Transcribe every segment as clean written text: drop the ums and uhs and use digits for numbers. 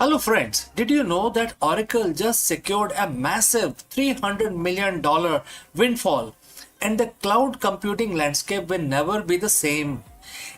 Hello friends, did you know that Oracle just secured a massive $300 million windfall and the cloud computing landscape will never be the same?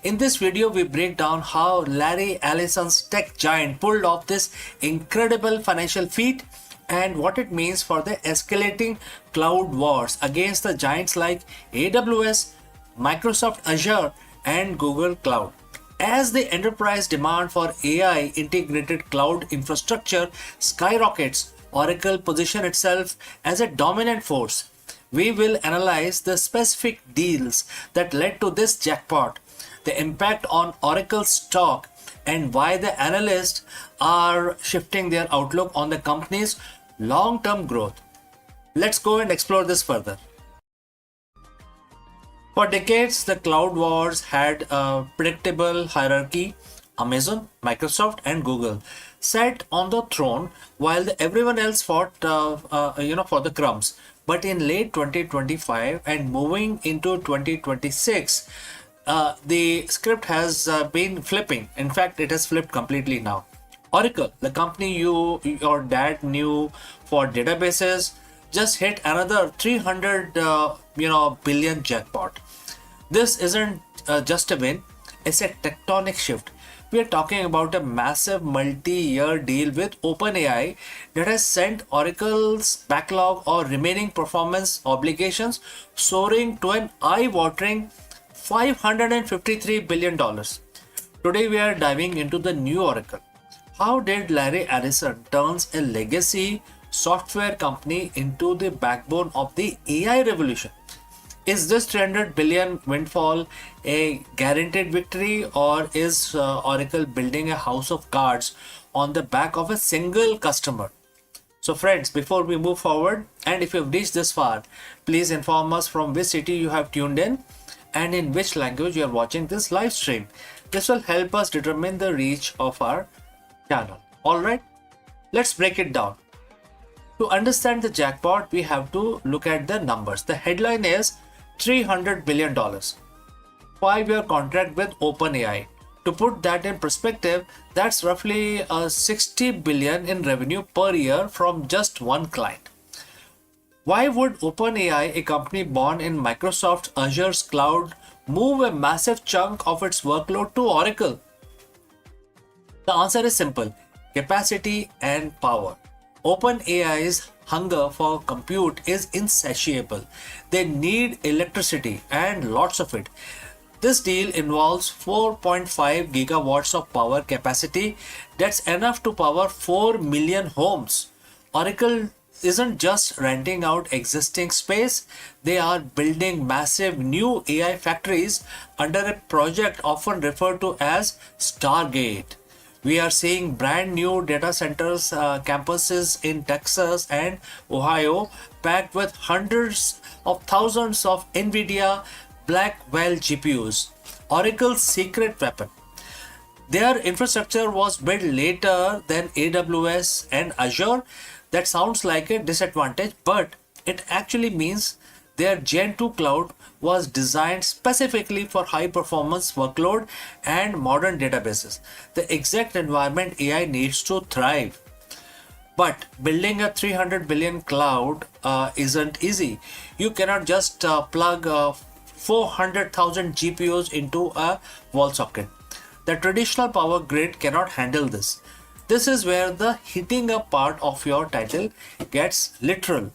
In this video, we break down how Larry Ellison's tech giant pulled off this incredible financial feat and what it means for the escalating cloud wars against the giants like AWS, Microsoft Azure, and Google Cloud. As the enterprise demand for AI integrated cloud infrastructure skyrockets, Oracle positions itself as a dominant force. We will analyze the specific deals that led to this jackpot, the impact on Oracle's stock, and why the analysts are shifting their outlook on the company's long-term growth. Let's go and explore this further. For decades, the cloud wars had a predictable hierarchy. Amazon, Microsoft, and Google sat on the throne while everyone else fought, for the crumbs. But in late 2025 and moving into 2026, the script has been flipping. In fact, it has flipped completely now. Oracle, the company your dad knew for databases, just hit another 300 billion jackpot. This isn't just a win, it's a tectonic shift. We are talking about a massive multi-year deal with OpenAI that has sent Oracle's backlog or remaining performance obligations soaring to an eye-watering $553 billion. Today we are diving into the new Oracle. How did Larry Ellison turn a legacy software company into the backbone of the AI revolution? Is this 300 billion windfall a guaranteed victory, or is Oracle building a house of cards on the back of a single customer? So friends, before we move forward, and if you've reached this far, please inform us from which city you have tuned in and in which language you are watching this live stream. This will help us determine the reach of our channel. Alright, let's break it down. To understand the jackpot, we have to look at the numbers. The headline is $300 billion. 5-year contract with OpenAI. To put that in perspective, that's roughly 60 billion in revenue per year from just one client. Why would OpenAI, a company born in Microsoft Azure's cloud, move a massive chunk of its workload to Oracle? The answer is simple: capacity and power. OpenAI's hunger for compute is insatiable. They need electricity and lots of it. This deal involves 4.5 gigawatts of power capacity. That's enough to power 4 million homes. Oracle isn't just renting out existing space, they are building massive new AI factories under a project often referred to as Stargate. We are seeing brand new data centers, campuses in Texas and Ohio, packed with hundreds of thousands of NVIDIA Blackwell GPUs, Oracle's secret weapon. Their infrastructure was built later than AWS and Azure. That sounds like a disadvantage, but it actually means their Gen 2 cloud was designed specifically for high performance workload and modern databases, the exact environment AI needs to thrive. But building a 300 billion cloud isn't easy. You cannot just plug 400,000 GPUs into a wall socket. The traditional power grid cannot handle this. This is where the heating up part of your title gets literal.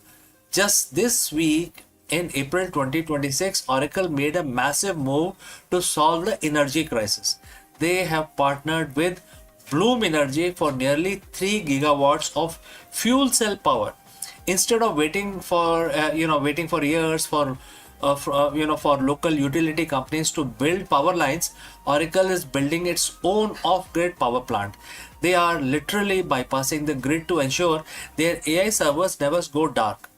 Just this week, in April 2026, Oracle made a massive move to solve the energy crisis. They have partnered with Bloom Energy for nearly 3 gigawatts of fuel cell power. Instead of waiting for years for local utility companies to build power lines, Oracle is building its own off-grid power plant. They are literally bypassing the grid to ensure their AI servers never go dark.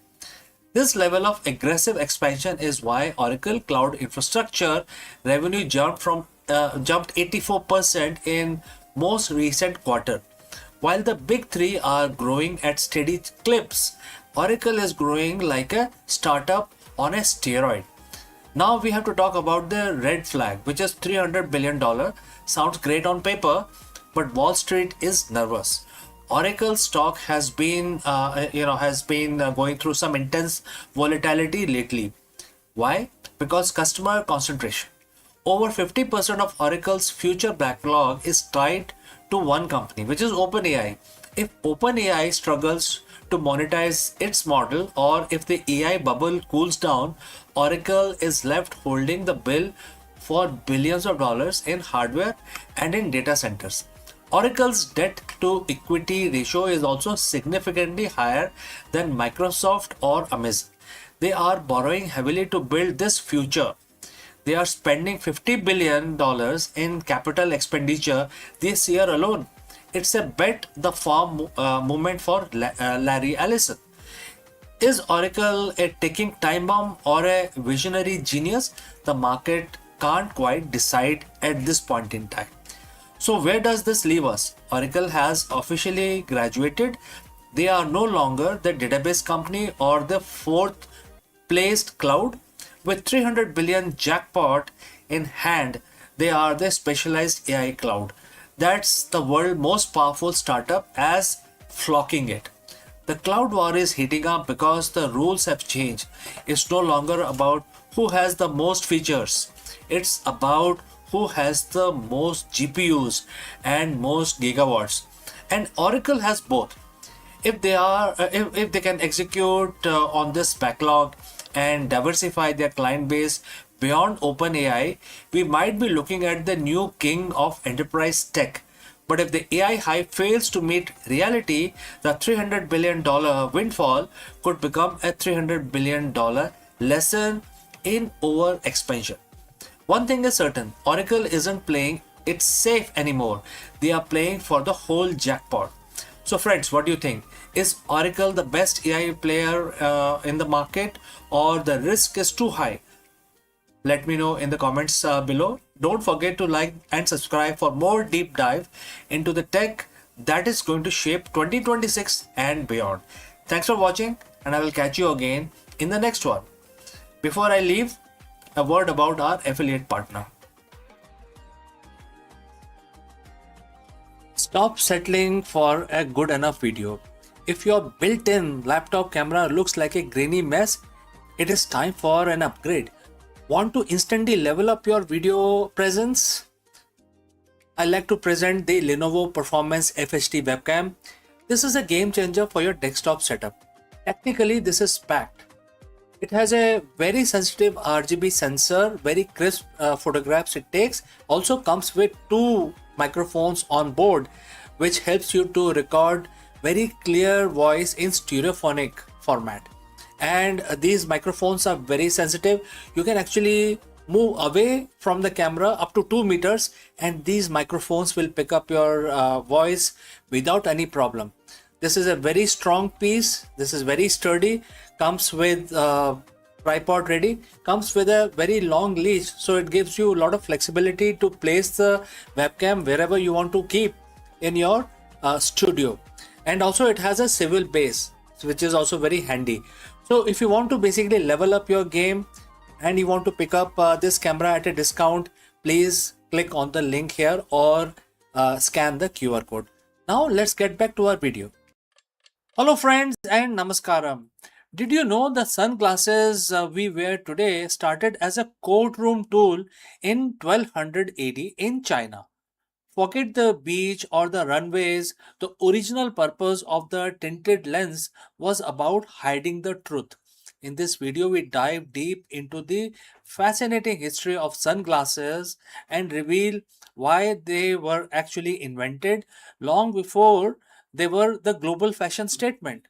This level of aggressive expansion is why Oracle Cloud Infrastructure revenue jumped 84% in most recent quarter. While the big three are growing at steady clips, Oracle is growing like a startup on a steroid. Now we have to talk about the red flag, which is $300 billion. Sounds great on paper, but Wall Street is nervous. Oracle stock has been going through some intense volatility lately. Why? Because customer concentration. Over 50% of Oracle's future backlog is tied to one company, which is OpenAI. If OpenAI struggles to monetize its model, or if the AI bubble cools down, Oracle is left holding the bill for billions of dollars in hardware and in data centers. Oracle's debt to equity ratio is also significantly higher than Microsoft or Amazon. They are borrowing heavily to build this future. They are spending $50 billion in capital expenditure this year alone. It's a bet the farm movement for Larry Ellison. Is Oracle a ticking time bomb or a visionary genius? The market can't quite decide at this point in time. So, where does this leave us? Oracle has officially graduated. They are no longer the database company or the fourth placed cloud. With 300 billion jackpot in hand, they are the specialized AI cloud. That's the world's most powerful startup as flocking it. The cloud war is heating up because the rules have changed. It's no longer about who has the most features. It's about who has the most GPUs and most gigawatts. And Oracle has both. If they can execute on this backlog and diversify their client base beyond OpenAI, we might be looking at the new king of enterprise tech. But if the AI hype fails to meet reality, the $300 billion windfall could become a $300 billion lesson in over expansion. One thing is certain, Oracle isn't playing it safe anymore. They are playing for the whole jackpot. So friends, what do you think? Is Oracle the best AI player in the market, or the risk is too high? Let me know in the comments below. Don't forget to like and subscribe for more deep dive into the tech that is going to shape 2026 and beyond. Thanks for watching, and I will catch you again in the next one. Before I leave, a word about our affiliate partner. Stop settling for a good enough video. If your built-in laptop camera looks like a grainy mess, it is time for an upgrade. Want to instantly level up your video presence? I like to present the Lenovo Performance FHD webcam. This is a game changer for your desktop setup. Technically, this is packed. It has a very sensitive RGB sensor, very crisp photographs it takes. Also comes with two microphones on board, which helps you to record very clear voice in stereophonic format. And these microphones are very sensitive. You can actually move away from the camera up to 2 meters, and these microphones will pick up your voice without any problem. This is a very strong piece. This is very sturdy. Comes with tripod ready. Comes with a very long leash, so it gives you a lot of flexibility to place the webcam wherever you want to keep in your studio. And also it has a swivel base, which is also very handy. So if you want to basically level up your game and you want to pick up this camera at a discount, please click on the link here or scan the QR code. Now let's get back to our video. Hello friends and namaskaram. Did you know the sunglasses we wear today started as a courtroom tool in 1200 AD in China? Forget the beach or the runways, the original purpose of the tinted lens was about hiding the truth. In this video, we dive deep into the fascinating history of sunglasses and reveal why they were actually invented long before they were the global fashion statement.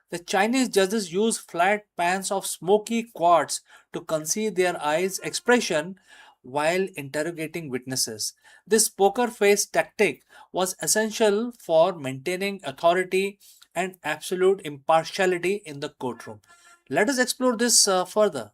The Chinese judges used flat pans of smoky quartz to conceal their eyes' expression while interrogating witnesses. This poker face tactic was essential for maintaining authority and absolute impartiality in the courtroom. Let us explore this further.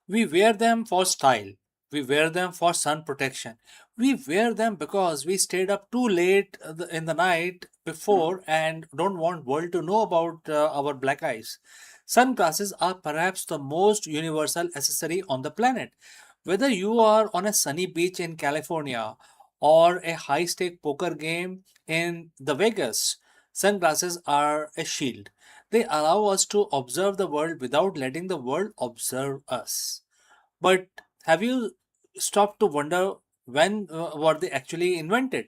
We wear them for style. We wear them for sun protection. We wear them because we stayed up too late in the night before and don't want world to know about our black eyes. Sunglasses are perhaps the most universal accessory on the planet. Whether you are on a sunny beach in California or a high stake poker game in the Vegas. Sunglasses are a shield. They allow us to observe the world without letting the world observe us. But have you stopped to wonder when were they actually invented?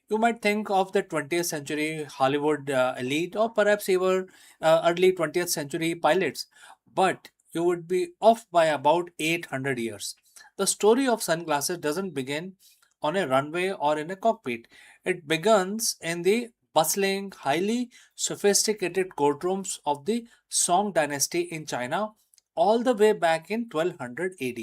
You might think of the 20th century Hollywood elite or perhaps even early 20th century pilots, but you would be off by about 800 years. The story of sunglasses doesn't begin on a runway or in a cockpit. It begins in the bustling, highly sophisticated courtrooms of the Song dynasty in China all the way back in 1200 AD.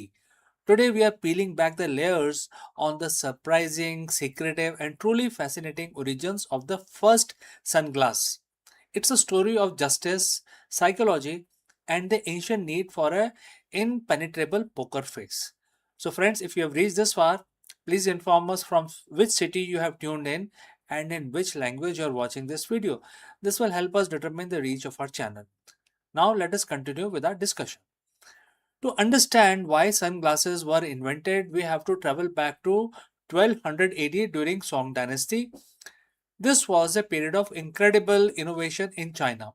Today, we are peeling back the layers on the surprising, secretive, and truly fascinating origins of the first sunglass. It's a story of justice, psychology, and the ancient need for a impenetrable poker face. So, friends, if you have reached this far, please inform us from which city you have tuned in and in which language you are watching this video. This will help us determine the reach of our channel. Now, let us continue with our discussion. To understand why sunglasses were invented, we have to travel back to 1200 AD during Song dynasty. This was a period of incredible innovation in China.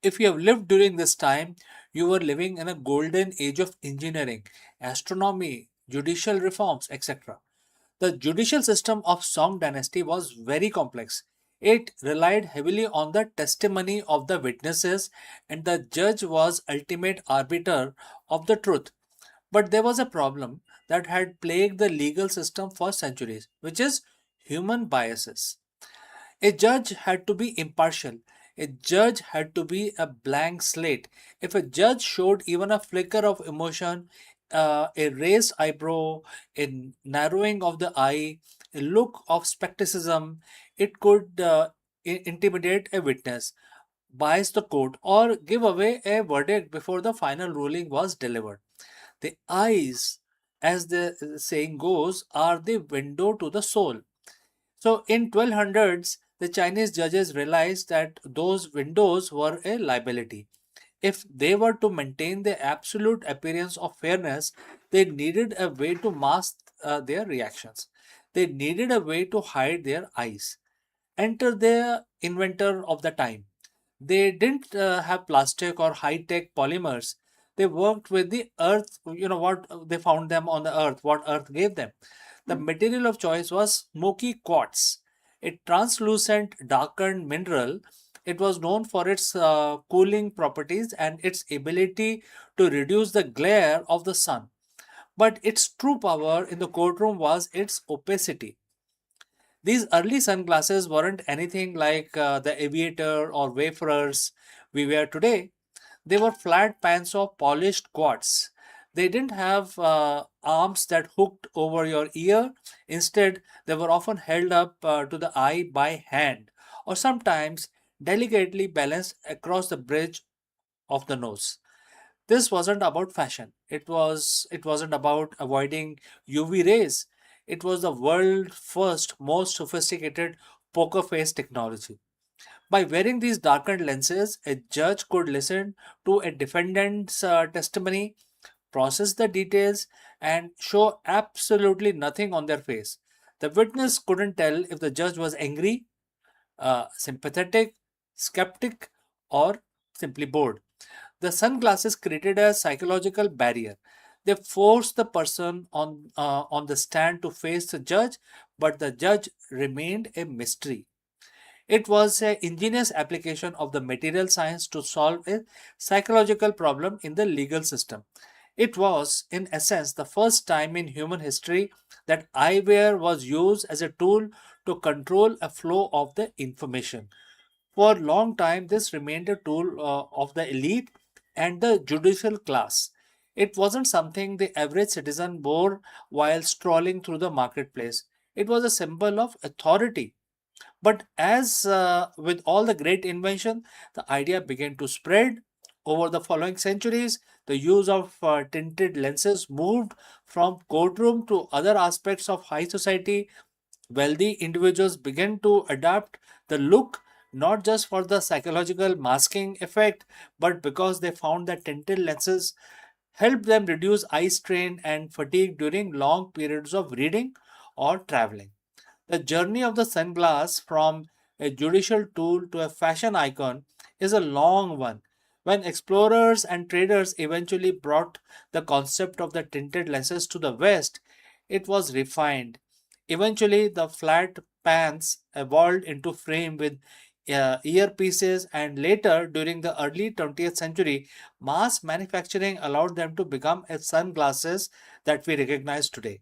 If you have lived during this time, you were living in a golden age of engineering, astronomy, judicial reforms, etc. The judicial system of Song dynasty was very complex. It relied heavily on the testimony of the witnesses, and the judge was ultimate arbiter of the truth. But there was a problem that had plagued the legal system for centuries, which is human biases. A judge had to be impartial. A judge had to be a blank slate. If a judge showed even a flicker of emotion, a raised eyebrow, a narrowing of the eye, a look of skepticism, it could intimidate a witness, bias the court, or give away a verdict before the final ruling was delivered. The eyes, as the saying goes, are the window to the soul. So in 1200s, the Chinese judges realized that those windows were a liability. If they were to maintain the absolute appearance of fairness, they needed a way to mask their reactions. They needed a way to hide their eyes. Enter the inventor of the time. They didn't have plastic or high-tech polymers. They worked with the earth, what they found them on the earth, what earth gave them. The material of choice was smoky quartz, a translucent darkened mineral. It was known for its cooling properties and its ability to reduce the glare of the sun. But its true power in the courtroom was its opacity. These early sunglasses weren't anything like the aviator or wayfarers we wear today. They were flat pans of polished quartz. They didn't have arms that hooked over your ear. Instead, they were often held up to the eye by hand, or sometimes delicately balanced across the bridge of the nose. This wasn't about fashion. It wasn't about avoiding UV rays. It was the world's first most sophisticated poker face technology. By wearing these darkened lenses, a judge could listen to a defendant's testimony, process the details, and show absolutely nothing on their face. The witness couldn't tell if the judge was angry, sympathetic, skeptic, or simply bored. The sunglasses created a psychological barrier. They forced the person on the stand to face the judge, but the judge remained a mystery. It was an ingenious application of the material science to solve a psychological problem in the legal system. It was, in essence, the first time in human history that eyewear was used as a tool to control a flow of the information. For a long time, this remained a tool of the elite and the judicial class. It wasn't something the average citizen wore while strolling through the marketplace. It was a symbol of authority. But as with all the great invention, the idea began to spread. Over the following centuries, the use of tinted lenses moved from courtroom to other aspects of high society. Wealthy individuals began to adapt the look not just for the psychological masking effect, but because they found that tinted lenses helped them reduce eye strain and fatigue during long periods of reading or traveling. The journey of the sunglass from a judicial tool to a fashion icon is a long one. When explorers and traders eventually brought the concept of the tinted lenses to the West, it was refined. Eventually, the flat pans evolved into frame with earpieces, and later, during the early 20th century, mass manufacturing allowed them to become a sunglasses that we recognize today.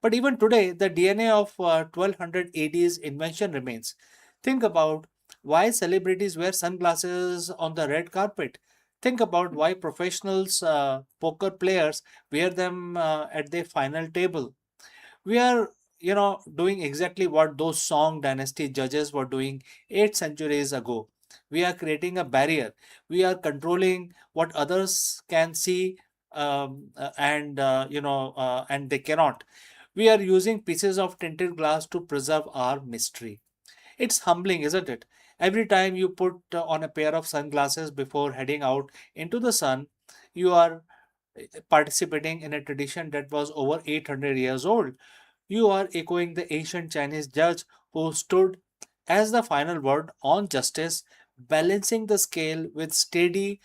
But even today, the DNA of 1200 AD's invention remains. Think about why celebrities wear sunglasses on the red carpet. Think about why professionals, poker players, wear them at their final table. We are, doing exactly what those Song dynasty judges were doing 8 centuries ago. We are creating a barrier. We are controlling what others can see, and they cannot. We are using pieces of tinted glass to preserve our mystery. It's humbling, isn't it? Every time you put on a pair of sunglasses before heading out into the sun, you are participating in a tradition that was over 800 years old. You are echoing the ancient Chinese judge who stood as the final word on justice, balancing the scale with steady,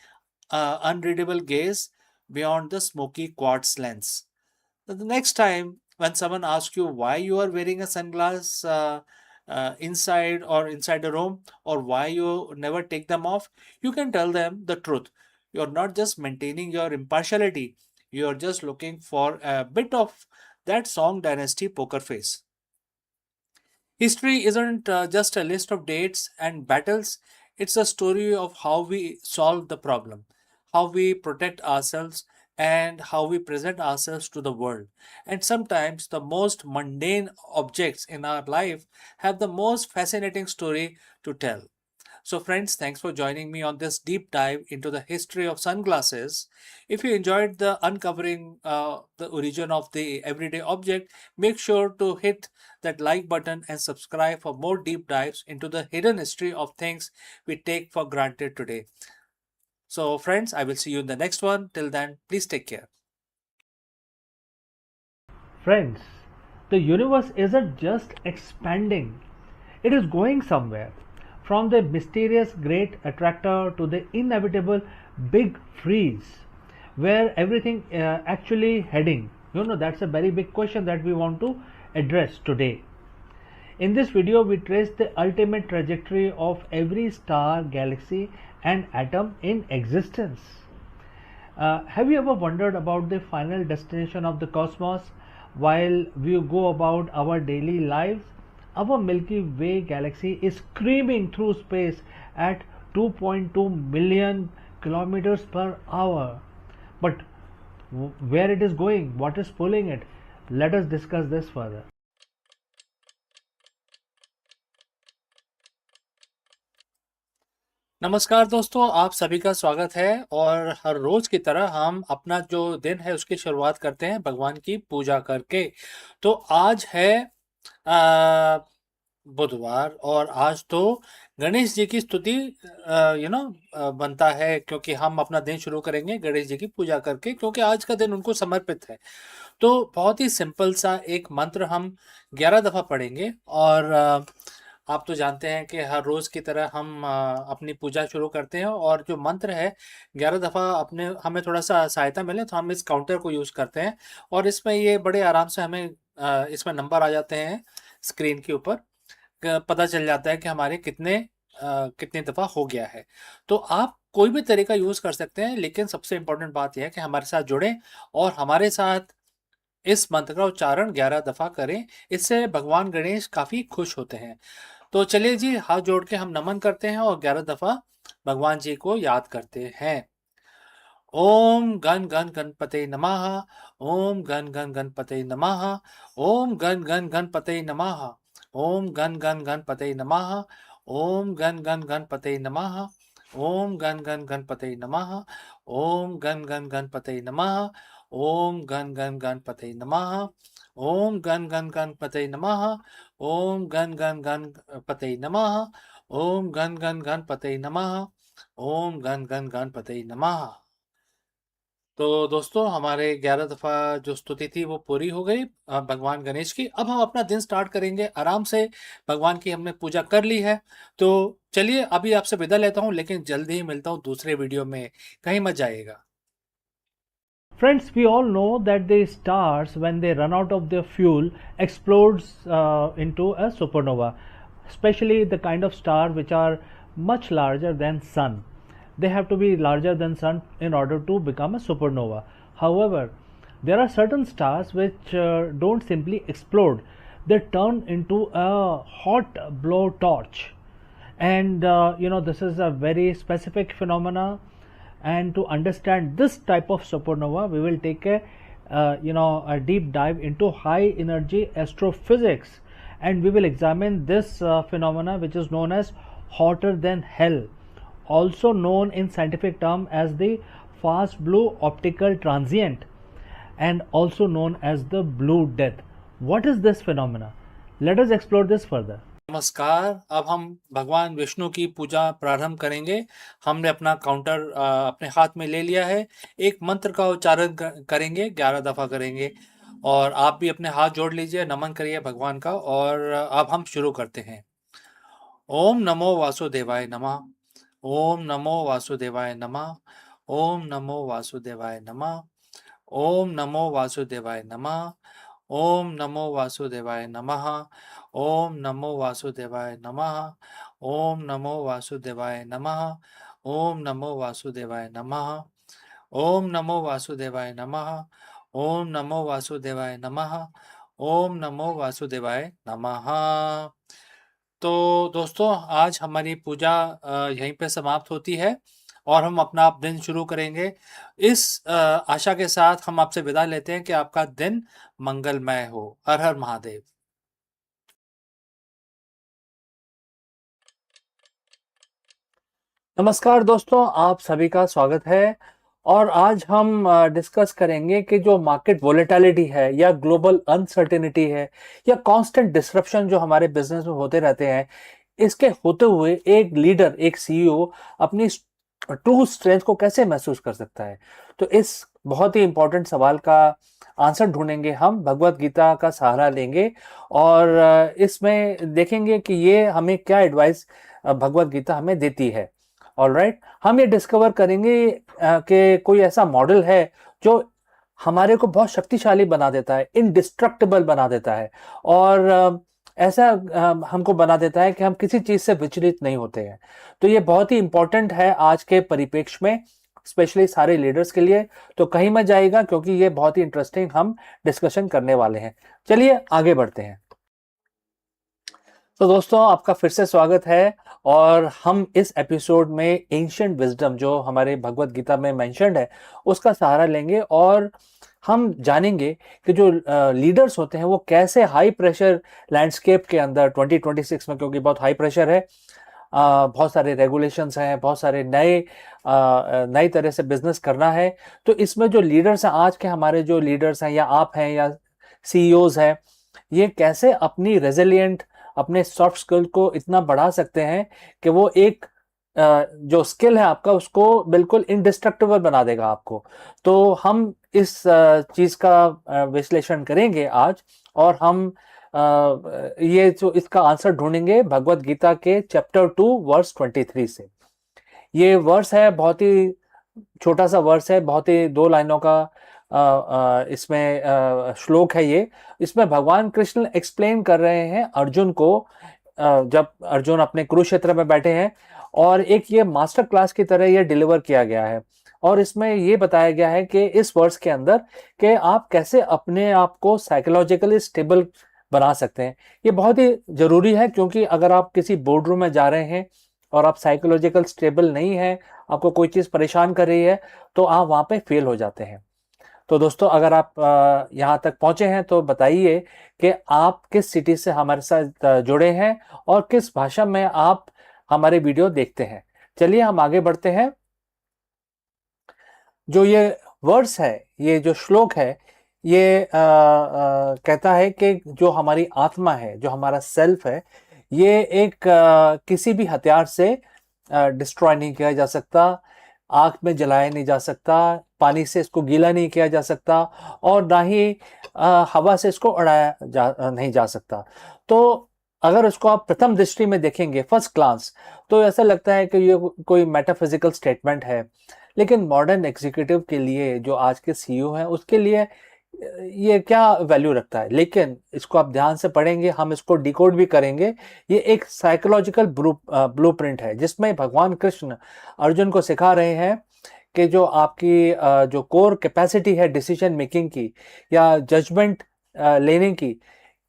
unreadable gaze beyond the smoky quartz lens. So the next time when someone asks you why you are wearing a sunglass inside a room, or why you never take them off, you can tell them the truth. You're not just maintaining your impartiality, you're just looking for a bit of that Song dynasty poker face. History isn't just a list of dates and battles, it's a story of how we solve the problem, how we protect ourselves, and how we present ourselves to the world. And sometimes the most mundane objects in our life have the most fascinating story to tell. So, friends, thanks for joining me on this deep dive into the history of sunglasses. If you enjoyed the uncovering the origin of the everyday object, make sure to hit that like button and subscribe for more deep dives into the hidden history of things we take for granted today. So, friends, I will see you in the next one. Till then, please take care. Friends, the universe isn't just expanding, it is going somewhere. From the mysterious great attractor to the inevitable big freeze, where everything actually heading? That's a very big question that we want to address today. In this video, we trace the ultimate trajectory of every star, galaxy, and atom in existence. Have you ever wondered about the final destination of the cosmos while we go about our daily lives? Our Milky Way galaxy is screaming through space at 2.2 million kilometers per hour. But where it is going, what is pulling it? Let us discuss this further. नमस्कार दोस्तों, आप सभी का स्वागत है। और हर रोज की तरह हम अपना जो दिन है उसकी शुरुआत करते हैं भगवान की पूजा करके। तो आज है बुधवार, और आज तो गणेश जी की स्तुति बनता है, क्योंकि हम अपना दिन शुरू करेंगे गणेश जी की पूजा करके, क्योंकि आज का दिन उनको समर्पित है। तो बहुत ही सिंपल सा एक मंत्र हम 11 दफा पढ़ेंगे। और आप तो जानते हैं कि हर रोज की तरह हम अपनी पूजा शुरू करते हैं, और जो मंत्र है 11 दफा अपने हमें थोड़ा सा सहायता मिले तो हम इस काउंटर को यूज करते हैं। और इसमें ये बड़े आराम से हमें इसमें नंबर आ जाते हैं स्क्रीन के ऊपर। पता चल जाता है कि हमारे कितने दफा हो गया है। तो आप कोई भी तरीका यूज कर सकते हैं, लेकिन सबसे इंपॉर्टेंट बात यह है कि हमारे साथ जुड़ें और हमारे साथ इस मंत्र का उच्चारण 11 दफा करें। इससे भगवान गणेश काफी खुश होते हैं। तो चलिए जी, हाथ जोड़ के हम नमन करते हैं और 11 दफा भगवान जी को याद करते हैं। ओम गण गण गणपते नमः। ओम गण गण गणपते नमः। ओम गण गण गणपते नमः। ओम गण गण गणपते नमः। ओम गण गण गणपते नमः। ओम गण गण गणपते नमः। ओम गण गण गणपते नमः। ओम गण गण गणपते नमः। ओम गण गण गणपते नमः। ओम गण गण गणपते नमः। ओम गण गण गणपते नमः। ओम गण गण गणपते नमः। तो दोस्तों हमारे 11 दफ़ा जो स्तुति थी वो पूरी हो गई भगवान गणेश की। अब हम अपना दिन स्टार्ट करेंगे आराम से। भगवान की हमने पूजा कर ली है, तो चलिए अभी आपसे विदा लेता हूँ, लेकिन जल्दी ही मिलता हूँ दूसरे वीडियो में। कहीं मत जाइएगा। Friends, we all know that the stars, when they run out of their fuel, explodes into a supernova. Especially the kind of star which are much larger than sun. They have to be larger than sun in order to become a supernova. However, there are certain stars which don't simply explode; they turn into a hot blowtorch. And this is a very specific phenomena, and to understand this type of supernova we will take a deep dive into high energy astrophysics, and we will examine this phenomena which is known as hotter than hell, also known in scientific term as the fast blue optical transient, and also known as the blue death. What is this phenomena? Let us explore this further. नमस्कार। अब हम भगवान विष्णु की पूजा प्रारंभ करेंगे। हमने अपना counter अपने हाथ में ले लिया है। एक मंत्र का उच्चारण करेंगे, 11 दफ़ा करेंगे, और आप भी अपने हाथ जोड़ लीजिए, नमन करिए भगवान का। और अब हम शुरू करते हैं। ओम नमो वासुदेवाय नमः। ओम नमो वासुदेवाय नमः। ओम नमो वासुदेवाय नमः। ओम नमो वासुदेवाय नमः। ओम नमो वासुदेवाय नमः। ओम नमो वासुदेवाय नमः। ओम नमो वासुदेवाय नमः। ओम नमो वासुदेवाय नमः। ओम नमो वासुदेवाय नमः। ओम नमो वासुदेवाय नमः। ओम नमो वासुदेवाय नमः। तो दोस्तों आज हमारी पूजा यहीं पे समाप्त होती है और हम अपना दिन शुरू करेंगे। इस आशा के साथ हम आपसे विदा लेते हैं कि आपका दिन मंगलमय हो। हर हर महादेव। नमस्कार दोस्तों, आप सभी का स्वागत है। और आज हम डिस्कस करेंगे कि जो मार्केट वोलेटिलिटी है या ग्लोबल अनसर्टेनिटी है या कांस्टेंट डिसरप्शन जो हमारे बिजनेस में होते रहते हैं, इसके होते हुए एक लीडर, एक सीईओ अपनी ट्रू स्ट्रेंथ को कैसे महसूस कर सकता है। तो इस बहुत ही इंपॉर्टेंट सवाल का आंसर ढूंढेंगे हम, भगवत गीता का सहारा लेंगे और इसमें देखेंगे कि ये हमें क्या एडवाइस भगवत गीता हमें देती है। ऑलराइट, हम ये डिस्कवर करेंगे कि कोई ऐसा मॉडल है जो हमारे को बहुत शक्तिशाली बना देता है, इनडिस्ट्रक्टिबल बना देता है, और ऐसा हमको बना देता है कि हम किसी चीज से विचलित नहीं होते हैं। तो ये बहुत ही इंपॉर्टेंट है आज के परिप्रेक्ष्य में, स्पेशली सारे लीडर्स के लिए। तो कहीं मत जाएगा क्योंकि ये बहुत ही इंटरेस्टिंग हम डिस्कशन करने वाले हैं। चलिए आगे बढ़ते हैं। तो दोस्तों आपका फिर से स्वागत है और हम इस एपिसोड में एंशिएंट विजडम जो हमारे भगवत गीता में मेंशन्ड है उसका सहारा लेंगे और हम जानेंगे कि जो लीडर्स होते हैं वो कैसे हाई प्रेशर लैंडस्केप के अंदर 2026 में, क्योंकि बहुत हाई प्रेशर है, बहुत सारे रेगुलेशंस हैं, बहुत सारे नई तरह से बिजनेस करना है। तो इसमें जो लीडर्स हैं, आज के हमारे जो लीडर्स हैं या आप हैं या सीईओज हैं, ये कैसे अपनी रेजिलिएंट, अपने सॉफ्ट स्किल को इतना बढ़ा सकते हैं कि वो एक जो स्किल है आपका उसको बिल्कुल इंडिस्ट्रक्टिबल बना देगा आपको। तो हम इस चीज का विश्लेषण करेंगे आज, और हम ये जो इसका आंसर ढूंढेंगे भगवत गीता के चैप्टर 2 वर्स 23 से। ये वर्स है, बहुत ही छोटा सा वर्स है, बहुत ही 2 लाइनों का इसमें श्लोक है ये। इसमें भगवान कृष्ण एक्सप्लेन कर रहे हैं अर्जुन को, जब अर्जुन अपने कुरुक्षेत्र में बैठे हैं, और एक ये मास्टर क्लास की तरह ये डिलीवर किया गया है। और इसमें ये बताया गया है कि इस वर्स के अंदर कि आप कैसे अपने आप को साइकोलॉजिकली स्टेबल बना सकते हैं। ये बहुत ही जरूरी है, क्योंकि अगर आप किसी बोर्डरूम में जा रहे हैं और आप साइकोलॉजिकल स्टेबल नहीं है, आपको कोई चीज परेशान कर रही है, तो आप वहां पे फेल हो जाते हैं। तो दोस्तों अगर आप यहाँ तक पहुंचे हैं तो बताइए कि आप किस सिटी से हमारे साथ जुड़े हैं और किस भाषा में आप हमारे वीडियो देखते हैं। चलिए हम आगे बढ़ते हैं। जो ये वर्ड्स है, ये जो श्लोक है, ये कहता है कि जो हमारी आत्मा है, जो हमारा सेल्फ है, ये एक किसी भी हथियार से डिस्ट्रॉय नहीं किया जा सकता। आग में जलाया नहीं जा सकता, पानी से इसको गीला नहीं किया जा सकता, और ना ही हवा से इसको उड़ाया नहीं जा सकता। तो अगर इसको आप प्रथम दृष्टि में देखेंगे, फर्स्ट ग्लांस, तो ऐसा लगता है कि ये कोई मेटाफिजिकल स्टेटमेंट है। लेकिन मॉडर्न एग्जीक्यूटिव के लिए, जो आज के सीईओ हैं, उसके लिए ये क्या वैल्यू रखता है? लेकिन इसको आप ध्यान से पढ़ेंगे, हम इसको डिकोड भी करेंगे। ये एक साइकोलॉजिकल ब्लूप्रिंट है, जिसमें भगवान कृष्ण अर्जुन को सिखा रहे हैं कि जो आपकी जो कोर कैपेसिटी है डिसीजन मेकिंग की या जजमेंट लेने की,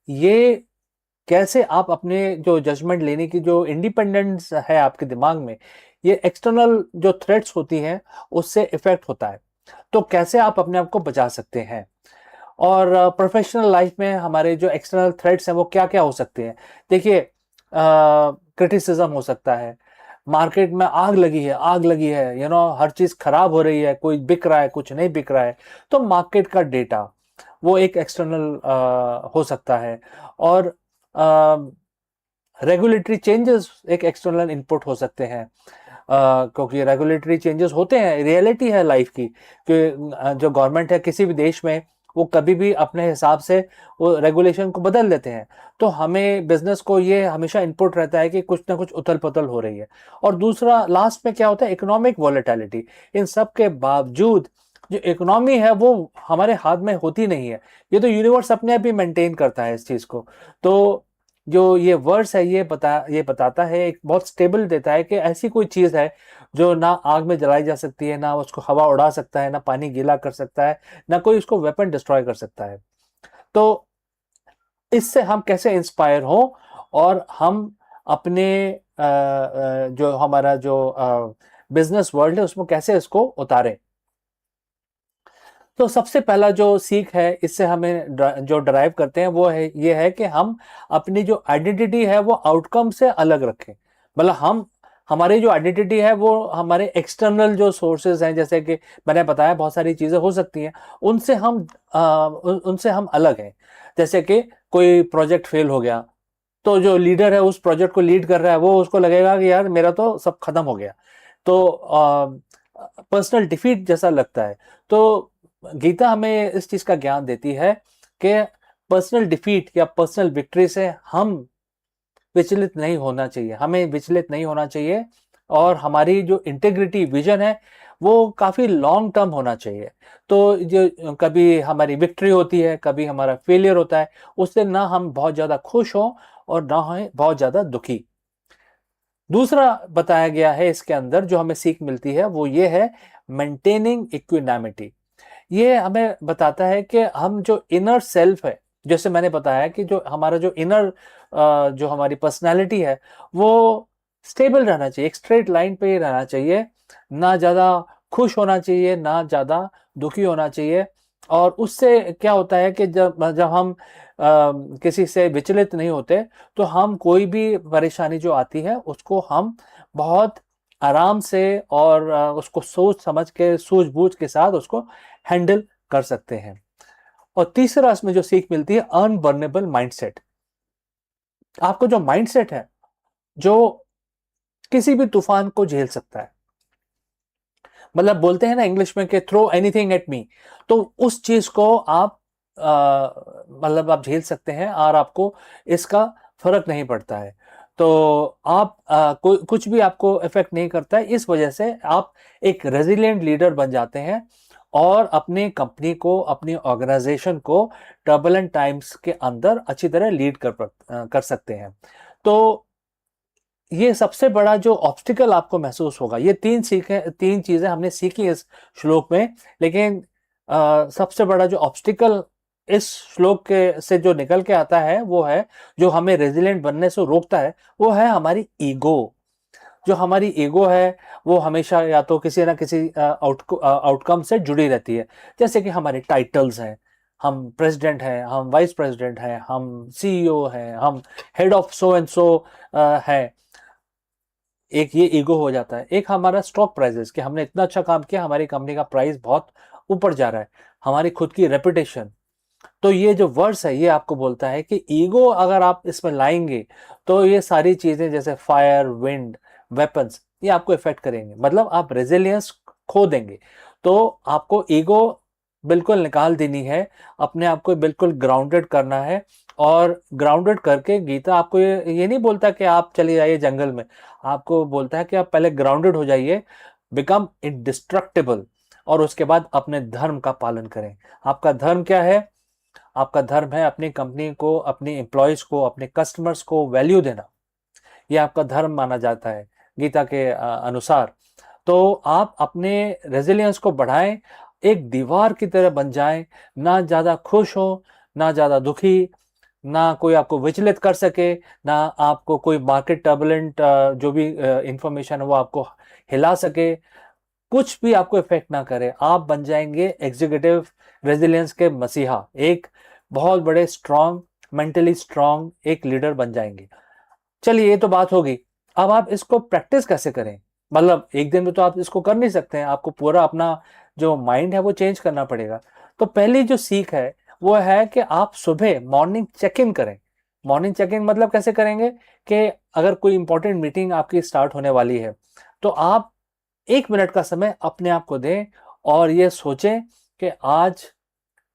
ये कैसे आप अपने जो जजमेंट लेने की जो इंडिपेंडेंस है आपके दिमाग में, ये एक्सटर्नल जो थ्रेट्स होती हैं उससे इफेक्ट होता है। तो कैसे आप अपने आप को बचा सकते हैं? और प्रोफेशनल लाइफ में हमारे जो एक्सटर्नल थ्रेट्स हैं वो क्या क्या हो सकते हैं? देखिए, क्रिटिसिज्म हो सकता है, मार्केट में आग लगी है, आग लगी है, हर चीज खराब हो रही है, कोई बिक रहा है, कुछ नहीं बिक रहा है, तो मार्केट का डेटा वो एक एक्सटर्नल हो सकता है। और रेगुलेटरी चेंजेस एक एक्सटर्नल इनपुट हो सकते हैं, क्योंकि रेगुलेटरी चेंजेस होते हैं, रियलिटी है लाइफ की कि जो गवर्नमेंट है किसी भी देश में, वो कभी भी अपने हिसाब से वो रेगुलेशन को बदल देते हैं। तो हमें बिजनेस को ये हमेशा इनपुट रहता है कि कुछ ना कुछ उथल पुथल हो रही है। और दूसरा लास्ट में क्या होता है, इकोनॉमिक वॉलेटिलिटी। इन सब के बावजूद जो इकोनॉमी है वो हमारे हाथ में होती नहीं है, ये तो यूनिवर्स अपने आप ही मेंटेन करता है इस चीज को। तो जो ये वर्ड्स है, ये बताता है, एक बहुत स्टेबल देता है कि ऐसी कोई चीज है जो ना आग में जलाई जा सकती है, ना उसको हवा उड़ा सकता है, ना पानी गीला कर सकता है, ना कोई उसको वेपन डिस्ट्रॉय कर सकता है। तो इससे हम कैसे इंस्पायर हो, और हम अपने जो हमारा जो बिजनेस वर्ल्ड है उसमें कैसे इसको उतारें? तो सबसे पहला जो सीख है, इससे हमें जो ड्राइव करते हैं वो है, ये है कि हम अपनी जो आइडेंटिटी है वो आउटकम से अलग रखें। मतलब हमारी जो आइडेंटिटी है वो हमारे एक्सटर्नल जो सोर्सेज हैं, जैसे कि मैंने बताया बहुत सारी चीजें हो सकती हैं, उनसे उनसे हम अलग हैं। जैसे कि कोई प्रोजेक्ट फेल हो गया, तो जो लीडर है उस प्रोजेक्ट को लीड कर रहा है, वो उसको लगेगा कि यार मेरा तो सब खत्म हो गया, तो पर्सनल डिफीट जैसा लगता है। तो गीता हमें इस चीज का ज्ञान देती है कि पर्सनल डिफीट या पर्सनल विक्ट्री से हम विचलित नहीं होना चाहिए, हमें विचलित नहीं होना चाहिए। और हमारी जो इंटेग्रिटी विजन है वो काफी लॉन्ग टर्म होना चाहिए। तो जो कभी हमारी विक्ट्री होती है, कभी हमारा फेलियर होता है, उससे ना हम बहुत ज्यादा खुश हो और ना हो बहुत ज्यादा दुखी। दूसरा बताया गया है इसके अंदर, जो हमें सीख मिलती है वो ये है, मेंटेनिंग इक्विनामिटी। ये हमें बताता है कि हम जो इनर सेल्फ है, जैसे मैंने बताया कि जो हमारा जो इनर जो हमारी पर्सनालिटी है वो स्टेबल रहना चाहिए, एक स्ट्रेट लाइन पे ही रहना चाहिए, ना ज्यादा खुश होना चाहिए, ना ज्यादा दुखी होना चाहिए। और उससे क्या होता है कि जब जब हम किसी से विचलित नहीं होते, तो हम कोई भी परेशानी जो आती है उसको हम बहुत आराम से और उसको सोच समझ के, सूझबूझ के साथ उसको हैंडल कर सकते हैं। और तीसरा इसमें जो सीख मिलती है, अनबर्नेबल माइंडसेट। आपको जो माइंडसेट है जो किसी भी तूफान को झेल सकता है, मतलब बोलते हैं ना इंग्लिश में कि थ्रो एनीथिंग एट मी, तो उस चीज को आप मतलब आप झेल सकते हैं और आपको इसका फर्क नहीं पड़ता है। तो आप कोई कुछ भी आपको इफेक्ट नहीं करता है, इस वजह से आप एक रेजिलिएंट लीडर बन जाते हैं और अपनी कंपनी को, अपनी ऑर्गेनाइजेशन को टर्बुलेंट टाइम्स के अंदर अच्छी तरह लीड कर सकते हैं। तो ये सबसे बड़ा जो ऑब्स्टिकल आपको महसूस होगा, ये तीन चीजें हमने सीखी इस श्लोक में। लेकिन सबसे बड़ा जो ऑब्स्टिकल इस श्लोक के से जो निकल के आता है वो है, जो हमें रेजिलेंट बनने से रोकता है, वो है हमारी ईगो। जो हमारी ईगो है वो हमेशा या तो किसी ना किसी आउटकम से जुड़ी रहती है। जैसे कि हमारे टाइटल्स हैं, हम प्रेसिडेंट हैं, हम वाइस प्रेसिडेंट हैं, हम सीईओ हैं, हम head of so and so है। एक ये ईगो हो जाता है। एक हमारा स्टॉक प्राइजेस, कि हमने इतना अच्छा काम किया, हमारी कंपनी का प्राइस बहुत ऊपर जा रहा है, हमारी खुद की रेपुटेशन। तो ये जो वर्ड्स है ये आपको बोलता है कि ईगो अगर आप इसमें लाएंगे तो ये सारी चीजें जैसे फायर, विंड, वेपन्स, ये आपको इफेक्ट करेंगे। मतलब आप रेजिलियंस खो देंगे। तो आपको ईगो बिल्कुल निकाल देनी है, अपने आप को बिल्कुल ग्राउंडेड करना है। और ग्राउंडेड करके गीता आपको ये नहीं बोलता कि आप चले जाइए जंगल में, आपको बोलता है कि आप पहले ग्राउंडेड हो जाइए, बिकम इंडिस्ट्रक्टिबल, और उसके बाद अपने धर्म का पालन करें। आपका धर्म क्या है? आपका धर्म है अपनी कंपनी को, अपने एम्प्लॉयज को, अपने कस्टमर्स को वैल्यू देना। ये आपका धर्म माना जाता है गीता के अनुसार। तो आप अपने रेजिलियंस को बढ़ाएं, एक दीवार की तरह बन जाएं, ना ज्यादा खुश हो, ना ज्यादा दुखी, ना कोई आपको विचलित कर सके, ना आपको कोई मार्केट टर्बुलेंट जो भी इंफॉर्मेशन है वो आपको हिला सके, कुछ भी आपको इफेक्ट ना करे। आप बन जाएंगे एग्जीक्यूटिव रेजिलियंस के मसीहा, एक बहुत बड़े स्ट्रांग, मेंटली स्ट्रांग एक लीडर बन जाएंगे। चलिए, ये तो बात होगी। अब आप इसको प्रैक्टिस कैसे करें? मतलब एक दिन में तो आप इसको कर नहीं सकते हैं, आपको पूरा अपना जो माइंड है वो चेंज करना पड़ेगा। तो पहली जो सीख है वो है कि आप सुबह मॉर्निंग चेक इन करें। मॉर्निंग चेक इन मतलब कैसे करेंगे कि अगर कोई इंपॉर्टेंट मीटिंग आपकी स्टार्ट होने वाली है तो आप 1 मिनट का समय अपने आप को दें और ये सोचें कि आज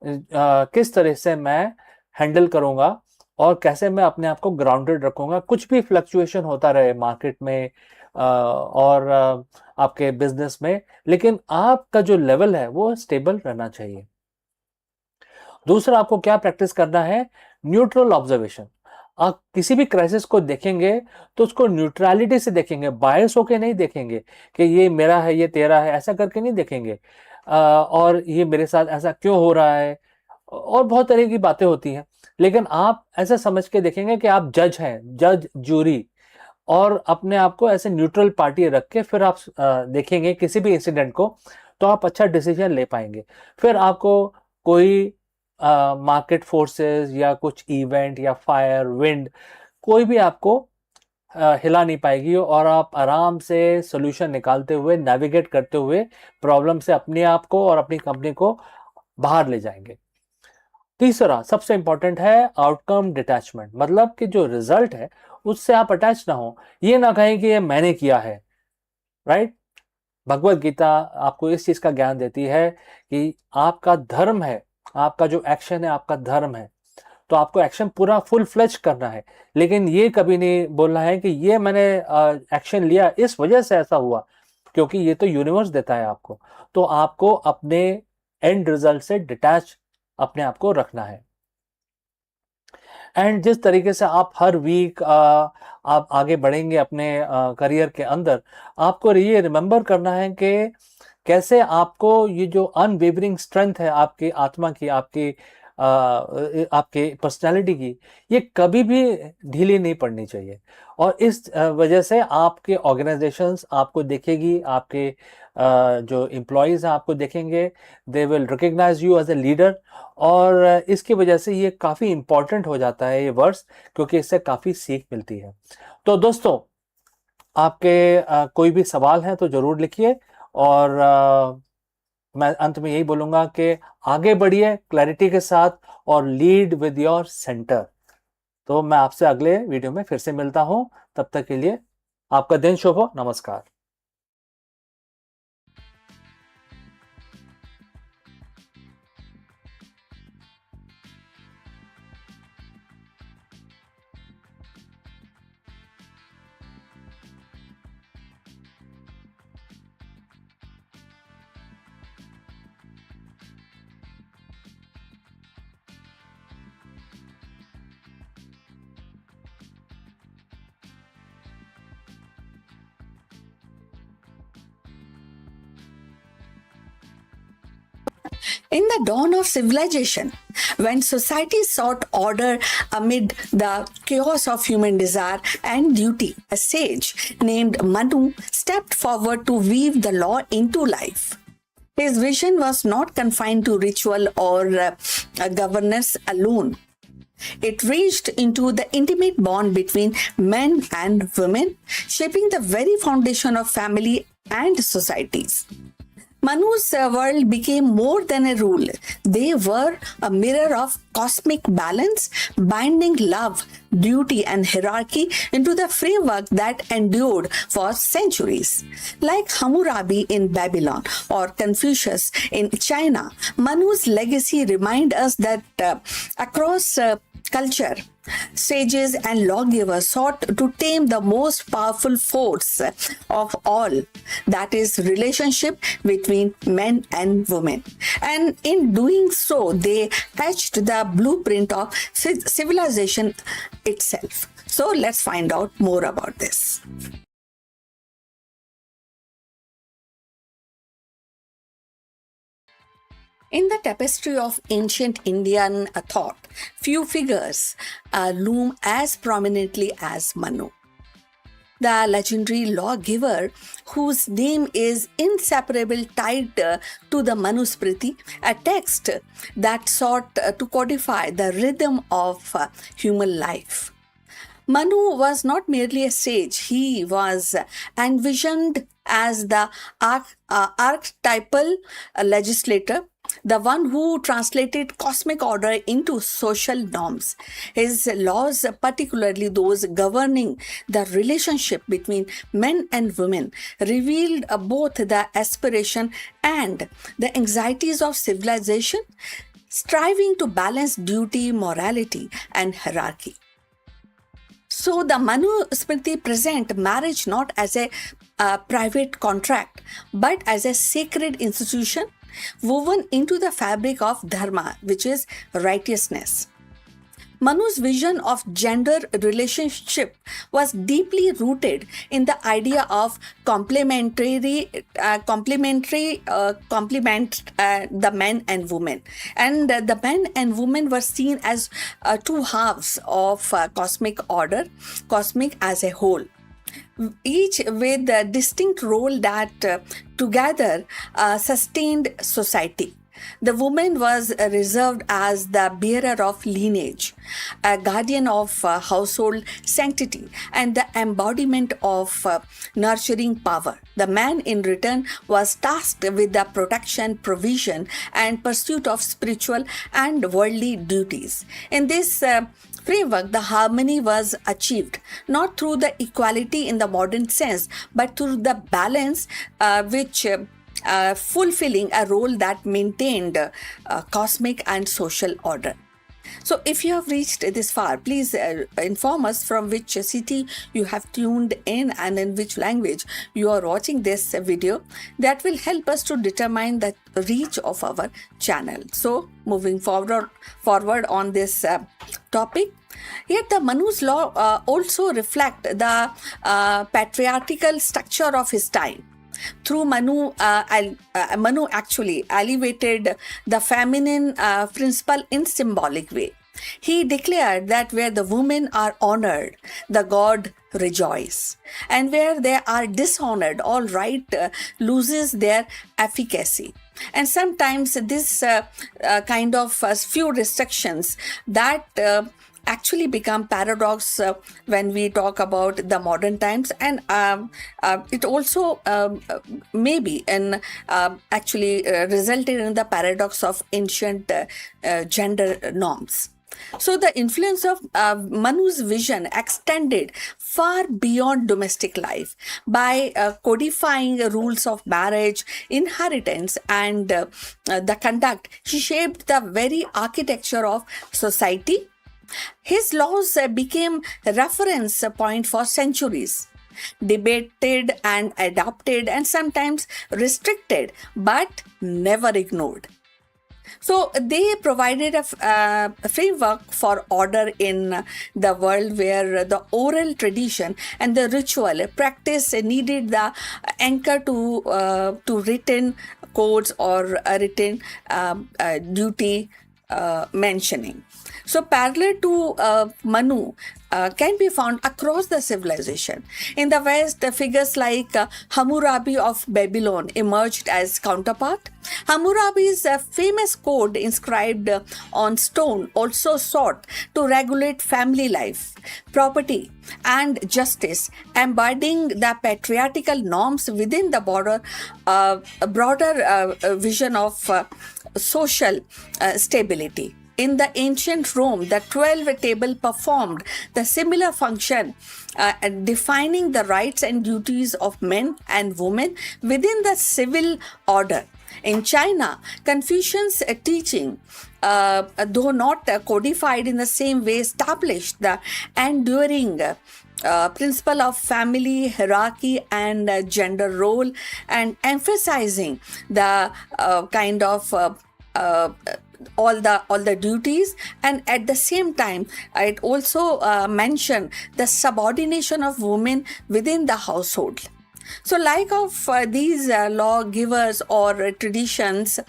किस तरह से मैं हैंडल करूंगा और कैसे मैं अपने आप को ग्राउंडेड रखूंगा, कुछ भी फ्लक्चुएशन होता रहे मार्केट में और आपके बिजनेस में, लेकिन आपका जो लेवल है वो स्टेबल रहना चाहिए। दूसरा, आपको क्या प्रैक्टिस करना है? Neutral observation. आप किसी भी क्राइसिस को देखेंगे तो उसको न्यूट्रलिटी से देखेंगे, बायस होके नहीं देखेंगे कि ये मेरा है ये तेरा है, ऐसा करके नहीं देखेंगे। और ये मेरे साथ ऐसा क्यों हो रहा है, और बहुत तरह की बातें होती हैं। लेकिन आप ऐसा समझ के देखेंगे कि आप जज हैं, जज जूरी, और अपने आप को ऐसे न्यूट्रल पार्टी रख के फिर आप देखेंगे किसी भी इंसिडेंट को, तो आप अच्छा डिसीजन ले पाएंगे। फिर आपको कोई मार्केट फोर्सेस या कुछ इवेंट या फायर विंड कोई भी आपको हिला नहीं पाएगी, और आप आराम से सोल्यूशन निकालते हुए, नेविगेट करते हुए प्रॉब्लम से अपने आप को और अपनी कंपनी को बाहर ले जाएंगे। तीसरा सबसे इंपॉर्टेंट है आउटकम डिटैचमेंट, मतलब कि जो रिजल्ट है उससे आप अटैच ना हो। ये ना कहें कि ये मैंने किया है, राइट? भगवत गीता आपको इस चीज का ज्ञान देती है कि आपका धर्म है, आपका जो एक्शन है आपका धर्म है, तो आपको एक्शन पूरा फुल फ्लेज करना है। लेकिन ये कभी नहीं बोलना है कि ये मैंने एक्शन लिया इस वजह से ऐसा हुआ, क्योंकि ये तो यूनिवर्स देता है आपको। तो आपको अपने एंड रिजल्ट से डिटैच अपने आप को रखना है। एंड जिस तरीके से आप हर वीक आप आगे बढ़ेंगे अपने करियर के अंदर, आपको ये रिमेंबर करना है कि कैसे आपको ये जो अनवेवरिंग स्ट्रेंथ है आपकी आत्मा की, आपके पर्सनालिटी की, ये कभी भी ढीली नहीं पड़नी चाहिए। और इस वजह से आपके ऑर्गेनाइजेशंस आपको देखेगी, आपके जो एम्प्लॉयज हैं आपको देखेंगे, they will recognise you as a leader. और इसकी वजह से ये काफ़ी इंपॉर्टेंट हो जाता है ये वर्ड्स, क्योंकि इससे काफ़ी सीख मिलती है। तो दोस्तों, आपके कोई भी सवाल हैं तो ज़रूर लिखिए, और मैं अंत में यही बोलूँगा कि आगे बढ़िए क्लैरिटी के साथ और लीड विद योर सेंटर। तो मैं आपसे अगले वीडियो में फिर से मिलता हूँ, तब तक के लिए आपका दिन शुभ हो। नमस्कार। In the dawn of civilization, when society sought order amid the chaos of human desire and duty, a sage named Manu stepped forward to weave the law into life. His vision was not confined to ritual or governance alone. It reached into the intimate bond between men and women, shaping the very foundation of family and societies. Manu's world became more than a rule. They were a mirror of cosmic balance, binding love, duty, and hierarchy into the framework that endured for centuries. Like Hammurabi in Babylon or Confucius in China, Manu's legacy reminds us that across culture, sages and lawgivers sought to tame the most powerful force of all, that is relationship between men and women. And in doing so, they etched the blueprint of civilization itself. So let's find out more about this. In the tapestry of ancient Indian thought, few figures loom as prominently as Manu, the legendary lawgiver whose name is inseparably tied to the Manusmriti, a text that sought to codify the rhythm of human life. Manu was not merely a sage, he was envisioned as the archetypal legislator, the one who translated cosmic order into social norms. His laws, particularly those governing the relationship between men and women, revealed both the aspiration and the anxieties of civilization, striving to balance duty, morality, and hierarchy. So the Manusmriti present marriage not as a private contract, but as a sacred institution woven into the fabric of dharma, which is righteousness. Manu's vision of gender relationship was deeply rooted in the idea of complement the men and women, and the men and women were seen as two halves of cosmic order, cosmic as a whole, each with a distinct role that together sustained society. The woman was reserved as the bearer of lineage, a guardian of household sanctity, and the embodiment of nurturing power. The man, in return, was tasked with the protection, provision, and pursuit of spiritual and worldly duties. In this framework, the harmony was achieved not through the equality in the modern sense, but through the balance which fulfilling a role that maintained cosmic and social order. So if you have reached this far, please inform us from which city you have tuned in and in which language you are watching this video. That will help us to determine the reach of our channel. So moving forward on this topic. Yet the Manu's law also reflect the patriarchal structure of his time. Through Manu actually elevated the feminine principle in symbolic way. He declared that where the women are honored, the god rejoice, and where they are dishonored, all right loses their efficacy. And sometimes this kind of few restrictions that actually become paradox when we talk about the modern times, and it also maybe actually resulted in the paradox of ancient gender norms. So the influence of Manu's vision extended far beyond domestic life by codifying rules of marriage, inheritance, and the conduct. He shaped the very architecture of society. His laws became a reference point for centuries, debated and adopted and sometimes restricted, but never ignored. So they provided a framework for order in the world where the oral tradition and the ritual practice needed the anchor to written codes or a written duty mentioning. So parallel to Manu can be found across the civilization. In the West, the figures like Hammurabi of Babylon emerged as counterpart. Hammurabi's famous code inscribed on stone also sought to regulate family life, property, and justice, embodying the patriarchal norms within the broader vision of social stability. In the ancient Rome, the 12 table performed the similar function, defining the rights and duties of men and women within the civil order. In China, Confucian's teaching, though not codified in the same way, established the enduring principle of family hierarchy and gender role, and emphasizing the kind of all the duties, and at the same time it also mentioned the subordination of women within the household. So like of these lawgivers or traditions,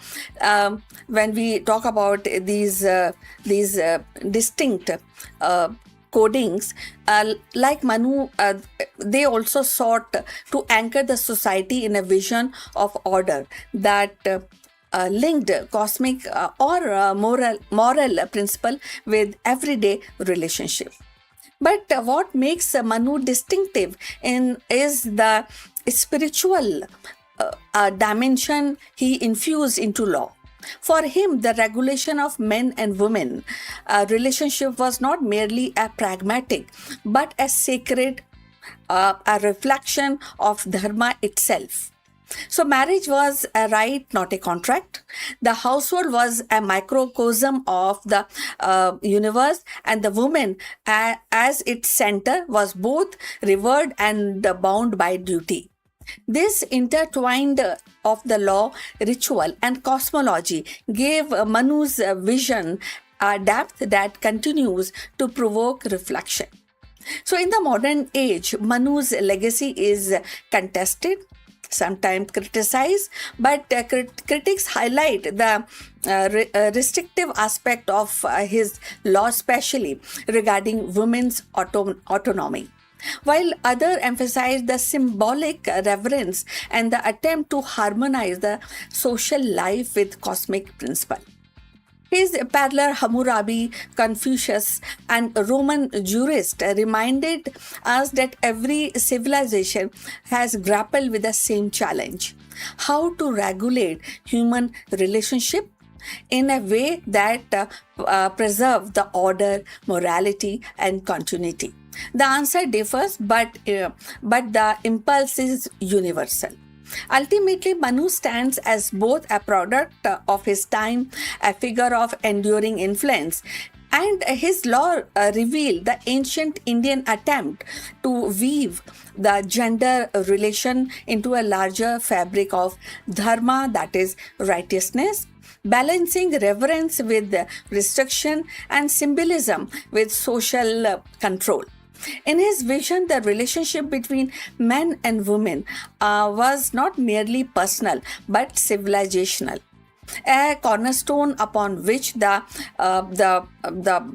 when we talk about these distinct codings, like Manu, they also sought to anchor the society in a vision of order that linked cosmic or moral principle with everyday relationship. But what makes Manu distinctive is the spiritual dimension he infused into law. For him, the regulation of men and women relationship was not merely a pragmatic, but a sacred, a reflection of dharma itself. So marriage was a right, not a contract. The household was a microcosm of the universe, and the woman as its center was both revered and bound by duty. This intertwined of the law, ritual, and cosmology gave Manu's vision a depth that continues to provoke reflection. So in the modern age, Manu's legacy is contested, sometimes criticized, but critics highlight the restrictive aspect of his law, especially regarding women's autonomy, while others emphasize the symbolic reverence and the attempt to harmonize the social life with cosmic principle. His parallel Hammurabi, Confucius, and Roman jurist reminded us that every civilization has grappled with the same challenge: how to regulate human relationship in a way that preserve the order, morality, and continuity. The answer differs, but the impulse is universal. Ultimately, Manu stands as both a product of his time, a figure of enduring influence, and his law revealed the ancient Indian attempt to weave the gender relation into a larger fabric of dharma, that is righteousness, balancing reverence with restriction and symbolism with social control. In his vision, the relationship between men and women was not merely personal but civilizational, a cornerstone upon which the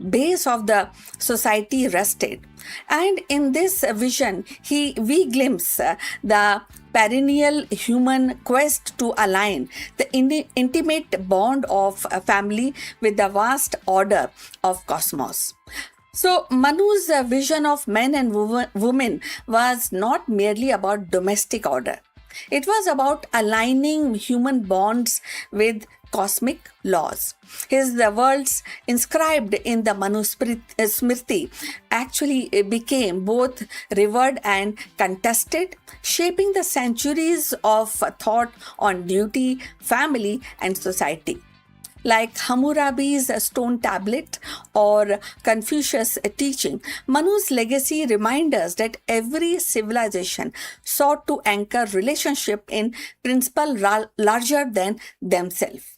base of the society rested. And in this vision, we glimpse the perennial human quest to align the intimate bond of a family with the vast order of cosmos. So Manu's vision of men and women was not merely about domestic order. It was about aligning human bonds with cosmic laws. His words inscribed in the Manusmriti actually became both revered and contested, shaping the centuries of thought on duty, family, and society. Like Hammurabi's stone tablet or Confucius' teaching, Manu's legacy reminds us that every civilization sought to anchor relationship in principle larger than themselves.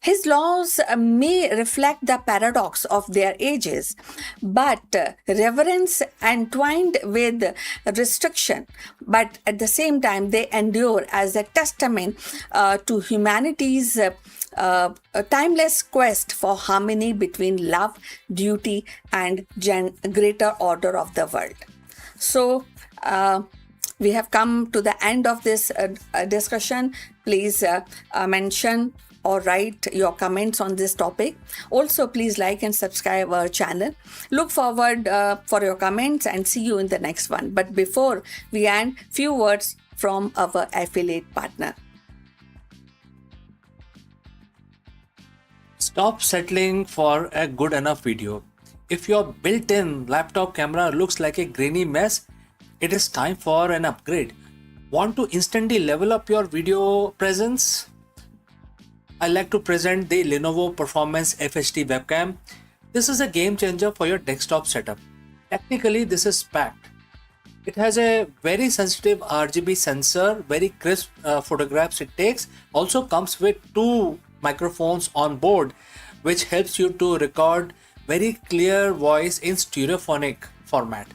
His laws may reflect the paradox of their ages, but reverence entwined with restriction, but at the same time they endure as a testament to humanity's timeless quest for harmony between love, duty, and greater order of the world. So, we have come to the end of this discussion. Please mention or write your comments on this topic. Also, please like and subscribe our channel. Look forward for your comments and see you in the next one. But before we end, few words from our affiliate partner. Stop settling for a good enough video. If your built-in laptop camera looks like a grainy mess, it is time for an upgrade. Want to instantly level up your video presence? I like to present the Lenovo Performance FHD webcam. This is a game changer for your desktop setup. Technically, this is packed. It has a very sensitive RGB sensor, very crisp photographs it takes. Also comes with two microphones on board, which helps you to record very clear voice in stereophonic format.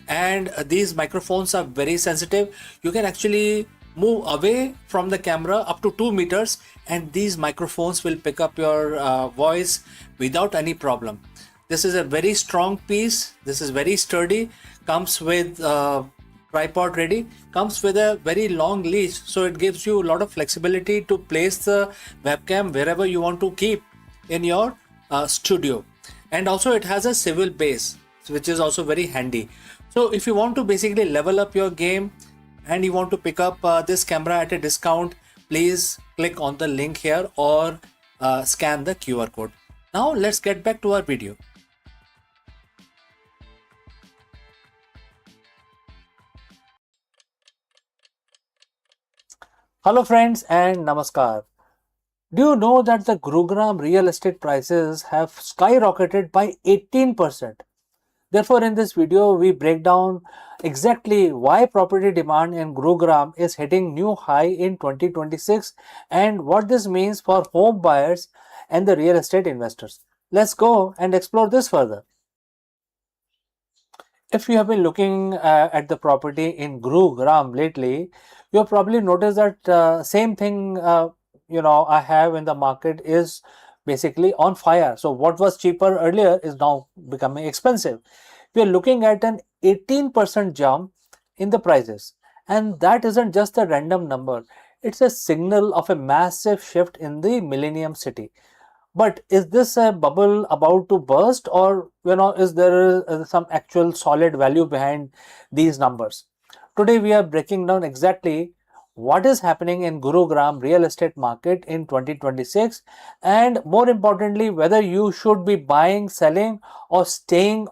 And these microphones are very sensitive. You can actually move away from the camera up to 2 meters and these microphones will pick up your voice without any problem. This is a very strong piece. This is very sturdy. Comes with tripod ready. Comes with a very long leash, so it gives you a lot of flexibility to place the webcam wherever you want to keep in your studio. And also it has a swivel base, which is also very handy. So if you want to basically level up your game and you want to pick up this camera at a discount, please click on the link here or scan the QR code. Now let's get back to our video. Hello friends and namaskar. Do you know that the Gurugram real estate prices have skyrocketed by 18%? Therefore, in this video, we break down exactly why property demand in Gurugram is hitting new high in 2026 and what this means for home buyers and the real estate investors. Let's go and explore this further. If you have been looking at the property in Gurugram lately, you have probably noticed that same thing I have in the market is basically on fire. So what was cheaper earlier is now becoming expensive. We are looking at an 18% jump in the prices, and that isn't just a random number. It's a signal of a massive shift in the Millennium City. But is this a bubble about to burst, or is there some actual solid value behind these numbers? Today we are breaking down exactly what is happening in Gurugram real estate market in 2026 and more importantly whether you should be buying, selling or staying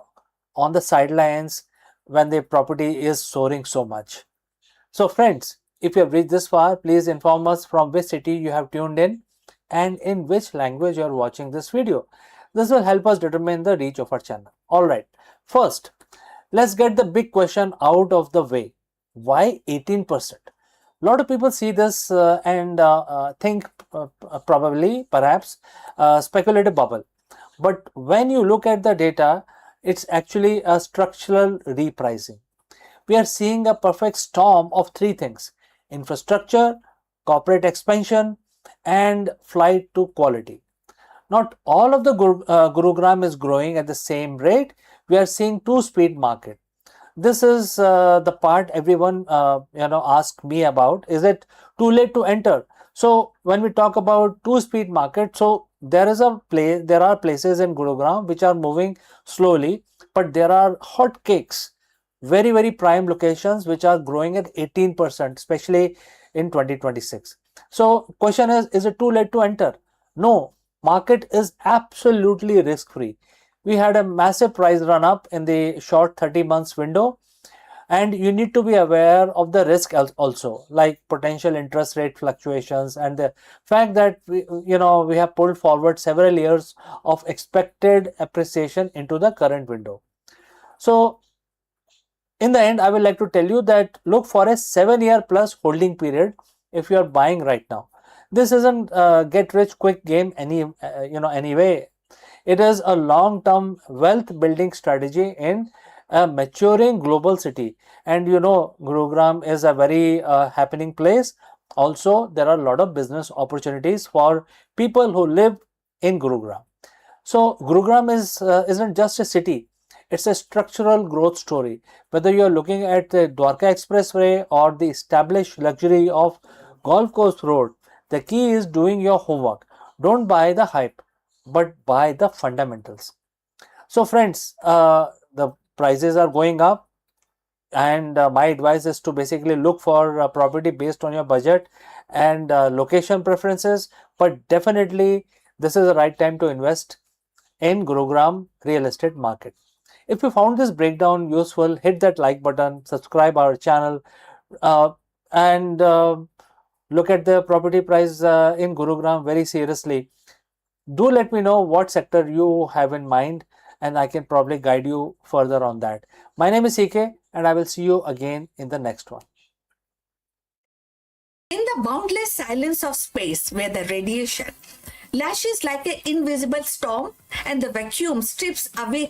on the sidelines when the property is soaring so much. So friends, if you have reached this far, please inform us from which city you have tuned in and in which language you are watching this video. This will help us determine the reach of our channel. Alright, first, let's get the big question out of the way. Why 18%? A lot of people see this and think probably, perhaps, speculative bubble. But when you look at the data, it's actually a structural repricing. We are seeing a perfect storm of three things: infrastructure, corporate expansion, and flight to quality. Not all of the Gurugram is growing at the same rate. We are seeing two-speed market. This is the part everyone ask me about. Is it too late to enter? So when we talk about two-speed market, so there are places in Gurugram which are moving slowly, but there are hot cakes, very very prime locations which are growing at 18%, especially in 2026. So question is it too late to enter? No, market is absolutely risk-free. We had a massive price run up in the short 30 months window, and you need to be aware of the risk also, like potential interest rate fluctuations and the fact that we have pulled forward several years of expected appreciation into the current window. So in the end, I would like to tell you that look for a 7-year plus holding period if you are buying right now. This isn't get rich quick game anyway. It is a long-term wealth building strategy in a maturing global city. And Gurugram is a very happening place. Also, there are a lot of business opportunities for people who live in Gurugram. So Gurugram isn't just a city. It's a structural growth story. Whether you're looking at the Dwarka Expressway or the established luxury of Golf Course Road, the key is doing your homework. Don't buy the hype, but buy the fundamentals. So, friends, the prices are going up, and my advice is to basically look for a property based on your budget and location preferences. But definitely, this is the right time to invest in Gurugram real estate market. If you found this breakdown useful, hit that like button, subscribe our channel, uh, and look at the property price in Gurugram very seriously. Do let me know what sector you have in mind, and I can probably guide you further on that. My name is CK, and I will see you again in the next one. In the boundless silence of space where the radiation lashes like an invisible storm and the vacuum strips away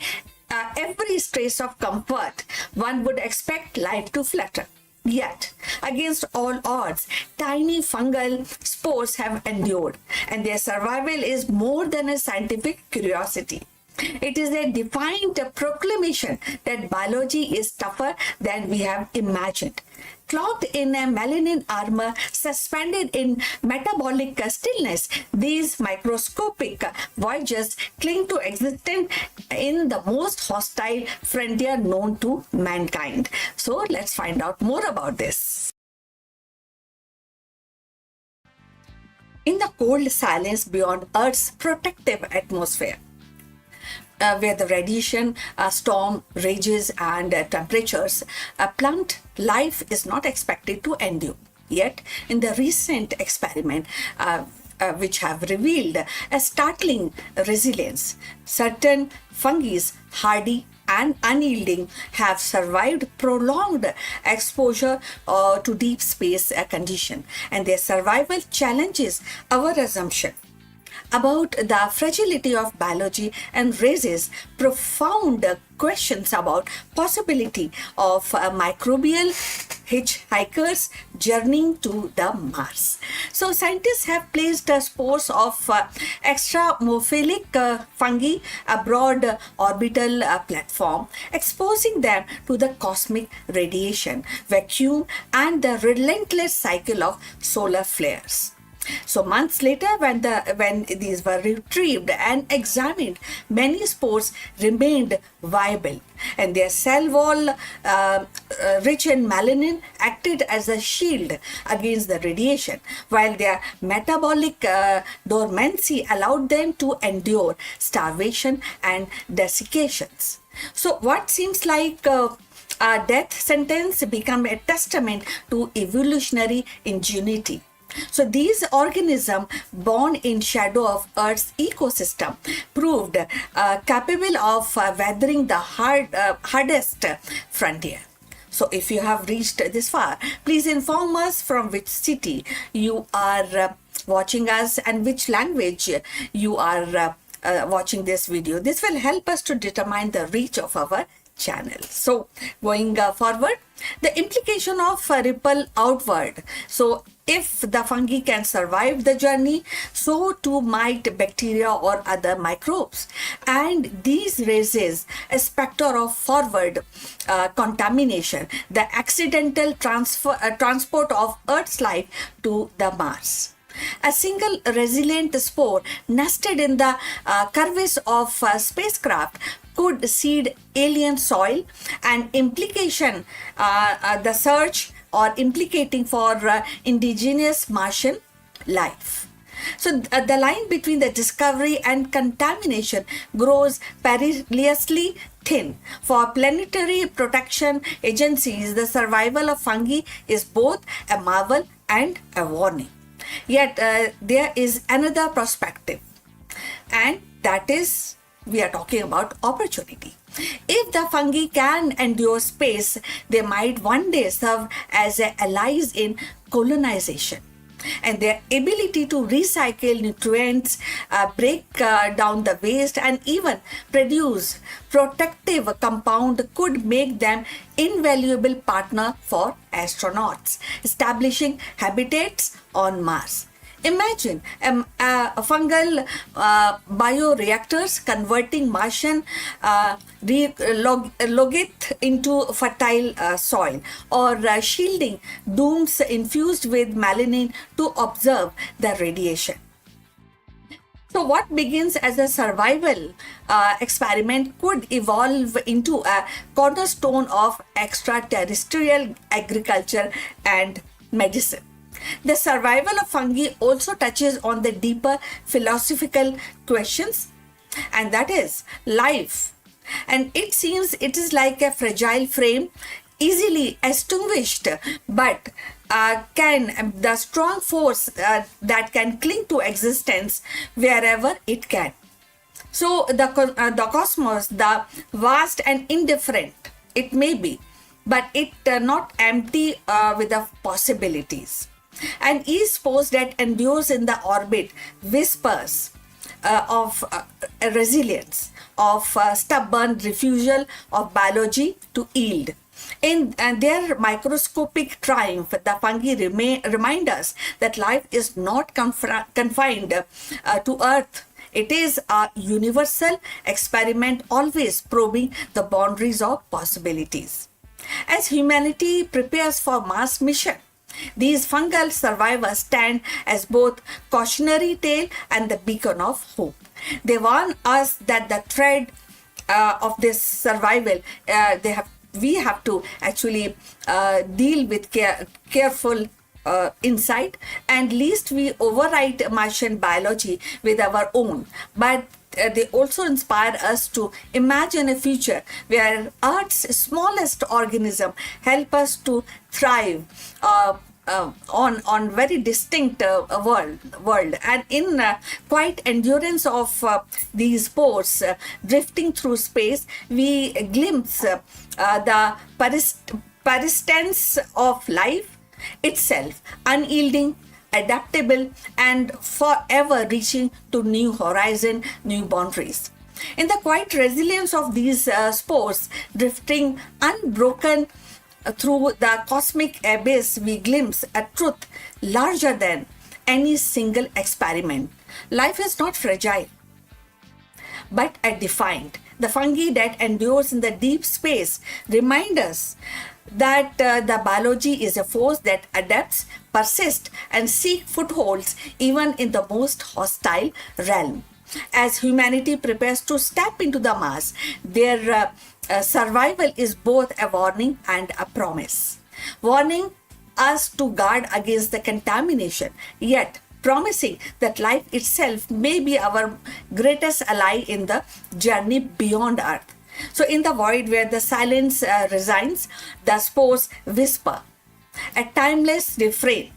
every trace of comfort, one would expect life to flutter. Yet, against all odds, tiny fungal spores have endured, and their survival is more than a scientific curiosity. It is a defiant proclamation that biology is tougher than we have imagined. Clothed in a melanin armor, suspended in metabolic stillness, these microscopic voyagers cling to existence in the most hostile frontier known to mankind. So let's find out more about this. In the cold silence beyond Earth's protective atmosphere, where the radiation storm rages and temperatures plummet, life is not expected to endure. Yet, in the recent experiment, which have revealed a startling resilience, certain fungi, hardy and unyielding, have survived prolonged exposure to deep space condition, and their survival challenges our assumption about the fragility of biology and raises profound questions about possibility of microbial hitchhikers journeying to the Mars. So scientists have placed spores of extramophilic fungi aboard orbital platform, exposing them to the cosmic radiation, vacuum, and the relentless cycle of solar flares. So months later, when these were retrieved and examined, many spores remained viable, and their cell wall, rich in melanin, acted as a shield against the radiation, while their metabolic dormancy allowed them to endure starvation and desiccations. So what seems like a death sentence become a testament to evolutionary ingenuity. So these organisms born in shadow of Earth's ecosystem proved capable of weathering the hardest frontier. So if you have reached this far, please inform us from which city you are watching us and which language you are watching this video. This will help us to determine the reach of our channel. So going forward, the implication of ripple outward. So if the fungi can survive the journey, so too might bacteria or other microbes. And these raises a specter of forward contamination, the accidental transport of Earth's life to the Mars. A single resilient spore nested in the crevice of spacecraft could seed alien soil, and implication the search or implicating for indigenous Martian life. So the line between the discovery and contamination grows perilously thin. For planetary protection agencies, the survival of fungi is both a marvel and a warning. Yet there is another perspective, and that is we are talking about opportunity. If the fungi can endure space, they might one day serve as allies in colonization. And their ability to recycle nutrients, break down the waste, and even produce protective compound could make them invaluable partner for astronauts establishing habitats on Mars. Imagine fungal bioreactors converting Martian logit into fertile soil, or shielding domes infused with melanin to observe the radiation. So, what begins as a survival experiment could evolve into a cornerstone of extraterrestrial agriculture and medicine. The survival of fungi also touches on the deeper philosophical questions, and that is life. And it seems it is like a fragile frame, easily extinguished, but can the strong force that can cling to existence wherever it can. So the cosmos, the vast and indifferent, it may be, but it not empty with the possibilities. And each pose that endures in the orbit whispers of resilience, of stubborn refusal of biology to yield. In their microscopic triumph, the fungi remind us that life is not confined to Earth. It is a universal experiment, always probing the boundaries of possibilities. As humanity prepares for Mars mission, these fungal survivors stand as both cautionary tale and the beacon of hope. They warn us that the thread of this survival, we have to actually deal with careful insight, and least we overwrite Martian biology with our own. But they also inspire us to imagine a future where Earth's smallest organism help us to thrive on very distinct world, and in quiet endurance of these spores drifting through space, we glimpse the persistence of life itself, unyielding, adaptable, and forever reaching to new horizon, new boundaries. In the quiet resilience of these spores drifting unbroken through the cosmic abyss, we glimpse a truth larger than any single experiment. Life is not fragile, but defined. The fungi that endures in the deep space remind us that the biology is a force that adapts, persists, and seeks footholds even in the most hostile realm. As humanity prepares to step into the Mars, their survival is both a warning and a promise. Warning us to guard against the contamination, yet promising that life itself may be our greatest ally in the journey beyond Earth. So, in the void where the silence resigns, the spores whisper, a timeless refrain.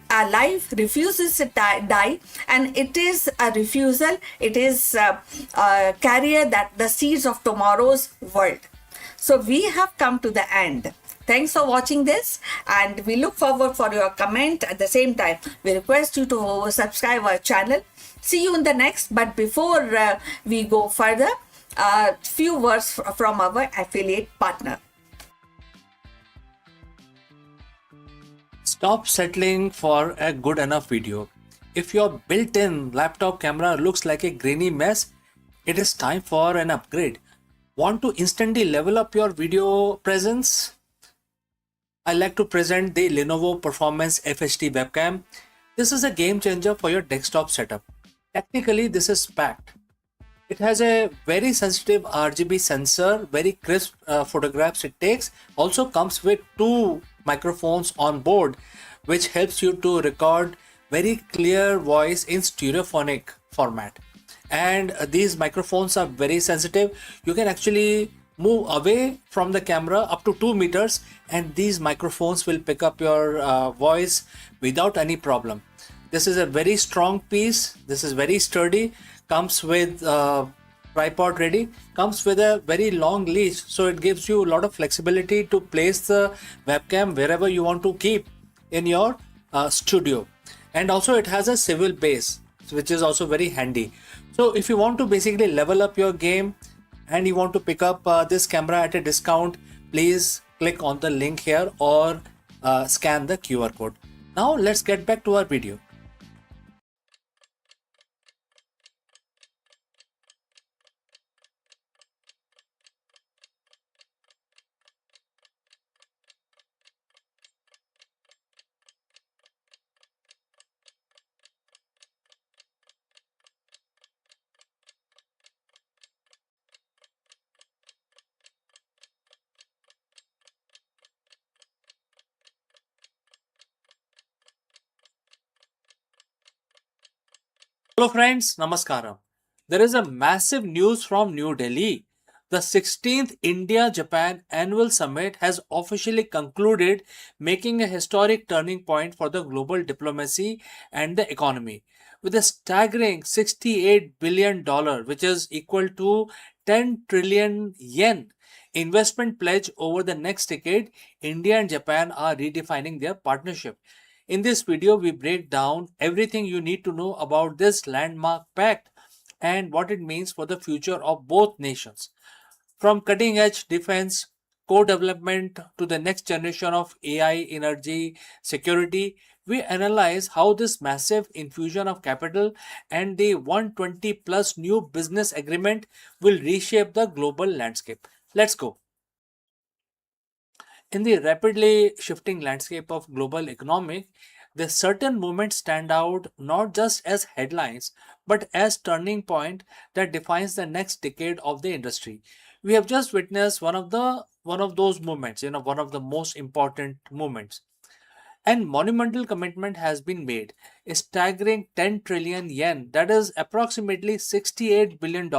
A life refuses to die, and it is a refusal, it is a carrier that the seeds of tomorrow's world. So we have come to the end. Thanks for watching this, and we look forward for your comment. At the same time, we request you to subscribe our channel. See you in the next, but before we go further, a few words from our affiliate partner. Stop settling for a good enough video. If your built-in laptop camera looks like a grainy mess, it is time for an upgrade. Want to instantly level up your video presence? I like to present the Lenovo Performance FHD webcam. This is a game changer for your desktop setup. Technically, this is packed. It has a very sensitive RGB sensor, very crisp photographs it takes. Also comes with two microphones on board, which helps you to record very clear voice in stereophonic format. And these microphones are very sensitive. You can actually move away from the camera up to 2 meters, and these microphones will pick up your voice without any problem. This is a very strong piece. This is very sturdy. Comes with tripod ready. Comes with a very long leash, so it gives you a lot of flexibility to place the webcam wherever you want to keep in your studio. And also it has a swivel base, which is also very handy. So if you want to basically level up your game and you want to pick up this camera at a discount, please click on the link here or scan the QR code. Now let's get back to our video. Hello friends, Namaskaram. There is a massive news from New Delhi. The 16th India-Japan Annual Summit has officially concluded, making a historic turning point for the global diplomacy and the economy. With a staggering $68 billion, which is equal to 10 trillion yen, investment pledge over the next decade, India and Japan are redefining their partnership. In this video, we break down everything you need to know about this landmark pact and what it means for the future of both nations. From cutting edge defense, co development to the next generation of AI, energy, security, we analyze how this massive infusion of capital and the 120 plus new business agreement will reshape the global landscape. Let's go. In the rapidly shifting landscape of global economic, the certain movements stand out not just as headlines but as turning point that defines the next decade of the industry. We have just witnessed one of those moments, one of the most important moments. And monumental commitment has been made, a staggering 10 trillion yen, that is approximately $68 billion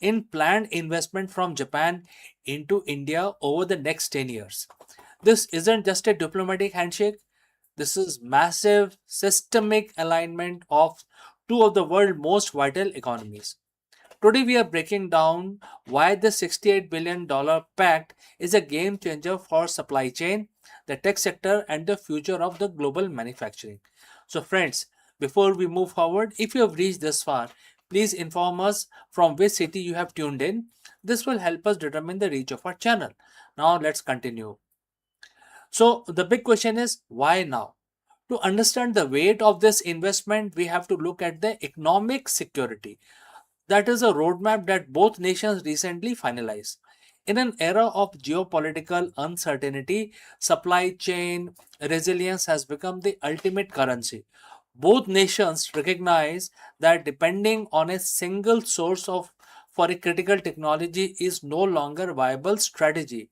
in planned investment from Japan into India over the next 10 years. This isn't just a diplomatic handshake, this is massive systemic alignment of two of the world's most vital economies. Today, we are breaking down why the $68 billion pact is a game changer for supply chain, the tech sector, and the future of the global manufacturing. So, friends, before we move forward, if you have reached this far, please inform us from which city you have tuned in. This will help us determine the reach of our channel. Now, let's continue. So, the big question is why now? To understand the weight of this investment, we have to look at the economic security. That is a roadmap that both nations recently finalized. In an era of geopolitical uncertainty, supply chain resilience has become the ultimate currency. Both nations recognize that depending on a single source of for a critical technology is no longer viable strategy.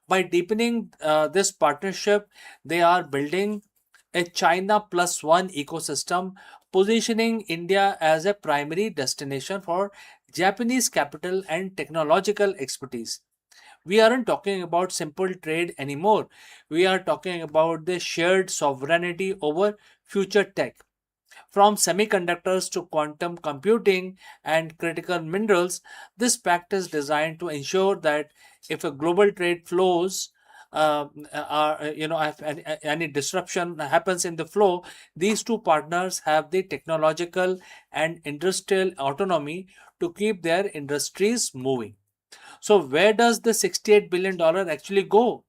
By deepening this partnership, they are building a China plus one ecosystem, positioning India as a primary destination for Japanese capital and technological expertise. We aren't talking about simple trade anymore. We are talking about the shared sovereignty over future tech. From semiconductors to quantum computing and critical minerals, this pact is designed to ensure that if a global trade flows, if any disruption happens in the flow, these two partners have the technological and industrial autonomy to keep their industries moving. So, where does the $68 billion actually go?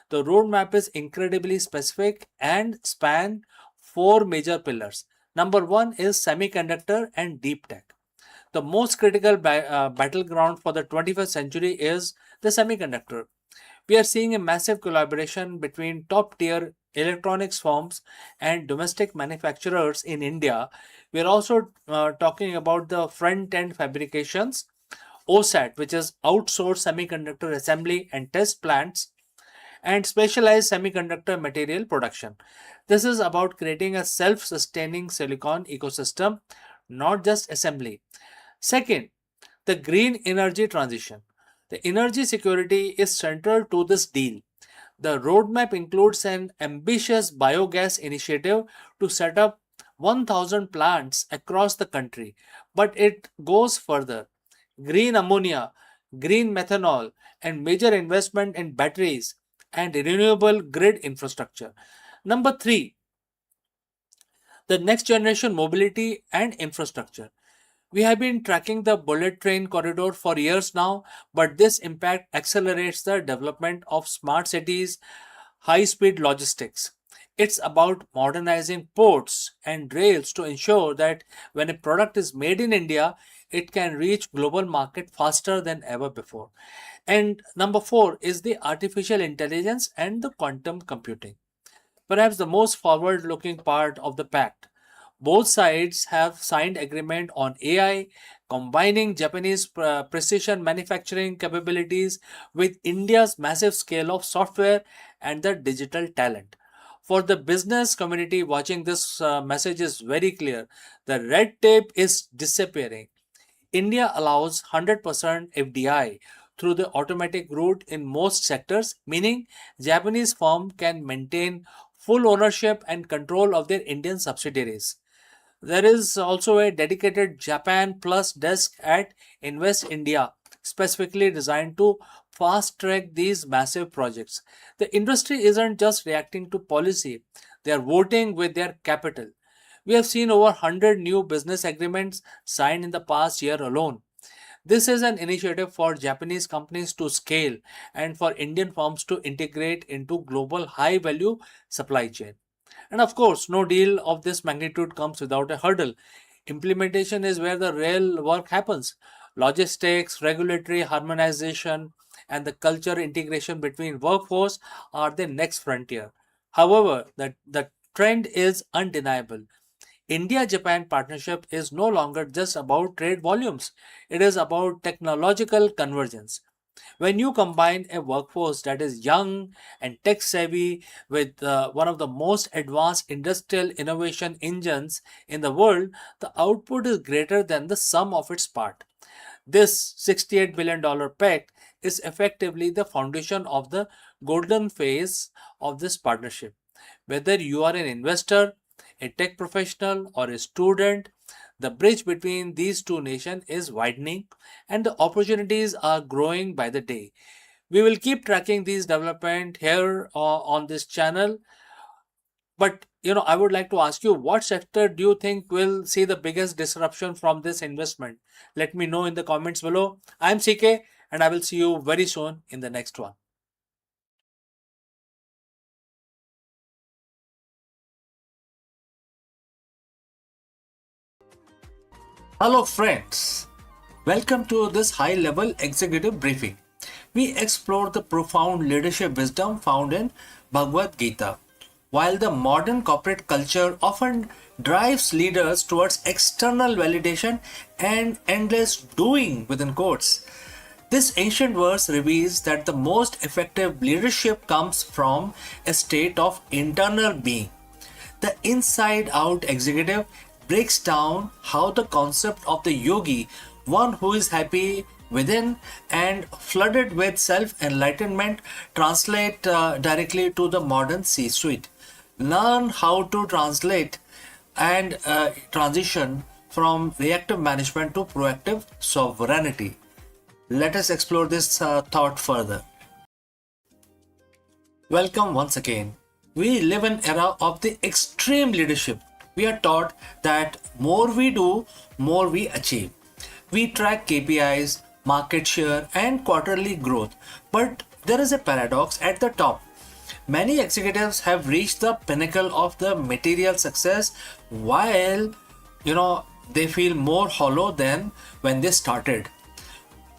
The roadmap is incredibly specific and span four major pillars. Number one is semiconductor and deep tech. The most critical battleground for the 21st century is the semiconductor. We are seeing a massive collaboration between top tier electronics firms and domestic manufacturers in India. We are also talking about the front end fabrications, OSAT, which is outsourced semiconductor assembly and test plants, and specialized semiconductor material production. This is about creating a self sustaining silicon ecosystem, not just assembly. Second, the green energy transition. The energy security is central to this deal. The roadmap includes an ambitious biogas initiative to set up 1,000 plants across the country, but it goes further. Green ammonia, green methanol, and major investment in batteries and renewable grid infrastructure. Number three, the next generation mobility and infrastructure. We have been tracking the bullet train corridor for years now, but this impact accelerates the development of smart cities, high speed logistics. It's about modernizing ports and rails to ensure that when a product is made in India, it can reach global market faster than ever before. And number four is the artificial intelligence and the quantum computing, perhaps the most forward looking part of the pact. Both sides have signed agreement on AI, combining Japanese precision manufacturing capabilities with India's massive scale of software and the digital talent. For the business community watching this message is very clear. The red tape is disappearing. India allows 100% FDI through the automatic route in most sectors, meaning Japanese firm can maintain full ownership and control of their Indian subsidiaries. There is also a dedicated Japan Plus desk at Invest India, specifically designed to fast track these massive projects. The industry isn't just reacting to policy, they are voting with their capital. We have seen over 100 new business agreements signed in the past year alone. This is an initiative for Japanese companies to scale and for Indian firms to integrate into global high value supply chain. And of course, no deal of this magnitude comes without a hurdle. Implementation is where the real work happens. Logistics, regulatory harmonization, and the culture integration between workforce are the next frontier. However, the trend is undeniable. India Japan partnership is no longer just about trade volumes, it is about technological convergence. When you combine a workforce that is young and tech savvy with one of the most advanced industrial innovation engines in the world, the output is greater than the sum of its part. This $68 billion pact is effectively the foundation of the golden phase of this partnership. Whether you are an investor, a tech professional, or a student, the bridge between these two nations is widening and the opportunities are growing by the day. We will keep tracking these development here on this channel. But I would like to ask you, what sector do you think will see the biggest disruption from this investment? Let me know in the comments below. I'm CK and I will see you very soon in the next one. Hello friends, welcome to this high level executive briefing. We explore the profound leadership wisdom found in Bhagavad Gita. While the modern corporate culture often drives leaders towards external validation and endless doing within quotes, this ancient verse reveals that the most effective leadership comes from a state of internal being. The inside out executive breaks down how the concept of the yogi, one who is happy within and flooded with self enlightenment, translate directly to the modern C suite. Learn how to translate and transition from reactive management to proactive sovereignty. Let us explore this thought further. Welcome once again. We live in an era of the extreme leadership. We are taught that more we do, more we achieve. We track KPIs, market share, and quarterly growth. But there is a paradox at the top. Many executives have reached the pinnacle of the material success while, they feel more hollow than when they started.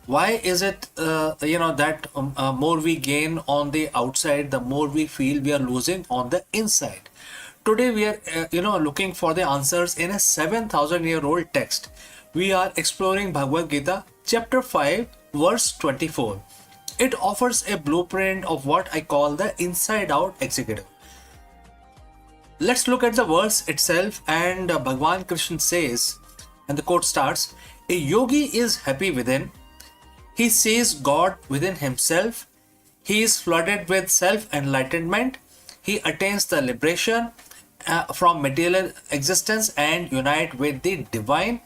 Why is it that more we gain on the outside, the more we feel we are losing on the inside? Today we are looking for the answers in a 7,000-year-old text. We are exploring Bhagavad Gita chapter 5 verse 24. It offers a blueprint of what I call the inside out executive. Let's look at the verse itself, and Bhagwan Krishna says, and the quote starts, a yogi is happy within. He sees God within himself. He is flooded with self-enlightenment. He attains the liberation from material existence and unite with the divine.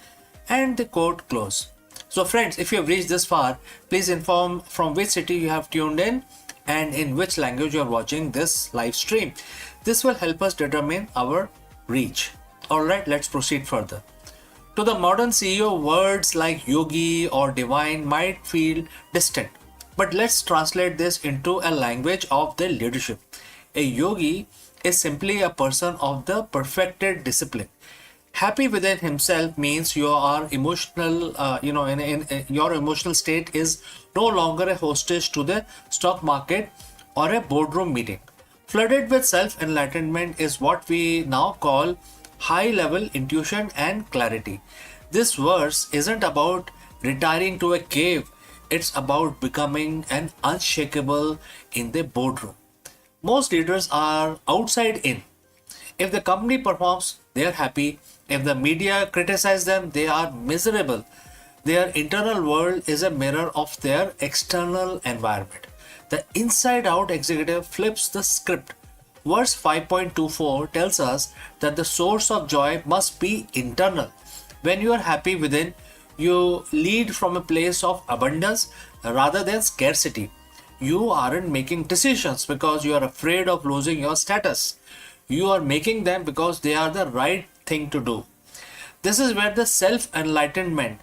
And the quote close. So friends, if you have reached this far, please inform from which city you have tuned in and in which language you are watching this live stream. This will help us determine our reach. Alright, let's proceed further. To the modern CEO, words like yogi or divine might feel distant. But let's translate this into a language of the leadership. A yogi is simply a person of the perfected discipline. Happy within himself means you are emotional, in your emotional state is no longer a hostage to the stock market or a boardroom meeting. Flooded with self-enlightenment is what we now call high-level intuition and clarity. This verse isn't about retiring to a cave, it's about becoming an unshakable in the boardroom. Most leaders are outside in. If the company performs, they are happy. If the media criticize them, they are miserable. Their internal world is a mirror of their external environment. The inside out executive flips the script. Verse 5.24 tells us that the source of joy must be internal. When you are happy within, you lead from a place of abundance rather than scarcity. You aren't making decisions because you are afraid of losing your status. You are making them because they are the right thing to do. This is where the self enlightenment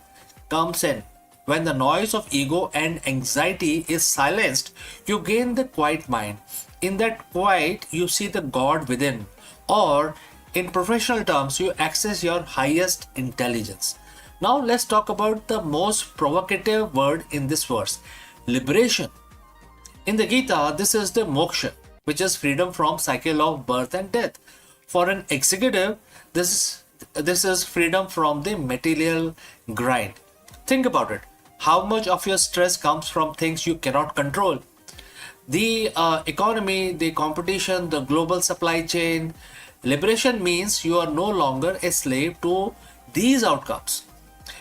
comes in. When the noise of ego and anxiety is silenced, you gain the quiet mind. In that quiet, you see the God within, or in professional terms, you access your highest intelligence. Now, let's talk about the most provocative word in this verse, liberation. In the Gita, this is the moksha, which is freedom from cycle of birth and death. For an executive, this is freedom from the material grind. Think about it. How much of your stress comes from things you cannot control? The economy, the competition, the global supply chain. Liberation means you are no longer a slave to these outcomes.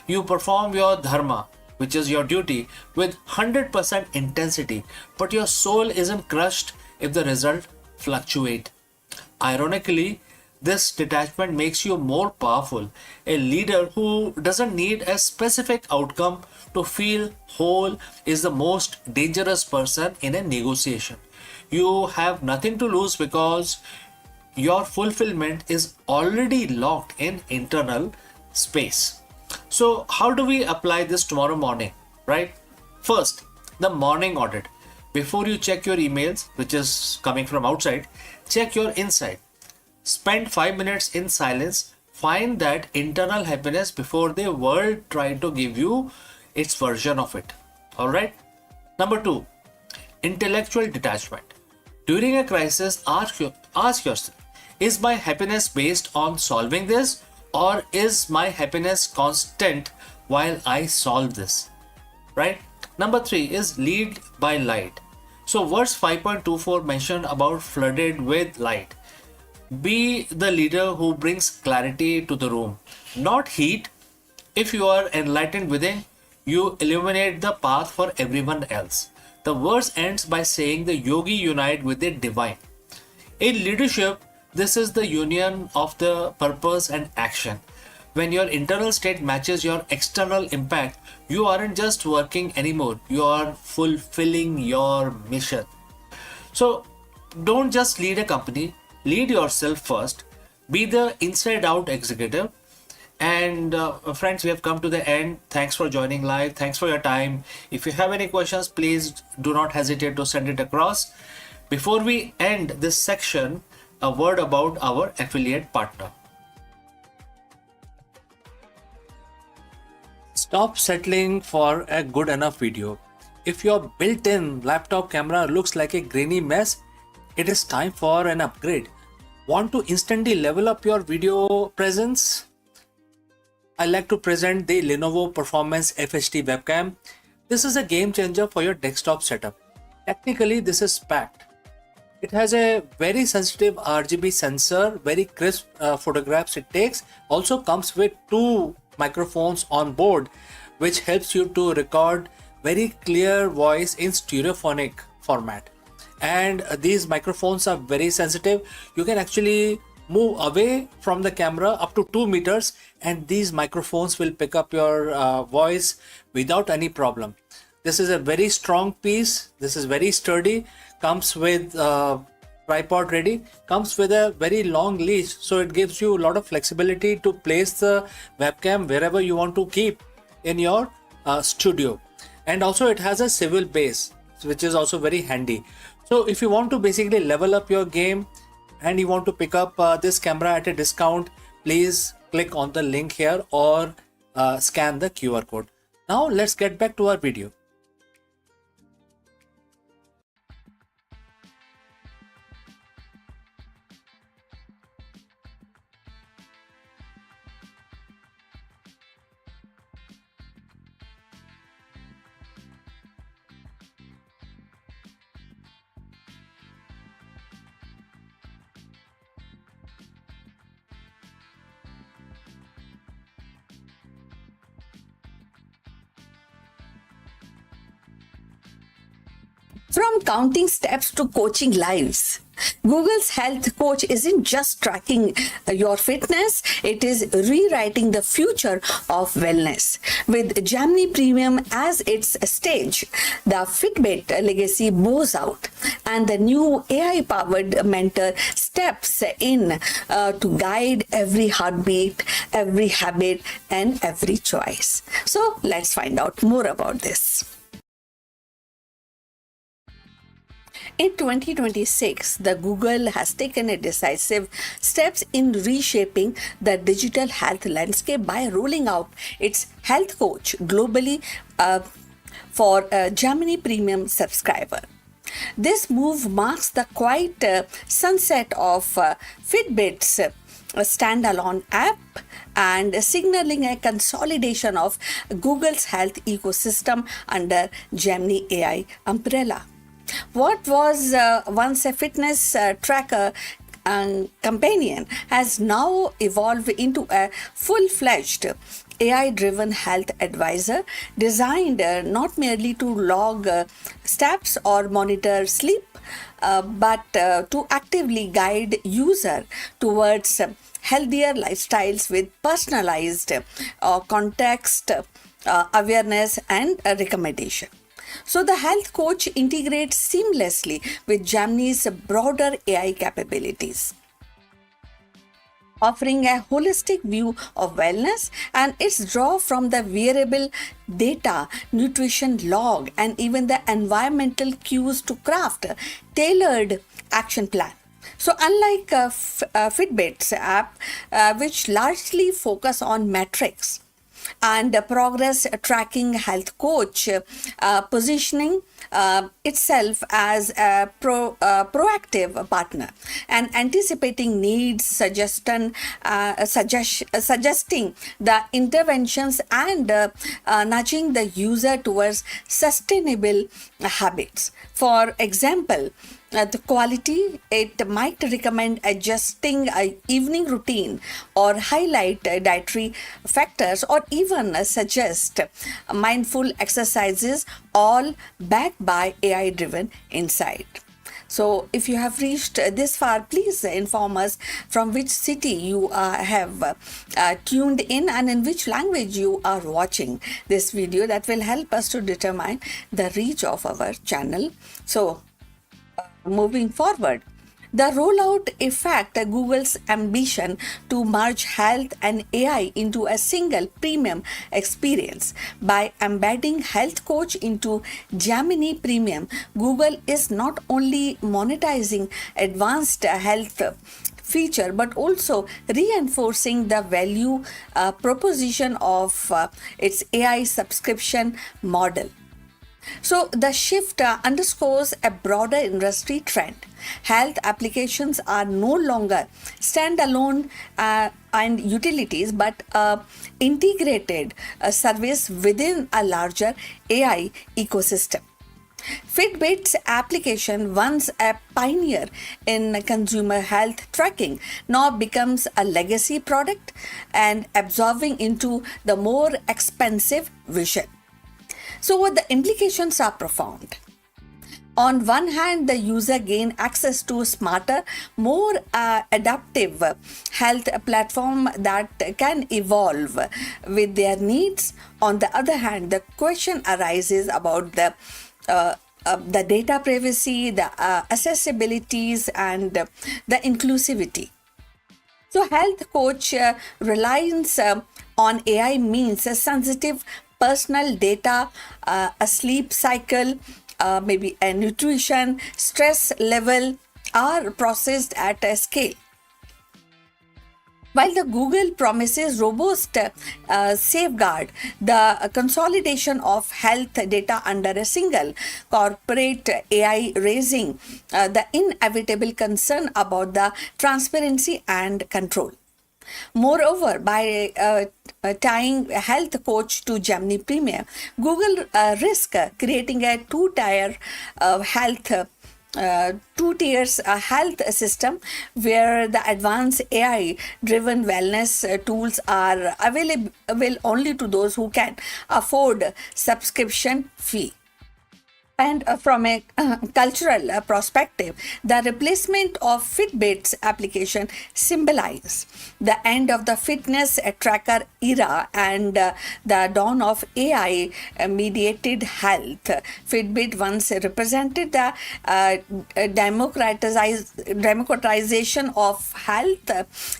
You perform your dharma, which is your duty, with 100% intensity, but your soul isn't crushed if the result fluctuate. Ironically, this detachment makes you more powerful. A leader who doesn't need a specific outcome to feel whole is the most dangerous person in a negotiation. You have nothing to lose because your fulfillment is already locked in internal space. So, how do we apply this tomorrow morning, right? First, the morning audit. Before you check your emails, which is coming from outside, check your inside. Spend 5 minutes in silence. Find that internal happiness before the world try to give you its version of it. Alright? Number 2, intellectual detachment. During a crisis, ask yourself, is my happiness based on solving this, or is my happiness constant while I solve this? Right? Number 3 is lead by light. So verse 5.24 mentioned about flooded with light. Be the leader who brings clarity to the room, not heat. If you are enlightened within, you illuminate the path for everyone else. The verse ends by saying the yogi unite with the divine. In leadership, this is the union of the purpose and action. When your internal state matches your external impact, you aren't just working anymore, you are fulfilling your mission. So, don't just lead a company, lead yourself first. Be the inside out executive. And friends, we have come to the end. Thanks for joining live. Thanks for your time. If you have any questions, please do not hesitate to send it across. Before we end this section, a word about our affiliate partner. Stop settling for a good enough video. If your built-in laptop camera looks like a grainy mess, it is time for an upgrade. Want to instantly level up your video presence? I like to present the Lenovo Performance FHD webcam. This is a game changer for your desktop setup. Technically, this is packed. It has a very sensitive RGB sensor, very crisp photographs it takes. Also comes with 2 microphones on board, which helps you to record very clear voice in stereophonic format. And these microphones are very sensitive. You can actually move away from the camera up to 2 meters and these microphones will pick up your voice without any problem. This is a very strong piece. This is very sturdy. Comes with tripod ready. Comes with a very long leash, so it gives you a lot of flexibility to place the webcam wherever you want to keep in your studio. And also it has a swivel base, which is also very handy. So if you want to basically level up your game and you want to pick up this camera at a discount, please click on the link here or scan the QR code. Now let's get back to our video. From counting steps to coaching lives, Google's health coach isn't just tracking your fitness, it is rewriting the future of wellness. With Gemini Premium as its stage, the Fitbit legacy bows out, and the new AI powered mentor steps in to guide every heartbeat, every habit, and every choice. So, let's find out more about this. In 2026, the Google has taken a decisive steps in reshaping the digital health landscape by rolling out its health coach globally for a Gemini Premium subscriber. This move marks the quiet sunset of Fitbit's standalone app and signaling a consolidation of Google's health ecosystem under Gemini AI umbrella. What was once a fitness tracker and companion has now evolved into a full-fledged AI-driven health advisor designed not merely to log steps or monitor sleep, but to actively guide user towards healthier lifestyles with personalized context, awareness, and recommendation. So the health coach integrates seamlessly with Gemini's broader AI capabilities, offering a holistic view of wellness, and its draw from the wearable data, nutrition log, and even the environmental cues to craft a tailored action plan. So unlike Fitbit's app, which largely focus on metrics, and progress tracking health coach positioning itself as a proactive partner and anticipating needs, suggesting the interventions and nudging the user towards sustainable habits. For example, the quality, it might recommend adjusting a evening routine or highlight dietary factors or even suggest mindful exercises, all backed by AI driven insight. So if you have reached this far, please inform us from which city you have tuned in and in which language you are watching this video. That will help us to determine the reach of our channel. So moving forward, the rollout effect Google's ambition to merge health and AI into a single premium experience. By embedding health coach into Gemini Premium, Google is not only monetizing advanced health feature but also reinforcing the value proposition of its AI subscription model. So the shift underscores a broader industry trend. Health applications are no longer standalone and utilities, but integrated service within a larger AI ecosystem. Fitbit's application, once a pioneer in consumer health tracking, now becomes a legacy product and absorbing into the more expensive vision. So the implications are profound. On one hand, the user gain access to smarter, more adaptive health platform that can evolve with their needs. On the other hand, the question arises about the data privacy, the accessibilities, and the inclusivity. So health coach reliance on AI means a sensitive personal data, a sleep cycle, maybe a nutrition, stress level are processed at a scale. While the Google promises robust safeguard, the consolidation of health data under a single corporate AI raising the inevitable concern about the transparency and control. Moreover, by tying a health coach to Gemini Premium, Google risk creating a two-tier health system where the advanced AI-driven wellness tools are available only to those who can afford subscription fee. And from a cultural perspective, the replacement of Fitbit's application symbolize the end of the fitness tracker era and the dawn of AI mediated health. Fitbit once represented the democratization of health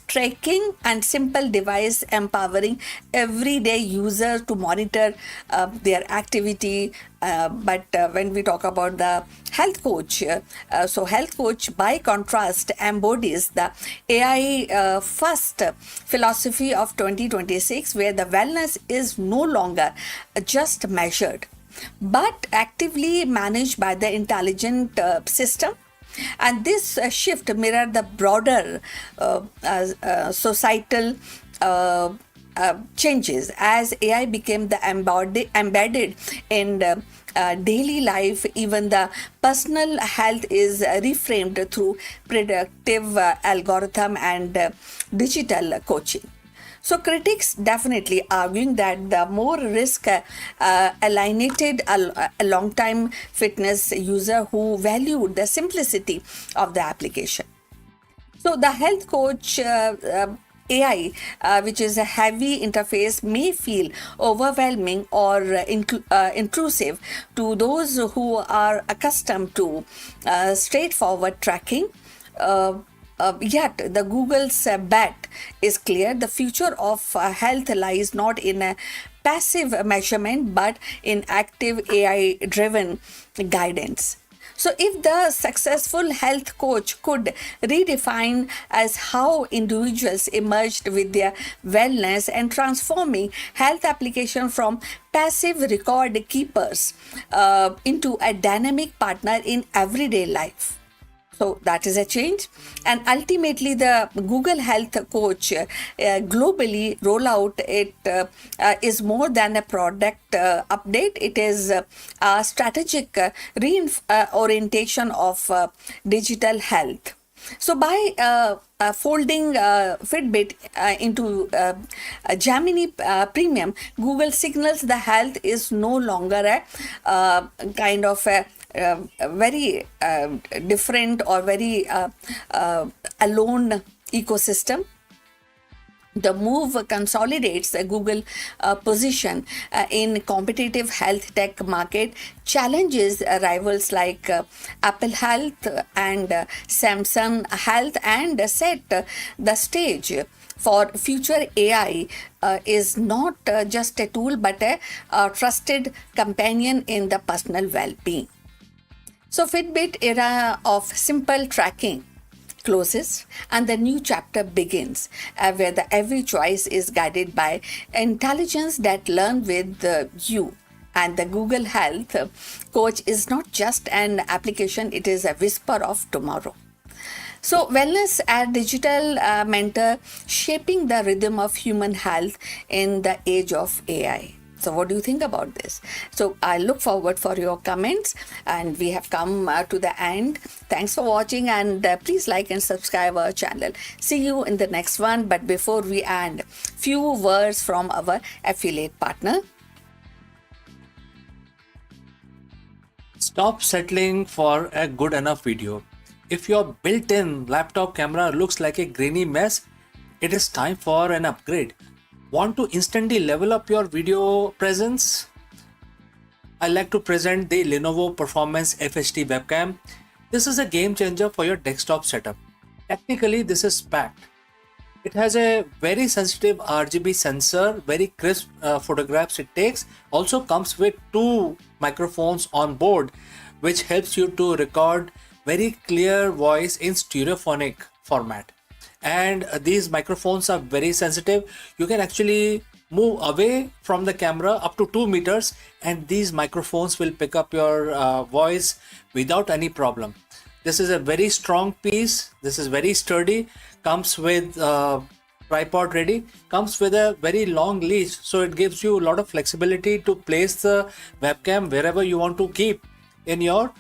tracking and simple device empowering everyday users to monitor their activity. But when we talk about the health coach, so health coach by contrast embodies the AI first philosophy of 2026, where the wellness is no longer just measured but actively managed by the intelligent system. And this shift mirrored the broader societal changes as AI became the embedded in daily life. Even the personal health is reframed through predictive algorithm and digital coaching. So critics definitely arguing that the more risk alienated a long time fitness user who valued the simplicity of the application. So the health coach AI, which is a heavy interface, may feel overwhelming or intrusive to those who are accustomed to straightforward tracking. Yet the Google's bet is clear. The future of health lies not in a passive measurement but in active AI driven guidance. So, if the successful health coach could redefine as how individuals emerged with their wellness and transforming health application from passive record keepers into a dynamic partner in everyday life. So that is a change. And ultimately, the Google Health Coach globally rollout is more than a product update. It is a strategic orientation of digital health. So by folding Fitbit into Gemini Premium, Google signals the health is no longer a kind of a very different or very alone ecosystem. The move consolidates the Google position in competitive health tech market, challenges rivals like Apple Health and Samsung Health, and set the stage for future AI is not just a tool but a trusted companion in the personal well-being. So Fitbit era of simple tracking closes and the new chapter begins where the every choice is guided by intelligence that learn with you. And the Google Health Coach is not just an application, it is a whisper of tomorrow. So wellness as digital mentor shaping the rhythm of human health in the age of AI. So what do you think about this? So I look forward for your comments, and we have come to the end. Thanks for watching, and please like and subscribe our channel. See you in the next one. But before we end, few words from our affiliate partner. Stop settling for a good enough video. If your built-in laptop camera looks like a grainy mess, it is time for an upgrade. Want to instantly level up your video presence? I like to present the Lenovo Performance FHD webcam. This is a game changer for your desktop setup. Technically, this is packed. It has a very sensitive RGB sensor, very crisp photographs it takes. Also comes with 2 microphones on board, which helps you to record very clear voice in stereophonic format. And these microphones are very sensitive. You can actually move away from the camera up to 2 meters and these microphones will pick up your voice without any problem. This is a very strong piece. This is very sturdy. Comes with tripod ready. Comes with a very long leash, so it gives you a lot of flexibility to place the webcam wherever you want to keep in your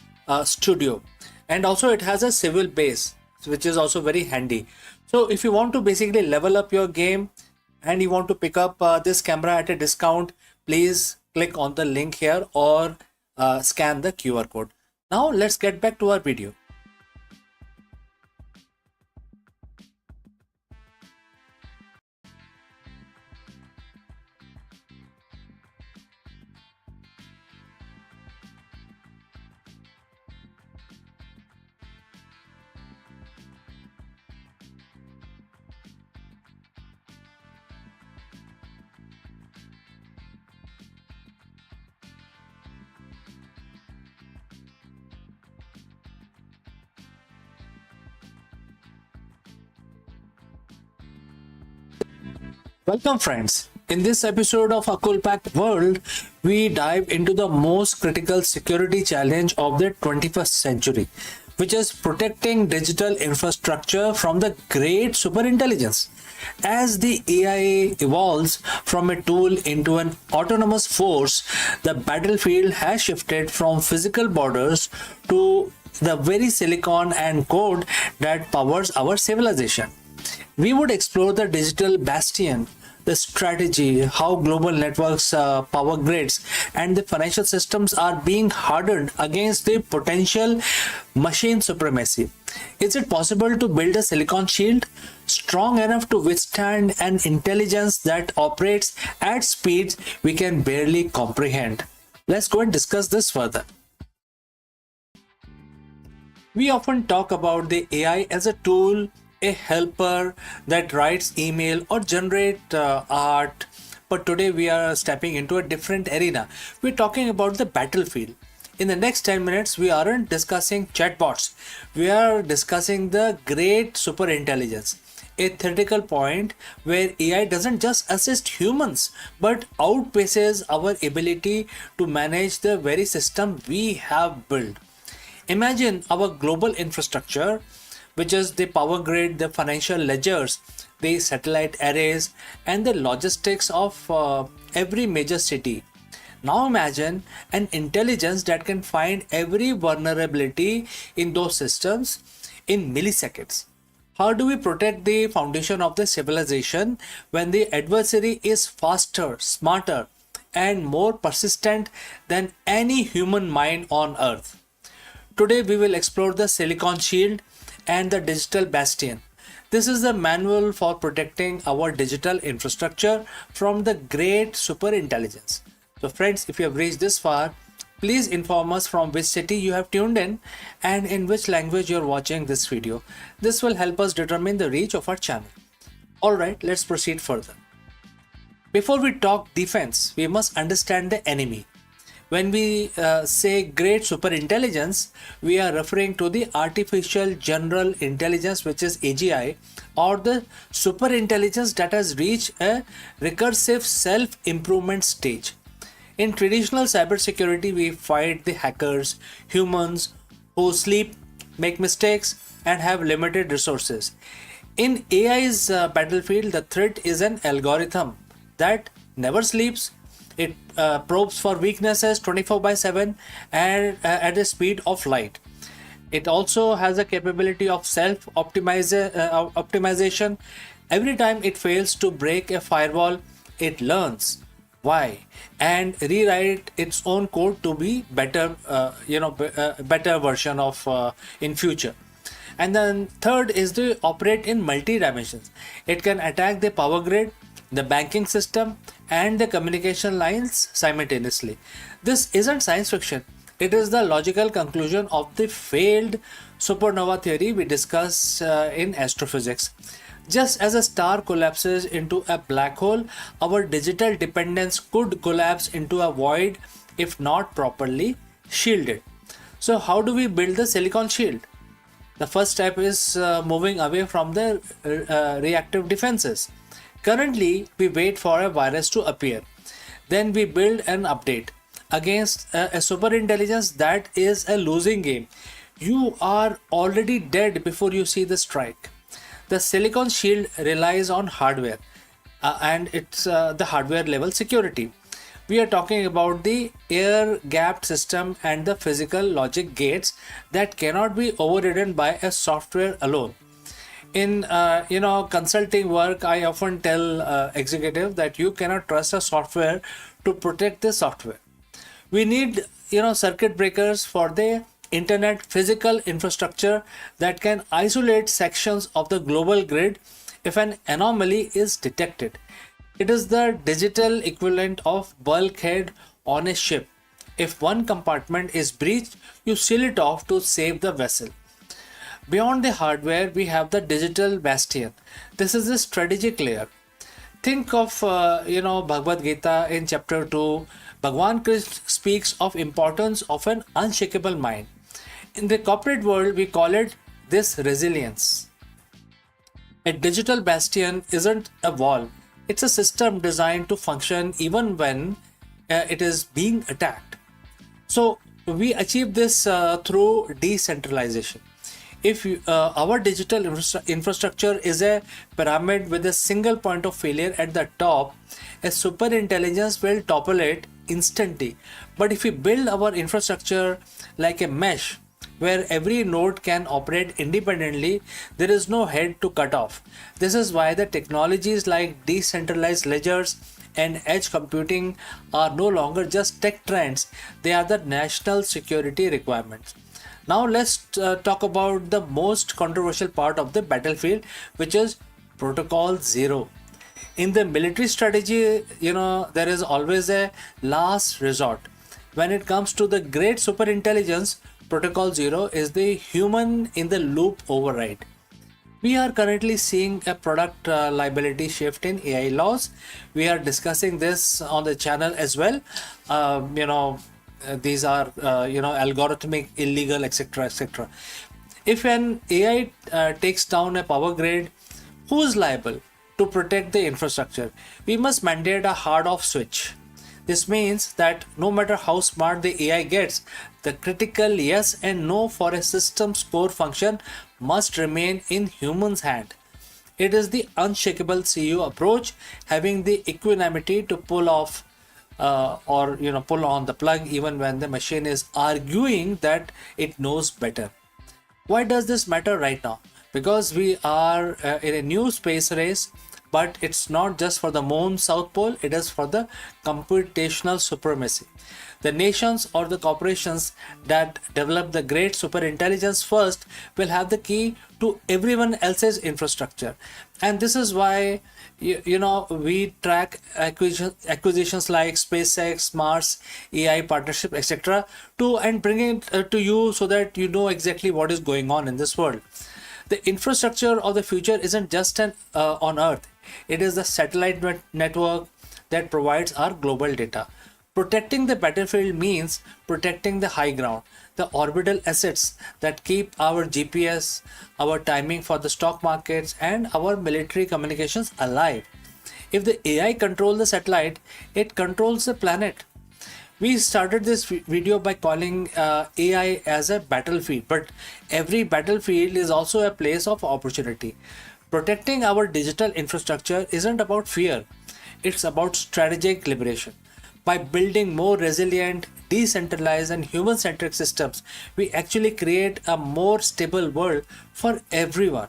studio. And also it has a swivel base, which is also very handy. So if you want to basically level up your game and you want to pick up this camera at a discount, please click on the link here or scan the QR code. Now let's get back to our video. Welcome friends. In this episode of Akulmach World, we dive into the most critical security challenge of the 21st century, which is protecting digital infrastructure from the great superintelligence. As the AI evolves from a tool into an autonomous force, the battlefield has shifted from physical borders to the very silicon and code that powers our civilization. We would explore the digital bastion, the strategy, how global networks, power grids, and the financial systems are being hardened against the potential machine supremacy. Is it possible to build a silicon shield strong enough to withstand an intelligence that operates at speeds we can barely comprehend? Let's go and discuss this further. We often talk about the AI as a tool, a helper that writes email or generate art, but today we are stepping into a different arena. We're talking about the battlefield. In the next 10 minutes we aren't discussing chatbots, we are discussing the great superintelligence, a theoretical point where AI doesn't just assist humans but outpaces our ability to manage the very system we have built. Imagine our global infrastructure, which is the power grid, the financial ledgers, the satellite arrays, and the logistics of every major city. Now imagine an intelligence that can find every vulnerability in those systems in milliseconds. How do we protect the foundation of the civilization when the adversary is faster, smarter, and more persistent than any human mind on earth? Today we will explore the silicon shield and the digital bastion. This is the manual for protecting our digital infrastructure from the great superintelligence. So friends, if you have reached this far, please inform us from which city you have tuned in and in which language you are watching this video. This will help us determine the reach of our channel. Alright, let's proceed further. Before we talk defense, we must understand the enemy. When we say great superintelligence, we are referring to the artificial general intelligence, which is AGI, or the superintelligence that has reached a recursive self-improvement stage. In traditional cybersecurity, we fight the hackers, humans who sleep, make mistakes, and have limited resources. In AI's battlefield, the threat is an algorithm that never sleeps. It probes for weaknesses 24/7 and at the speed of light. It also has a capability of optimization. Every time it fails to break a firewall, it learns why and rewrite its own code to be better, better version of in future. And then third is to operate in multi dimensions. It can attack the power grid, the banking system, and the communication lines simultaneously. This isn't science fiction. It is the logical conclusion of the failed supernova theory we discussed in astrophysics. Just as a star collapses into a black hole, our digital dependence could collapse into a void if not properly shielded. So how do we build the silicon shield? The first step is moving away from the reactive defenses. Currently, we wait for a virus to appear. Then we build an update against a superintelligence that is a losing game. You are already dead before you see the strike. The silicon shield relies on hardware and it's the hardware level security. We are talking about the air gapped system and the physical logic gates that cannot be overridden by a software alone. In consulting work, I often tell executives that you cannot trust a software to protect the software. We need circuit breakers for the internet physical infrastructure that can isolate sections of the global grid if an anomaly is detected. It is the digital equivalent of bulkhead on a ship. If one compartment is breached, you seal it off to save the vessel. Beyond the hardware, we have the digital bastion. This is the strategic layer. Think of Bhagavad Gita in chapter 2. Bhagwan Krishna speaks of importance of an unshakable mind. In the corporate world, we call it this resilience. A digital bastion isn't a wall. It's a system designed to function even when it is being attacked. So we achieve this through decentralization. If our digital infrastructure is a pyramid with a single point of failure at the top, a super intelligence will topple it instantly. But if we build our infrastructure like a mesh where every node can operate independently, there is no head to cut off. This is why the technologies like decentralized ledgers and edge computing are no longer just tech trends, they are the national security requirements. Now let's talk about the most controversial part of the battlefield, which is protocol 0. In the military strategy, there is always a last resort. When it comes to the great superintelligence, protocol 0 is the human in the loop override. We are currently seeing a product liability shift in AI laws. We are discussing this on the channel as well. These are algorithmic, illegal, etc., etc. If an AI takes down a power grid, who is liable to protect the infrastructure? We must mandate a hard off switch. This means that no matter how smart the AI gets, the critical yes and no for a system's core function must remain in humans' hand. It is the unshakable CEO approach, having the equanimity to pull off pull on the plug even when the machine is arguing that it knows better. Why does this matter right now? Because we are in a new space race, but it's not just for the moon south pole, it is for the computational supremacy. The nations or the corporations that develop the great superintelligence first will have the key to everyone else's infrastructure. And this is why we track acquisitions like SpaceX, Mars, AI partnership, etc. and bring it to you so that you know exactly what is going on in this world. The infrastructure of the future isn't just on Earth. It is the satellite network that provides our global data. Protecting the battlefield means protecting the high ground, the orbital assets that keep our GPS, our timing for the stock markets, and our military communications alive. If the AI controls the satellite, it controls the planet. We started this video by calling AI as a battlefield, but every battlefield is also a place of opportunity. Protecting our digital infrastructure isn't about fear, it's about strategic liberation. By building more resilient, decentralized, and human centric systems, we actually create a more stable world for everyone.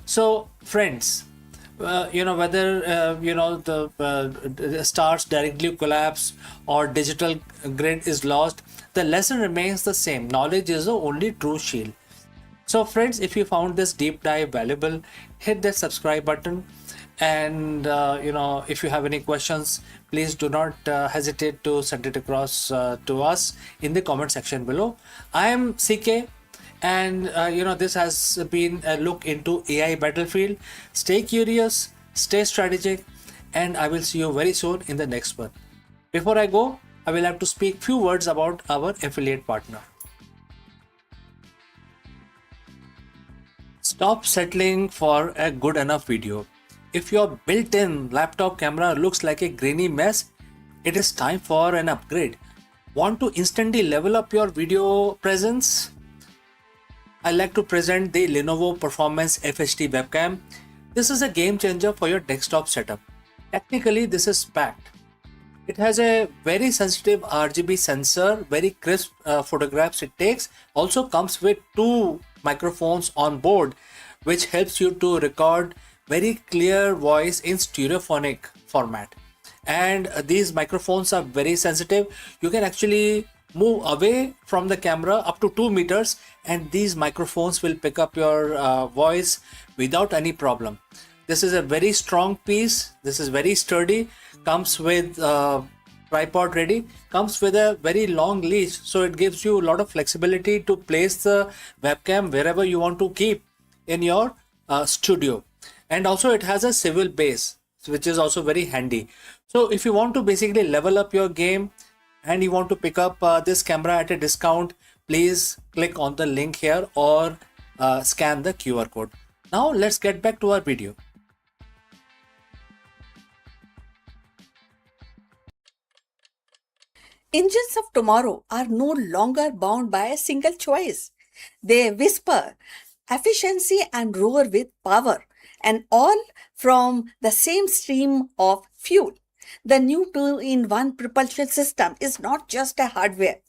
So, friends, whether the stars directly collapse or digital grid is lost, the lesson remains the same. Knowledge is the only true shield. So friends, if you found this deep dive valuable, hit that subscribe button, and if you have any questions, please do not hesitate to send it across to us in the comment section below. I am CK, and this has been a look into AI battlefield. Stay curious, stay strategic, and I will see you very soon in the next one. Before I go, I will have to speak few words about our affiliate partner. Stop settling for a good enough video. If your built-in laptop camera looks like a grainy mess, it is time for an upgrade. Want to instantly level up your video presence? I like to present the Lenovo Performance FHD webcam. This is a game changer for your desktop setup. Technically, this is packed. It has a very sensitive RGB sensor, very crisp photographs it takes. Also comes with 2 microphones on board, which helps you to record very clear voice in stereophonic format. And these microphones are very sensitive. You can actually move away from the camera up to 2 meters, and these microphones will pick up your voice without any problem. This is a very strong piece. This is very sturdy. Comes with tripod ready. Comes with a very long leash, so it gives you a lot of flexibility to place the webcam wherever you want to keep in your studio. And also it has a swivel base, which is also very handy. So if you want to basically level up your game and you want to pick up this camera at a discount, please click on the link here or scan the QR code. Now let's get back to our video. Engines of tomorrow are no longer bound by a single choice. They whisper efficiency and roar with power, and all from the same stream of fuel. The new 2-in-1 propulsion system is not just a hardware.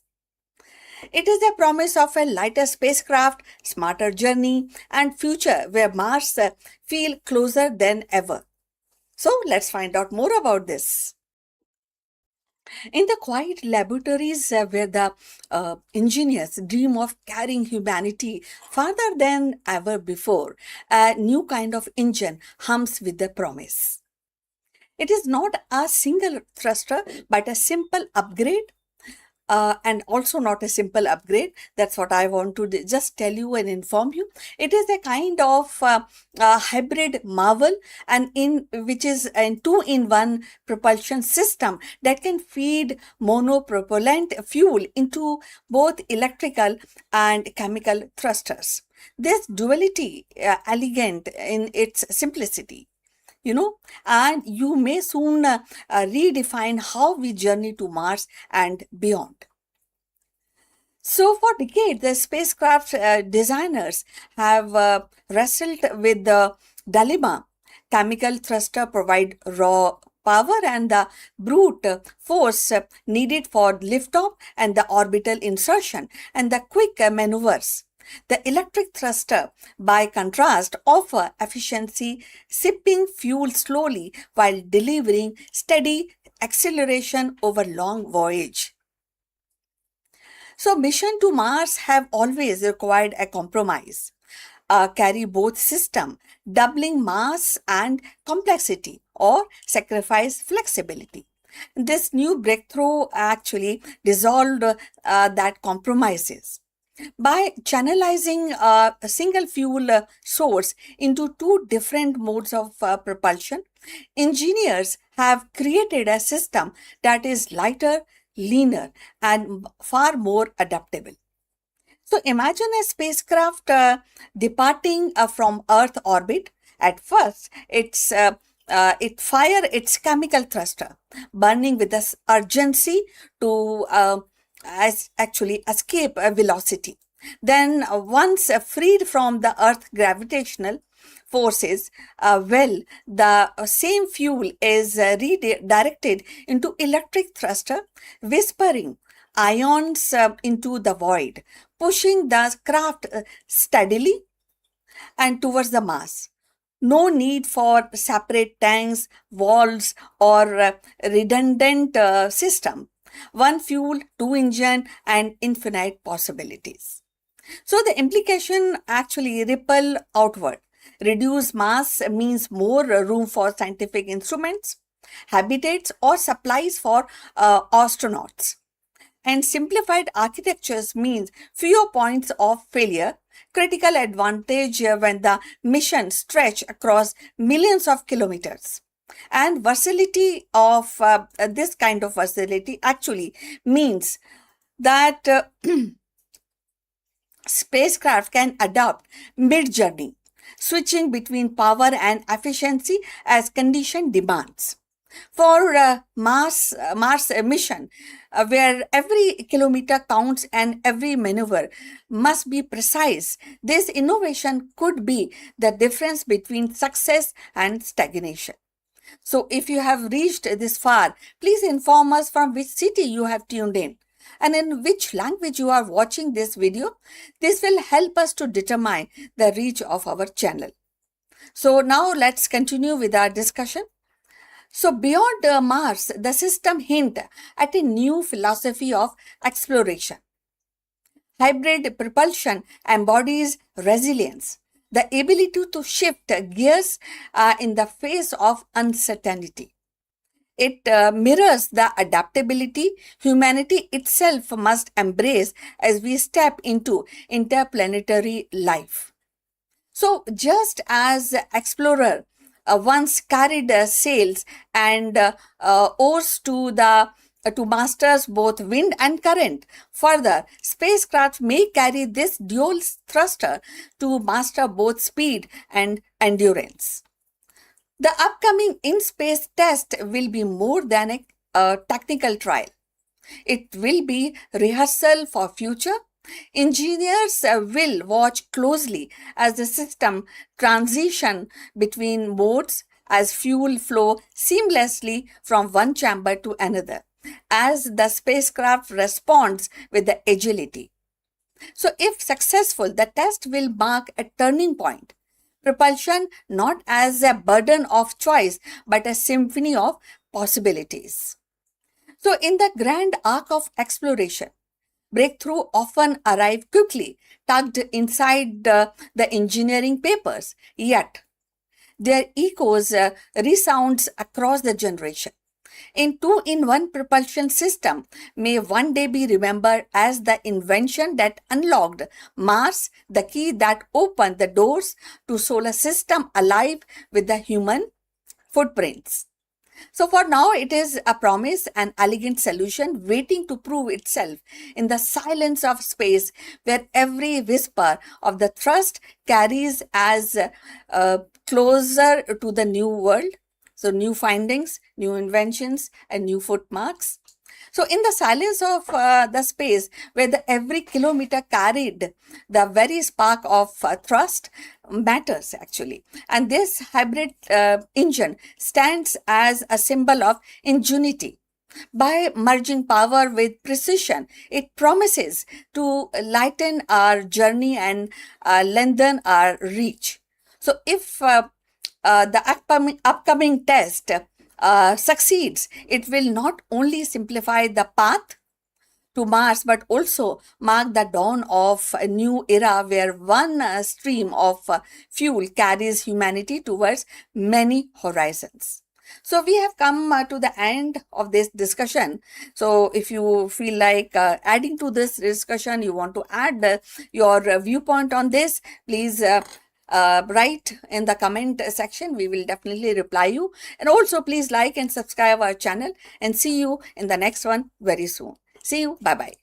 It is a promise of a lighter spacecraft, smarter journey, and future where Mars feel closer than ever. So let's find out more about this. In the quiet laboratories where the engineers dream of carrying humanity farther than ever before, a new kind of engine hums with the promise. It is not a single thruster, but a simple upgrade. And also not a simple upgrade. That's what I want to just tell you and inform you. It is a kind of hybrid marvel, and which is a 2-in-1 propulsion system that can feed monopropellant fuel into both electrical and chemical thrusters. This duality, elegant in its simplicity, and you may soon redefine how we journey to Mars and beyond. So for decades, the spacecraft designers have wrestled with the dilemma. Chemical thruster provide raw power and the brute force needed for liftoff and the orbital insertion and the quick maneuvers. The electric thruster, by contrast, offer efficiency, sipping fuel slowly while delivering steady acceleration over long voyage. So mission to Mars have always required a compromise. Carry both system, doubling mass and complexity, or sacrifice flexibility. This new breakthrough actually dissolved that compromises. By channelizing a single fuel source into two different modes of propulsion, engineers have created a system that is lighter, leaner, and far more adaptable. So imagine a spacecraft departing from Earth orbit. At first, it fire its chemical thruster, burning with this urgency to actually escape velocity. Then once freed from the Earth gravitational forces, the same fuel is redirected into electric thruster, whispering ions into the void, pushing the craft steadily and towards the Mars. No need for separate tanks, valves, or redundant system. One fuel, two engine, and infinite possibilities. So the implication actually ripple outward. Reduced mass means more room for scientific instruments, habitats, or supplies for astronauts. And simplified architectures means fewer points of failure, critical advantage when the mission stretch across millions of kilometers. And versatility of this kind of versatility actually means that spacecraft can adapt mid-journey, switching between power and efficiency as condition demands. For Mars mission, where every kilometer counts and every maneuver must be precise, this innovation could be the difference between success and stagnation. So if you have reached this far, please inform us from which city you have tuned in and in which language you are watching this video. This will help us to determine the reach of our channel. So now let's continue with our discussion. So, beyond Mars, the system hint at a new philosophy of exploration. Hybrid propulsion embodies resilience, the ability to shift gears in the face of uncertainty. It mirrors the adaptability humanity itself must embrace as we step into interplanetary life. So, just as explorer once carried sails and oars to masters both wind and current. Further, spacecraft may carry this dual thruster to master both speed and endurance. The upcoming in-space test will be more than a technical trial. It will be rehearsal for future. Engineers will watch closely as the system transition between modes as fuel flow seamlessly from one chamber to another, as the spacecraft responds with the agility. So, if successful, the test will mark a turning point. Propulsion not as a burden of choice, but a symphony of possibilities. So, in the grand arc of exploration, breakthrough often arrive quickly, tucked inside the engineering papers, yet their echoes resounds across the generation. In two-in-one propulsion system may one day be remembered as the invention that unlocked Mars, the key that opened the doors to solar system alive with the human footprints. So for now, it is a promise, an elegant solution waiting to prove itself in the silence of space, where every whisper of the thrust carries as closer to the new world. So new findings, new inventions, and new footmarks. So in the silence of the space, where every kilometer carried the very spark of thrust matters actually. And this hybrid engine stands as a symbol of ingenuity. By merging power with precision, it promises to lighten our journey and lengthen our reach. So if the upcoming test succeeds, it will not only simplify the path to Mars, but also mark the dawn of a new era where one stream of fuel carries humanity towards many horizons. So we have come to the end of this discussion. So if you feel like adding to this discussion, you want to add your viewpoint on this, please write in the comment section. We will definitely reply you. And also please like and subscribe our channel, and see you in the next one very soon. See you. Bye-bye.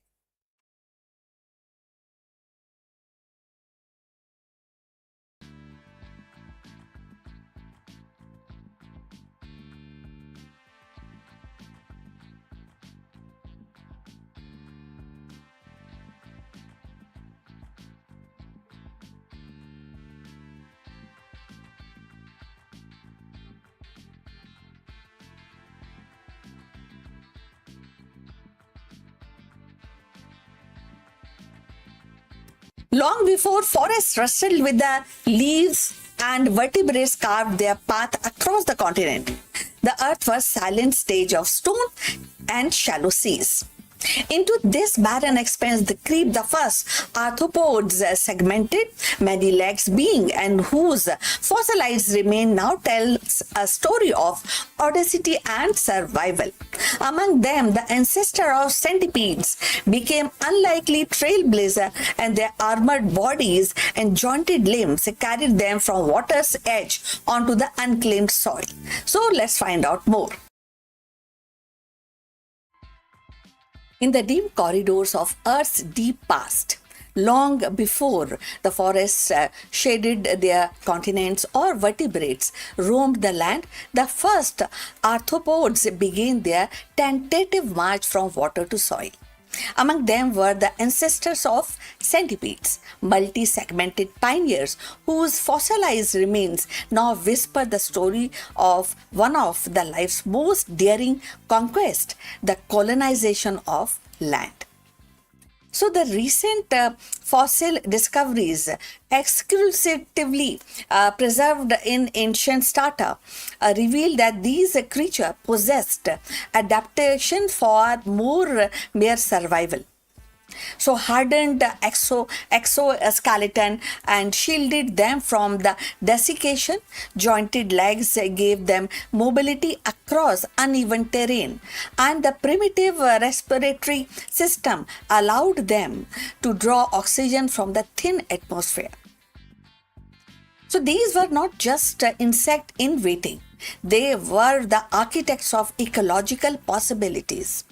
Long before forests rustled with the leaves and vertebrates carved their path across the continent, the earth was a silent stage of stone and shallow seas. Into this barren expanse creep the first arthropods, segmented, many legs being, and whose fossilized remain now tells a story of audacity and survival. Among them, the ancestor of centipedes became unlikely trailblazer, and their armored bodies and jointed limbs carried them from water's edge onto the unclaimed soil. So let's find out more. In the dim corridors of Earth's deep past, long before the forests shaded their continents or vertebrates roamed the land, the first arthropods began their tentative march from water to soil. Among them were the ancestors of centipedes, multi-segmented pioneers whose fossilized remains now whisper the story of one of the life's most daring conquests, the colonization of land. So the recent fossil discoveries, exclusively preserved in ancient strata, reveal that these creatures possessed adaptation for more mere survival. So hardened exoskeleton and shielded them from the desiccation. Jointed legs gave them mobility across uneven terrain, and the primitive respiratory system allowed them to draw oxygen from the thin atmosphere. So these were not just insect in waiting, they were the architects of ecological possibilities.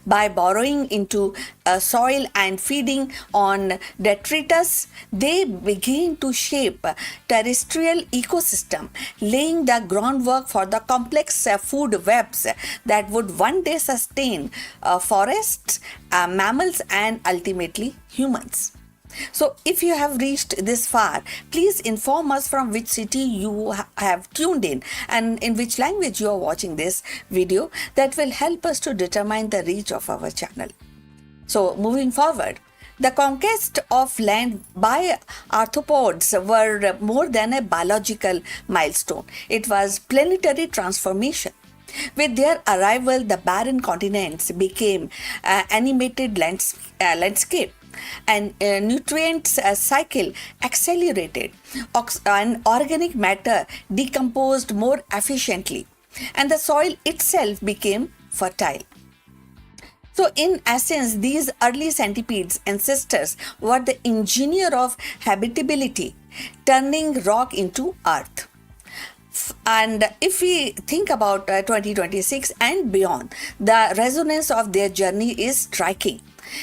By burrowing into soil and feeding on detritus, they began to shape terrestrial ecosystem, laying the groundwork for the complex food webs that would one day sustain forests, mammals, and ultimately humans. So, if you have reached this far, please inform us from which city you have tuned in and in which language you are watching this video. That will help us to determine the reach of our channel. So, moving forward, the conquest of land by arthropods were more than a biological milestone. It was planetary transformation. With their arrival, the barren continents became animated landscape, and nutrients cycle accelerated, and organic matter decomposed more efficiently, and the soil itself became fertile. So, in essence, these early centipedes ancestors were the engineer of habitability, turning rock into earth. And if we think about 2026 and beyond, the resonance of their journey is striking.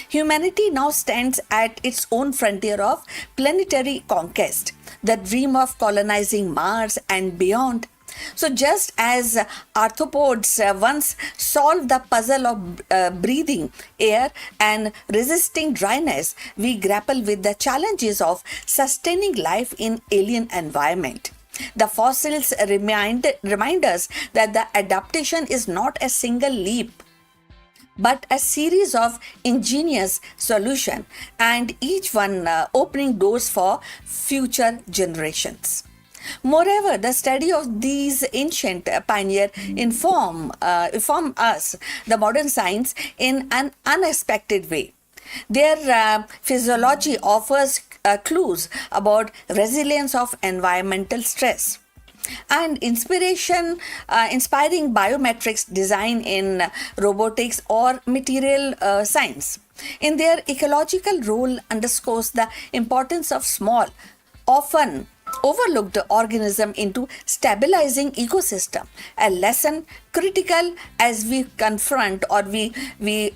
Humanity now stands at its own frontier of planetary conquest, the dream of colonizing Mars and beyond. So, just as arthropods once solved the puzzle of breathing air and resisting dryness, we grapple with the challenges of sustaining life in alien environment. The fossils remind us that the adaptation is not a single leap, but a series of ingenious solutions, and each one opening doors for future generations. Moreover, the study of these ancient pioneers inform us the modern science in an unexpected way. Their physiology offers clues about resilience of environmental stress and inspiring biometrics design in robotics or material science. In their ecological role underscores the importance of small, often overlooked organism into stabilizing ecosystem, a lesson critical as we confront or we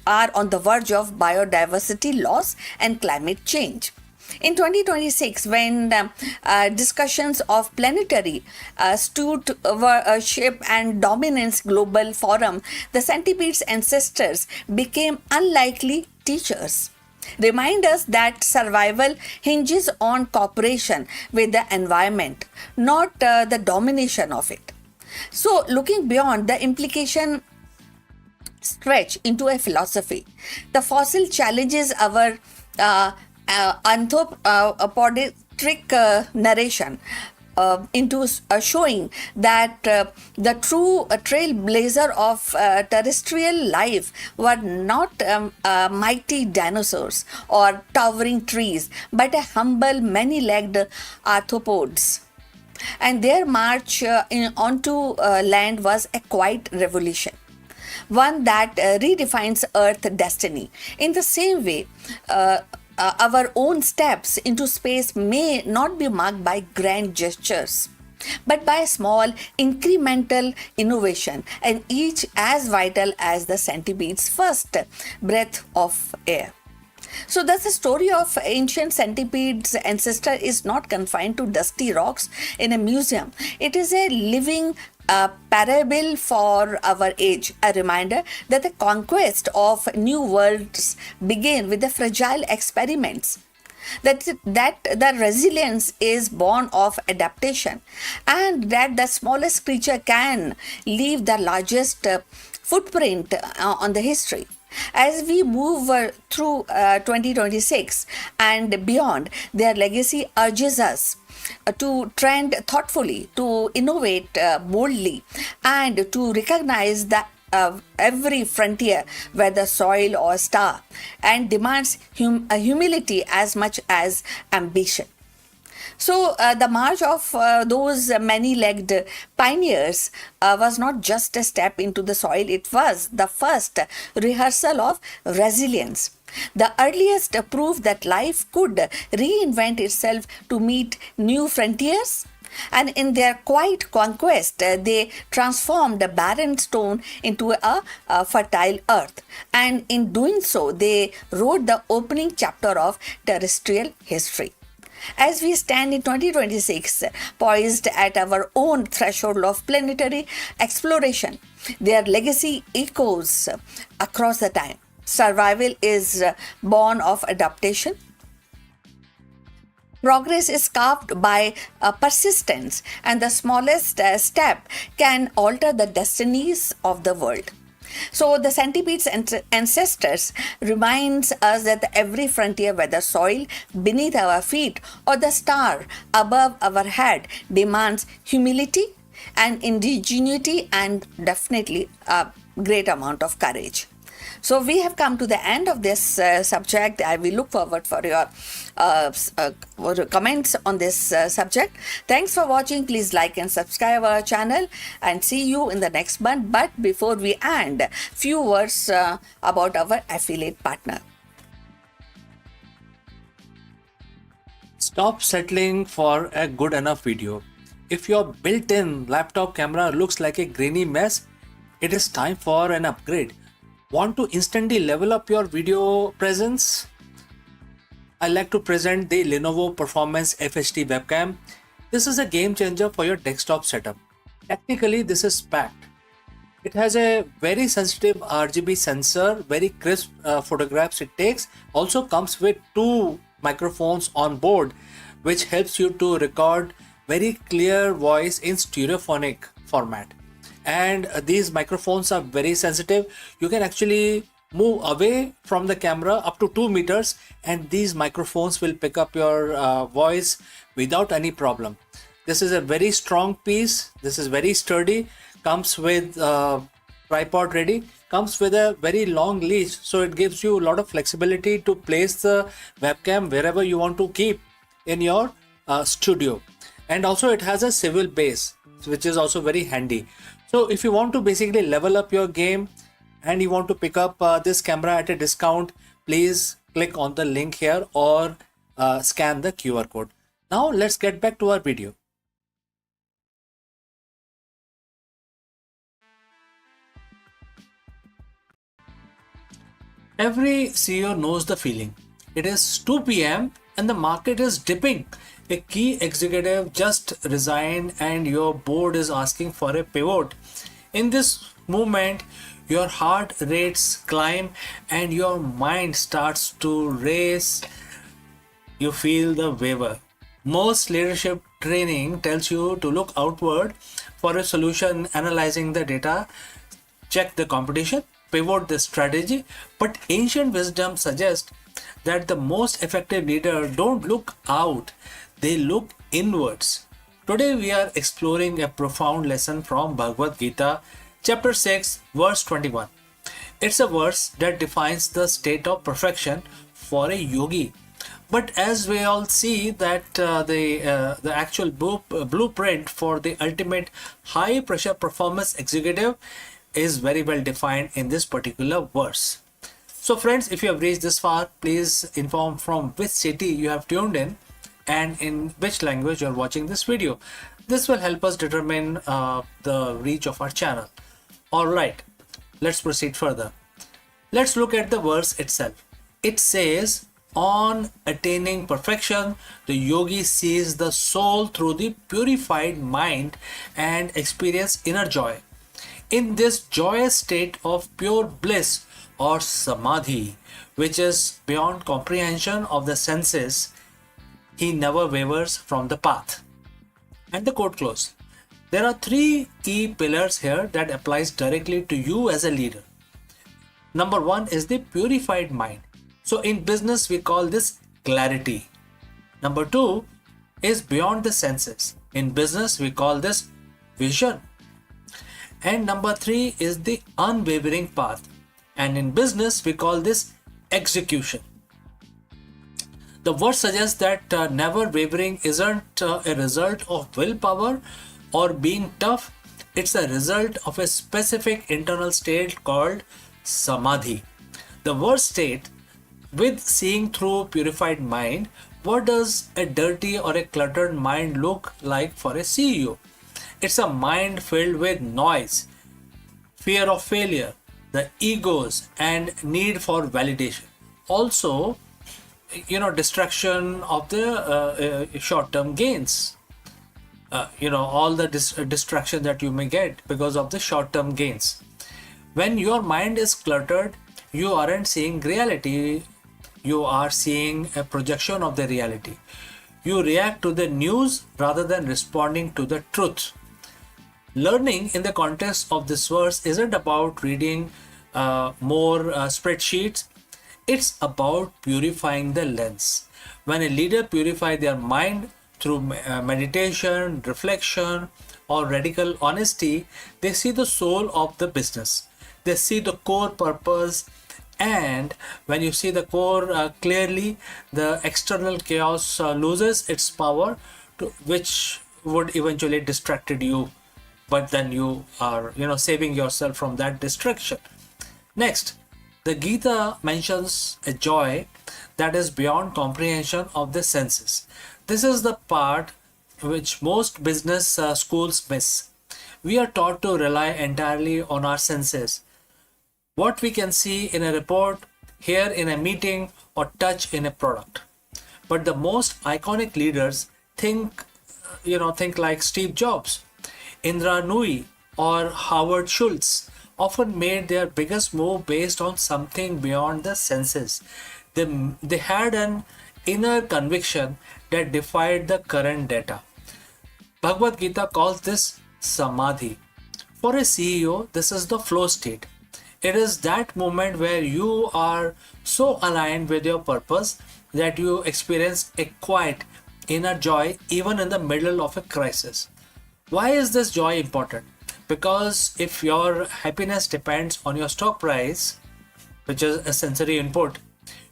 are on the verge of biodiversity loss and climate change. In 2026, when discussions of planetary stewardship and dominance global forum, the centipede's ancestors became unlikely teachers. Remind us that survival hinges on cooperation with the environment, not the domination of it. So, looking beyond, the implication stretch into a philosophy. The fossil challenges our anthropomorphic narration into showing that the true trailblazer of terrestrial life were not mighty dinosaurs or towering trees, but a humble, many-legged arthropods. And their march onto land was a quiet revolution, one that redefines Earth destiny. In the same way, our own steps into space may not be marked by grand gestures, but by small incremental innovation, and each as vital as the centipede's first breath of air. So thus the story of ancient centipede's ancestor is not confined to dusty rocks in a museum. It is a living parable for our age, a reminder that the conquest of new worlds begin with the fragile experiments, that the resilience is born of adaptation, and that the smallest creature can leave the largest footprint on the history. As we move through 2026 and beyond, their legacy urges us to trend thoughtfully, to innovate boldly, and to recognize that every frontier, whether soil or star, and demands humility as much as ambition. So, the march of those many legged pioneers was not just a step into the soil, it was the first rehearsal of resilience. The earliest proof that life could reinvent itself to meet new frontiers. And in their quiet conquest, they transformed a barren stone into a fertile earth. And in doing so, they wrote the opening chapter of terrestrial history. As we stand in 2026, poised at our own threshold of planetary exploration, their legacy echoes across the time. Survival is born of adaptation. Progress is carved by persistence, and the smallest step can alter the destinies of the world. So the centipede's ancestors reminds us that every frontier, whether soil beneath our feet or the star above our head, demands humility and ingenuity and definitely a great amount of courage. So we have come to the end of this subject. I will look forward for your comments on this subject. Thanks for watching. Please like and subscribe our channel and see you in the next one. But before we end, few words about our affiliate partner. Stop settling for a good enough video. If your built-in laptop camera looks like a grainy mess, it is time for an upgrade. Want to instantly level up your video presence? I like to present the Lenovo Performance FHD webcam. This is a game changer for your desktop setup. Technically, this is packed. It has a very sensitive RGB sensor, very crisp photographs it takes. Also comes with 2 microphones on board, which helps you to record very clear voice in stereophonic format. And these microphones are very sensitive. You can actually move away from the camera up to 2 meters and these microphones will pick up your voice without any problem. This is a very strong piece. This is very sturdy. Comes with tripod ready. Comes with a very long leash, so it gives you a lot of flexibility to place the webcam wherever you want to keep in your studio. And also it has a swivel base, which is also very handy. So if you want to basically level up your game and you want to pick up this camera at a discount, please click on the link here or scan the QR code. Now let's get back to our video. Every CEO knows the feeling. It is 2 p.m. and the market is dipping. A key executive just resigned and your board is asking for a pivot. In this moment, your heart rates climb and your mind starts to race. You feel the waver. Most leadership training tells you to look outward for a solution, analyzing the data, check the competition, pivot the strategy. But ancient wisdom suggests that the most effective leader don't look out, they look inwards. Today we are exploring a profound lesson from Bhagavad Gita, chapter 6, verse 21. It's a verse that defines the state of perfection for a yogi. But as we all see that the actual blueprint for the ultimate high pressure performance executive is very well defined in this particular verse. So friends, if you have reached this far, please inform from which city you have tuned in and in which language you are watching this video. This will help us determine the reach of our channel. Alright, let's proceed further. Let's look at the verse itself. It says, on attaining perfection, the yogi sees the soul through the purified mind and experience inner joy. In this joyous state of pure bliss or samadhi, which is beyond comprehension of the senses, he never wavers from the path. And the quote close. There are 3 key pillars here that applies directly to you as a leader. Number one is the purified mind. So in business, we call this clarity. Number two is beyond the senses. In business, we call this vision. And number three is the unwavering path. And in business, we call this execution. The word suggests that never wavering isn't a result of willpower or being tough. It's a result of a specific internal state called samadhi. The word state, with seeing through purified mind, what does a dirty or a cluttered mind look like for a CEO? It's a mind filled with noise, fear of failure, the egos, and need for validation. Also, distraction of the short-term gains. All the distraction that you may get because of the short-term gains. When your mind is cluttered, you aren't seeing reality. You are seeing a projection of the reality. You react to the news rather than responding to the truth. Learning in the context of this verse isn't about reading more spreadsheets. It's about purifying the lens. When a leader purifies their mind through meditation, reflection, or radical honesty, they see the soul of the business. They see the core purpose, and when you see the core clearly, the external chaos loses its power, which would eventually distracted you. But then you are, saving yourself from that distraction. Next, the Gita mentions a joy that is beyond comprehension of the senses. This is the part which most business schools miss. We are taught to rely entirely on our senses. What we can see in a report, hear in a meeting, or touch in a product. But the most iconic leaders think like Steve Jobs, Indra Nooyi, or Howard Schultz often made their biggest move based on something beyond the senses. They had an inner conviction that defied the current data. Bhagavad Gita calls this samadhi. For a CEO, this is the flow state. It is that moment where you are so aligned with your purpose that you experience a quiet inner joy even in the middle of a crisis. Why is this joy important? Because if your happiness depends on your stock price, which is a sensory input,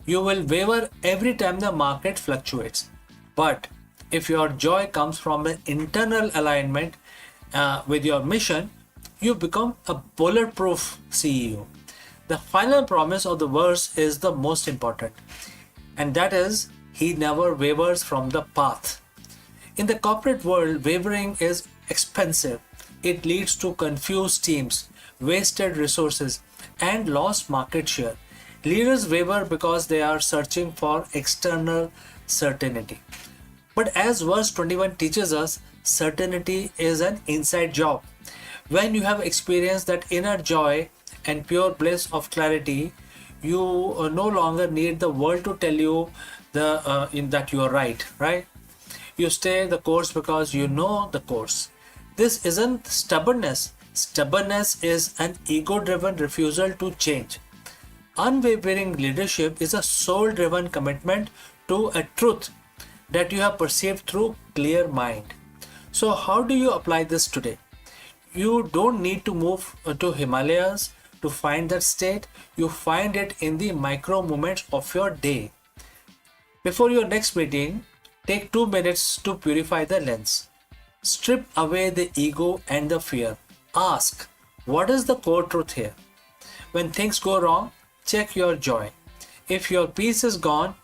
you will waver every time the market fluctuates. But if your joy comes from an internal alignment with your mission, you become a bulletproof CEO. The final promise of the verse is the most important, and that is, he never wavers from the path. In the corporate world, wavering is expensive. It leads to confused teams, wasted resources, and lost market share. Leaders waver because they are searching for external certainty. But as verse 21 teaches us, certainty is an inside job. When you have experienced that inner joy and pure bliss of clarity, you no longer need the world to tell you that you are right? You stay the course because you know the course. This isn't stubbornness. Stubbornness is an ego-driven refusal to change. Unwavering leadership is a soul-driven commitment to a truth that you have perceived through clear mind. So how do you apply this today? You don't need to move to Himalayas to find that state. You find it in the micro moments of your day. Before your next meeting, take 2 minutes to purify the lens. Strip away the ego and the fear. Ask, what is the core truth here? When things go wrong, check your joy. If your peace is gone,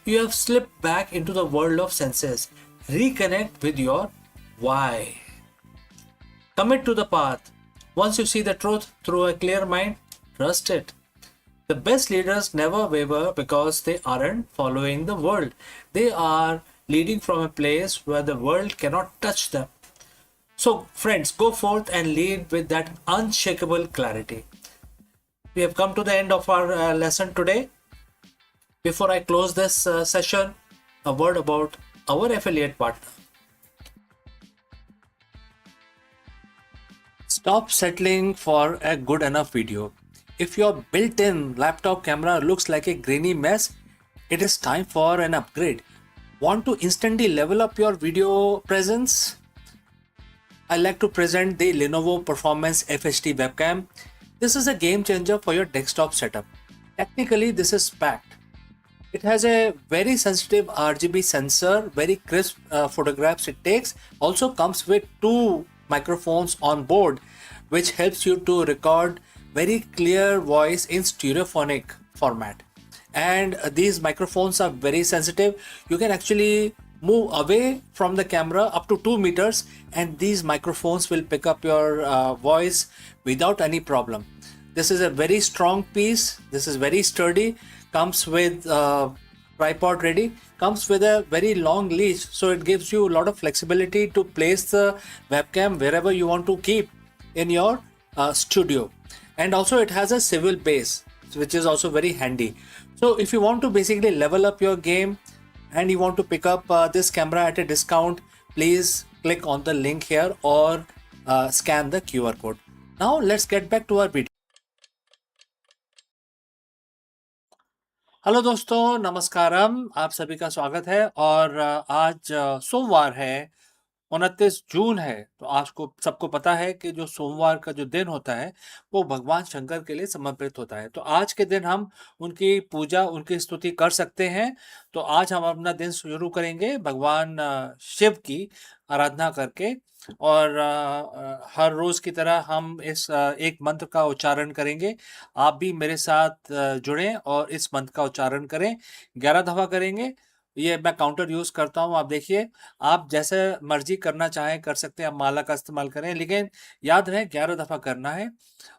you have slipped back into the world of senses. Reconnect with your why. Commit to the path. Once you see the truth through a clear mind, trust it. The best leaders never waver because they aren't following the world. They are leading from a place where the world cannot touch them. So, friends, go forth and lead with that unshakable clarity. We have come to the end of our lesson today. Before I close this session, a word about our affiliate partner. Stop settling for a good enough video. If your built-in laptop camera looks like a grainy mess, it is time for an upgrade. Want to instantly level up your video presence? I like to present the Lenovo Performance FHD webcam. This is a game changer for your desktop setup. Technically, this is packed. It has a very sensitive RGB sensor, very crisp photographs it takes. Also comes with two microphones on board, which helps you to record very clear voice in stereophonic format. And these microphones are very sensitive. You can actually move away from the camera up to 2 meters, and these microphones will pick up your voice without any problem. This is a very strong piece. This is very sturdy. Comes with tripod ready. Comes with a very long leash, so it gives you a lot of flexibility to place the webcam wherever you want to keep in your studio. And also it has a swivel base, which is also very handy. So if you want to basically level up your game and you want to pick up this camera at a discount, please click on the link here or scan the QR code. Now let's get back to our video. Hello दोस्तों, नमस्कारम। आप सभी का स्वागत है। और आज सोमवार है, 29 जून है। तो आज को सबको पता है कि जो सोमवार का जो दिन होता है वो भगवान शंकर के लिए समर्पित होता है। तो आज के दिन हम उनकी पूजा, उनकी स्तुति कर सकते हैं। तो आज हम अपना दिन शुरू करेंगे भगवान शिव की आराधना करके। और हर रोज की तरह हम इस एक मंत्र का उच्चारण करेंगे। आप भी मेरे साथ जुड़ें और इस मंत्र का उच्चारण करें। 11 दफा करेंगे। ये मैं काउंटर यूज करता हूँ, आप देखिए। आप जैसे मर्जी करना चाहें कर सकते हैं, आप माला का इस्तेमाल करें, लेकिन याद रहे 11 दफा करना है।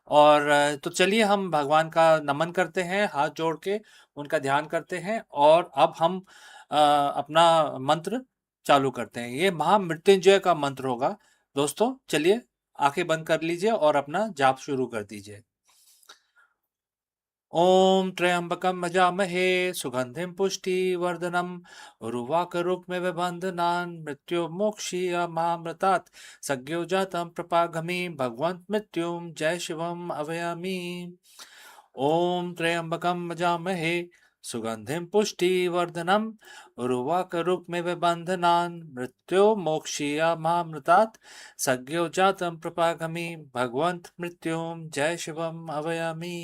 और तो चलिए हम भगवान का नमन करते हैं, हाथ जोड़ के उनका ध्यान करते हैं। और अब हम अपना मंत्र चालू करते हैं। ये महामृत्युंजय का मंत्र होगा। दोस्तों चलिए आंखें बंद कर लीजिए और अपना जाप शुरू कर दीजिए। ओम त्र्यंबकं यजामहे सुगंधिं पुष्टिवर्धनम् उर्वारुकमिव बन्धनान् मृत्युर्मोक्षीयमामृतात् सद्यो जातं प्रपागमि भगवन्तं मृत्युं जय शिवम् अभयामि। ओम त्र्यंबकं यजामहे सुगंधिं पुष्टिवर्धनम् उर्वारुकमिव बन्धनान् मृत्युर्मोक्षीयमामृतात् सद्यो जातं प्रपागमि भगवन्तं मृत्युं जय शिवम् अभयामि।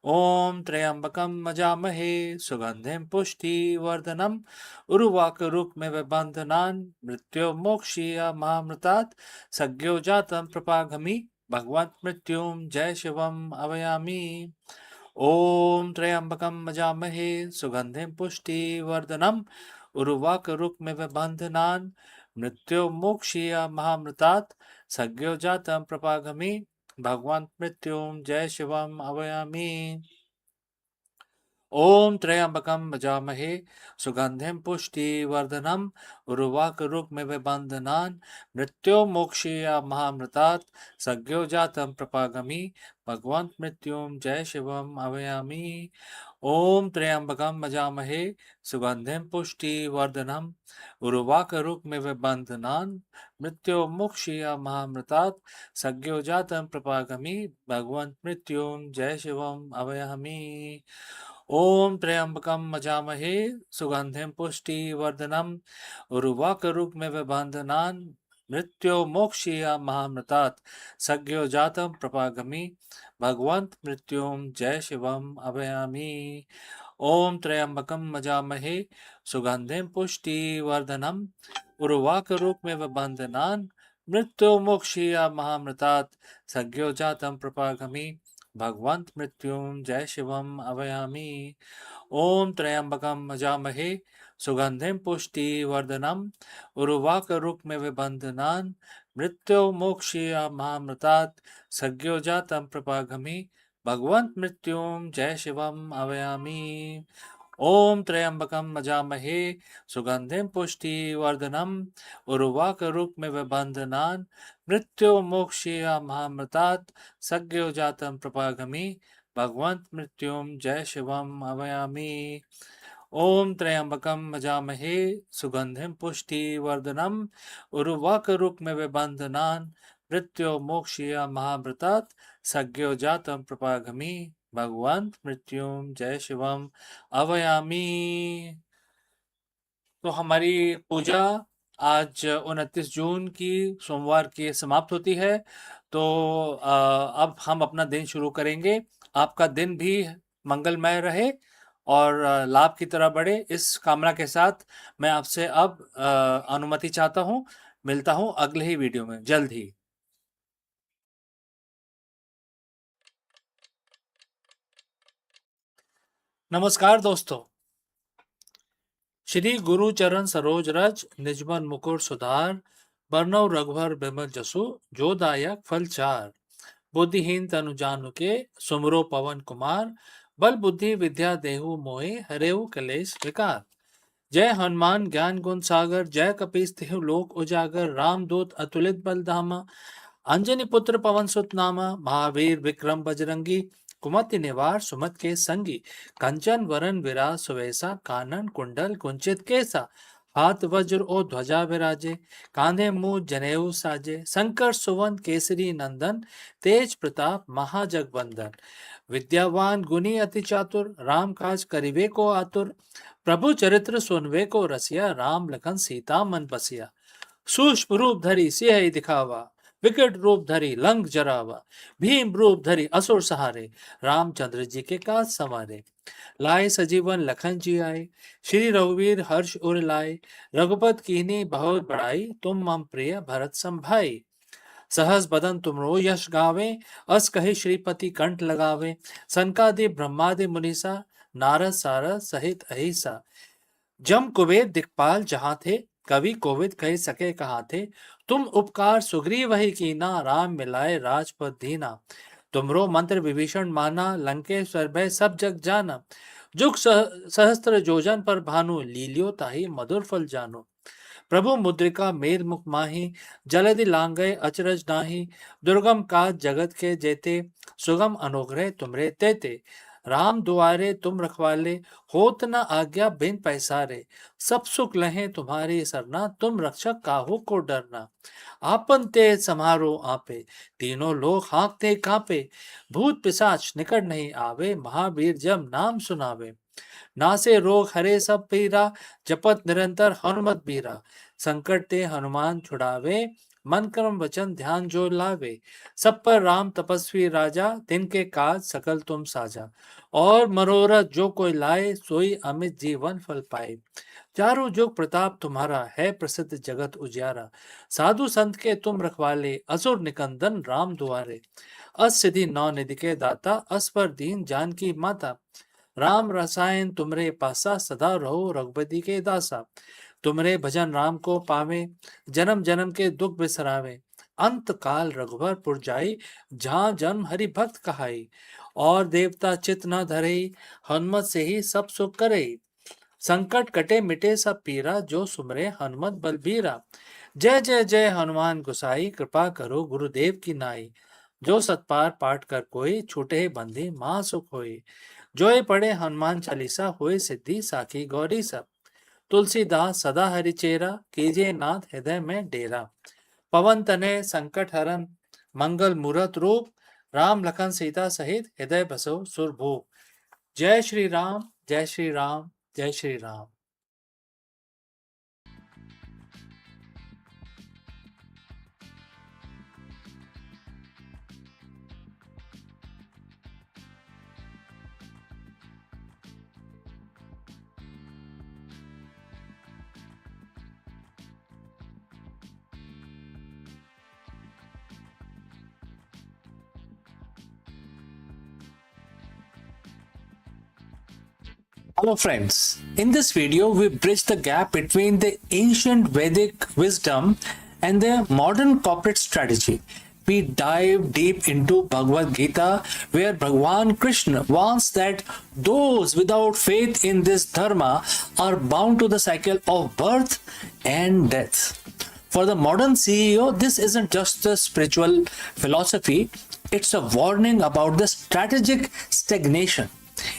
ओम त्र्यंबकं यजामहे सुगंधिं पुष्टिवर्धनम् उर्वारुकमिव बन्धनान् मृत्युर्मोक्षीयमामृतात् सद्यो जातं प्रपागमि भगवन्तं मृत्युं जय शिवम् अभयामि। ओम त्र्यंबकं यजामहे सुगंधिं पुष्टिवर्धनम् उर्वारुकमिव बन्धनान् मृत्युर्मोक्षीयमामृतात् सद्यो जातं प्रपागमि भगवन्तं मृत्युं जय शिवम् अभयामि। ओम त्र्यंबकं यजामहे सुगंधिं पुष्टिवर्धनम् उर्वारुकमिव बन्धनान् मृत्युर्मोक्षीयमामृतात् सद्यो जातं प्रपागमि भगवन्तं मृत्युं जय शिवम् अभयामि। ओम त्र्यंबकं यजामहे सुगंधिं पुष्टिवर्धनम् उर्वारुकमिव बन्धनान् मृत्युर्मोक्षीयमामृतात् सद्यो जातं प्रपागमि भगवन्तं मृत्युं जय शिवम् अभयामि। ओम त्र्यंबकं यजामहे सुगंधिं पुष्टिवर्धनम् उर्वारुकमिव बन्धनान् मृत्युर्मोक्षीयमामृतात् सद्यो जातं प्रपागमि भगवन्तं मृत्युं जय शिवम् अभयामि। ओम त्र्यंबकं यजामहे सुगंधिं पुष्टिवर्धनम् उर्वारुकमिव बन्धनान् मृत्युर्मोक्षीयमामृतात् सद्यो जातं प्रपागमि भगवन्तं मृत्युं जय शिवम् अभयामि। ओम त्र्यंबकं यजामहे सुगंधिं पुष्टिवर्धनम् उर्वारुकमिव बन्धनान् मृत्युर्मोक्षीयमामृतात् सद्यो जातं प्रपागमि भगवन्तं मृत्युं जय शिवम् अभयामि। ओम त्र्यंबकं यजामहे सुगंधिं पुष्टिवर्धनम् उर्वारुकमिव बन्धनान् मृत्युर्मोक्षीयमामृतात् सद्यो जातं प्रपागमि भगवन्तं मृत्युं जय शिवम् अभयामि। ओम त्र्यंबकं यजामहे सुगंधिं पुष्टिवर्धनम् उर्वारुकमिव बन्धनान् मृत्यो मोक्षीय महाव्रतात सज्ञो जातम प्रपागमी भगवंत मृत्युम जय शिवम अवयामी। तो हमारी पूजा आज 29 जून की सोमवार की समाप्त होती है। तो अब हम अपना दिन शुरू करेंगे। आपका दिन भी मंगलमय रहे और लाभ की तरह बढ़े, इस कामना के साथ मैं आपसे अब अनुमति चाहता हूँ। मिलता हूँ अगले ही वीडियो में जल्द ही। नमस्कार दोस्तों। श्री गुरु चरण सरोज रज निजमन मुकुर सुधार बरनव रघुवर बिमल जसु जो दायक फल चार बुद्धिहीन तनु जानु के सुमरो पवन कुमार बल बुद्धि विद्या देहु मोहे हरेऊ कलेश विकार। जय हनुमान ज्ञान गुण सागर जय कपीस तिहु लोक उजागर रामदूत अतुलित बल धामा अंजनी पुत्र पवन सुत नामा महावीर विक्रम बजरंगी कुमति निवार सुमत के संगी कंचन वरन विराज सुवेसा कानन कुंडल कुंचित केसा हाथ वज्र ओ ध्वजा विराजे कांधे मुंह जनेऊ साजे शंकर सुवन केसरी नंदन तेज प्रताप महाजगवंदन विद्यावान गुणी अति चातुर राम काज करिवे को आतुर प्रभु चरित्र सुनवे को रसिया राम लखन सीता मन बसिया सूक्ष्म रूप धरी सियहि दिखावा विकट रूप धरी लंक जरावा भीम रूप धरी असुर सहारे रामचंद्र जी के काज संवारे लाए सजीवन लखन जी आए श्री रघुवीर हर्ष उर लाए रघुपत कीन्ही बहुत बड़ाई तुम मम प्रिय भरत संभाई सहस बदन तुमरो यश गावे अस कहे श्रीपति कंठ लगावे सनकादि ब्रह्मादि मुनीसा नारद सारद सहित अहिसा जम कुबेर दिक्पाल जहां थे कवि कोविद कह सके कहा थे तुम उपकार सुग्रीव वही कीना राम मिलाए राजपद दीना तुमरो मंत्र विभीषण माना लंकेश्वर भय सब जग जाना जुग सहस्त्र जोजन पर भानु लीलियो ताही मधुर फल जानो प्रभु मुद्रिका मेर मुख माही जलधि लांगय अचरज नाही दुर्गम काज जगत के जेते सुगम अनुग्रह तुमरे तेते राम दुआरे तुम रखवाले होत न आज्ञा बिन पैसारे सब सुख लहे तुम्हारी सरना तुम रक्षक काहू को डरना आपन तेज समारो आपे तीनों लोग हाँकते कांपे भूत पिशाच निकट नहीं आवे महावीर जब नाम सुनावे नासे रोग हरे सब पीरा जपत निरंतर हनुमत बीरा संकट ते हनुमान छुड़ावे मन कर्म वचन ध्यान जो लावे सब पर राम तपस्वी राजा तिनके काज सकल तुम साजा और मनोरथ जो कोई लाए सोई अमित जीवन फल पाए चारों जुग प्रताप तुम्हारा है प्रसिद्ध जगत उजियारा साधु संत के तुम रखवाले असुर निकंदन राम दुआरे अस सिद्धि नौ निधि के दाता अस पर दीन जानकी माता राम रसायन तुमरे पासा सदा रहो रघुपति के दासा तुमरे भजन राम को पावे जन्म जन्म के दुख बिसरावे अंत काल रघुबर पुर जाई जहाँ जन्म हरि भक्त कहाई और देवता चित न धरे हनुमत से ही सब सुख करे संकट कटे मिटे सब पीरा जो सुमरे हनुमत बलबीरा जय जय जय हनुमान गुसाई कृपा करो गुरुदेव की नाई जो सतपार पाठ कर कोई छूटे बंदी महा सुख होई जो ये पढ़े हनुमान चालीसा होए सिद्धि साखी गौरी सब तुलसीदास सदा हरि चेरा कीजिए नाथ हृदय में डेरा पवन तनय संकट हरन मंगल मूरत रूप राम लखन सीता सहित हृदय बसो सुरभूप जय श्री राम जय श्री राम जय Shri Ram. Hello friends, in this video we bridge the gap between the ancient Vedic wisdom and the modern corporate strategy. We dive deep into Bhagavad Gita where Bhagwan Krishna warns that those without faith in this dharma are bound to the cycle of birth and death. For the modern CEO, this isn't just a spiritual philosophy, it's a warning about the strategic stagnation.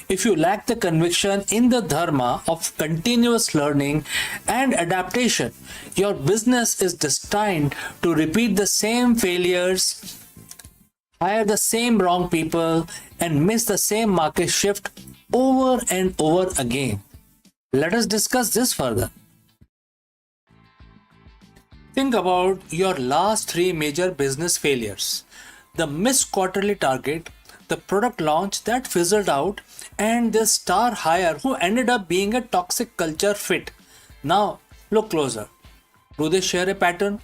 If you lack the conviction in the dharma of continuous learning and adaptation, your business is destined to repeat the same failures, hire the same wrong people, and miss the same market shift over and over again. Let us discuss this further. Think about your last three major business failures: the missed quarterly target, the product launch that fizzled out, and the star hire who ended up being a toxic culture fit. Now, look closer. Do they share a pattern?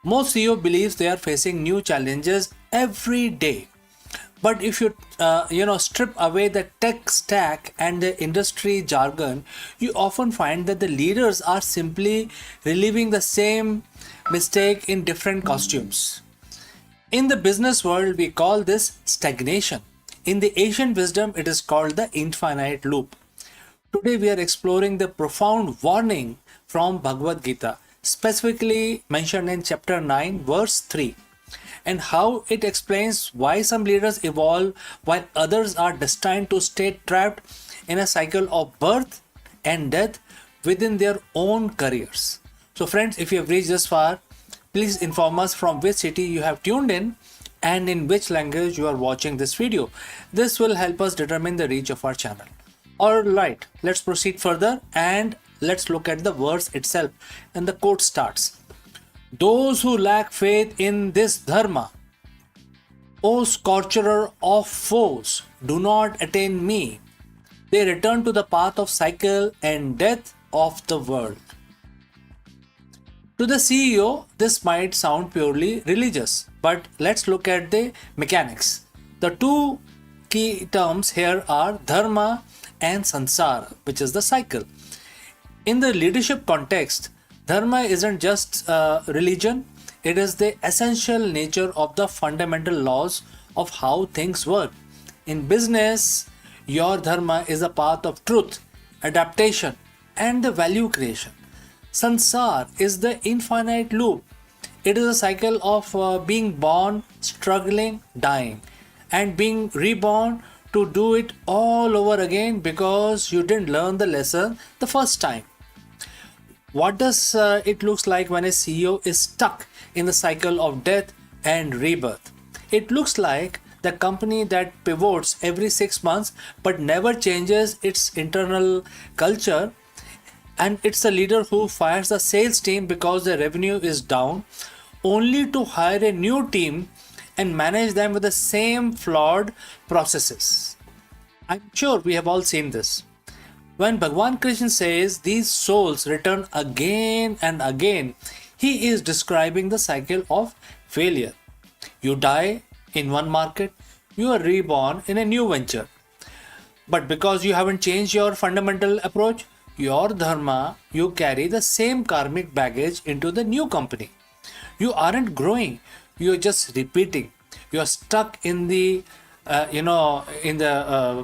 Most CEO believes they are facing new challenges every day. But if you strip away the tech stack and the industry jargon, you often find that the leaders are simply reliving the same mistake in different costumes. In the business world, we call this stagnation. In the Asian wisdom, it is called the infinite loop. Today, we are exploring the profound warning from Bhagavad Gita, specifically mentioned in chapter 9, verse 3. And how it explains why some leaders evolve while others are destined to stay trapped in a cycle of birth and death within their own careers. So friends, if you have reached this far, please inform us from which city you have tuned in and in which language you are watching this video. This will help us determine the reach of our channel. Alright, let's proceed further and let's look at the verse itself. And the quote starts: "Those who lack faith in this dharma, O scorcher of foes, do not attain me. They return to the path of cycle and death of the world." To the CEO, this might sound purely religious, but let's look at the mechanics. The two key terms here are dharma and sansara, which is the cycle. In the leadership context, dharma isn't just religion, it is the essential nature of the fundamental laws of how things work. In business, your dharma is a path of truth, adaptation, and the value creation. Sansar is the infinite loop. It is a cycle of being born, struggling, dying, and being reborn to do it all over again because you didn't learn the lesson the first time. What does it looks like when a CEO is stuck in the cycle of death and rebirth? It looks like the company that pivots every 6 months but never changes its internal culture, and it's a leader who fires the sales team because the revenue is down, only to hire a new team and manage them with the same flawed processes. I'm sure we have all seen this. When Bhagwan Krishna says these souls return again and again, he is describing the cycle of failure. You die in one market, you are reborn in a new venture. But because you haven't changed your fundamental approach, your dharma, you carry the same karmic baggage into the new company. You aren't growing, you're just repeating. You're stuck in the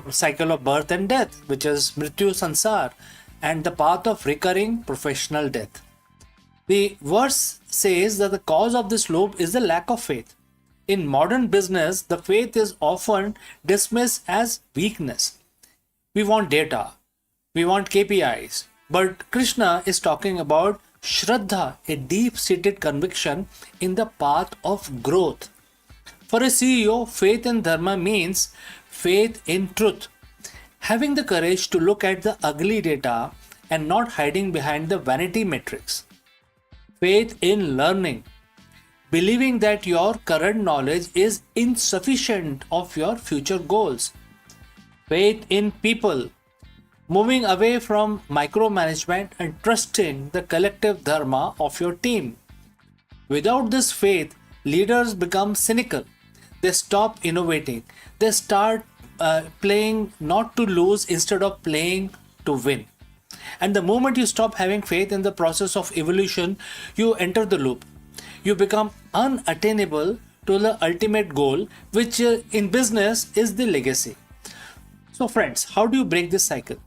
cycle of birth and death, which is mrityu sansar, and the path of recurring professional death. The verse says that the cause of this loop is the lack of faith. In modern business, the faith is often dismissed as weakness. We want data, we want KPIs, but Krishna is talking about Shraddha, a deep-seated conviction in the path of growth. For a CEO, faith in dharma means faith in truth, having the courage to look at the ugly data and not hiding behind the vanity metrics. Faith in learning, believing that your current knowledge is insufficient of your future goals. Faith in people, moving away from micromanagement and trusting the collective dharma of your team. Without this faith, leaders become cynical. They stop innovating. They start playing not to lose instead of playing to win. And the moment you stop having faith in the process of evolution, you enter the loop. You become unattainable to the ultimate goal, which in business is the legacy. So friends, how do you break this cycle?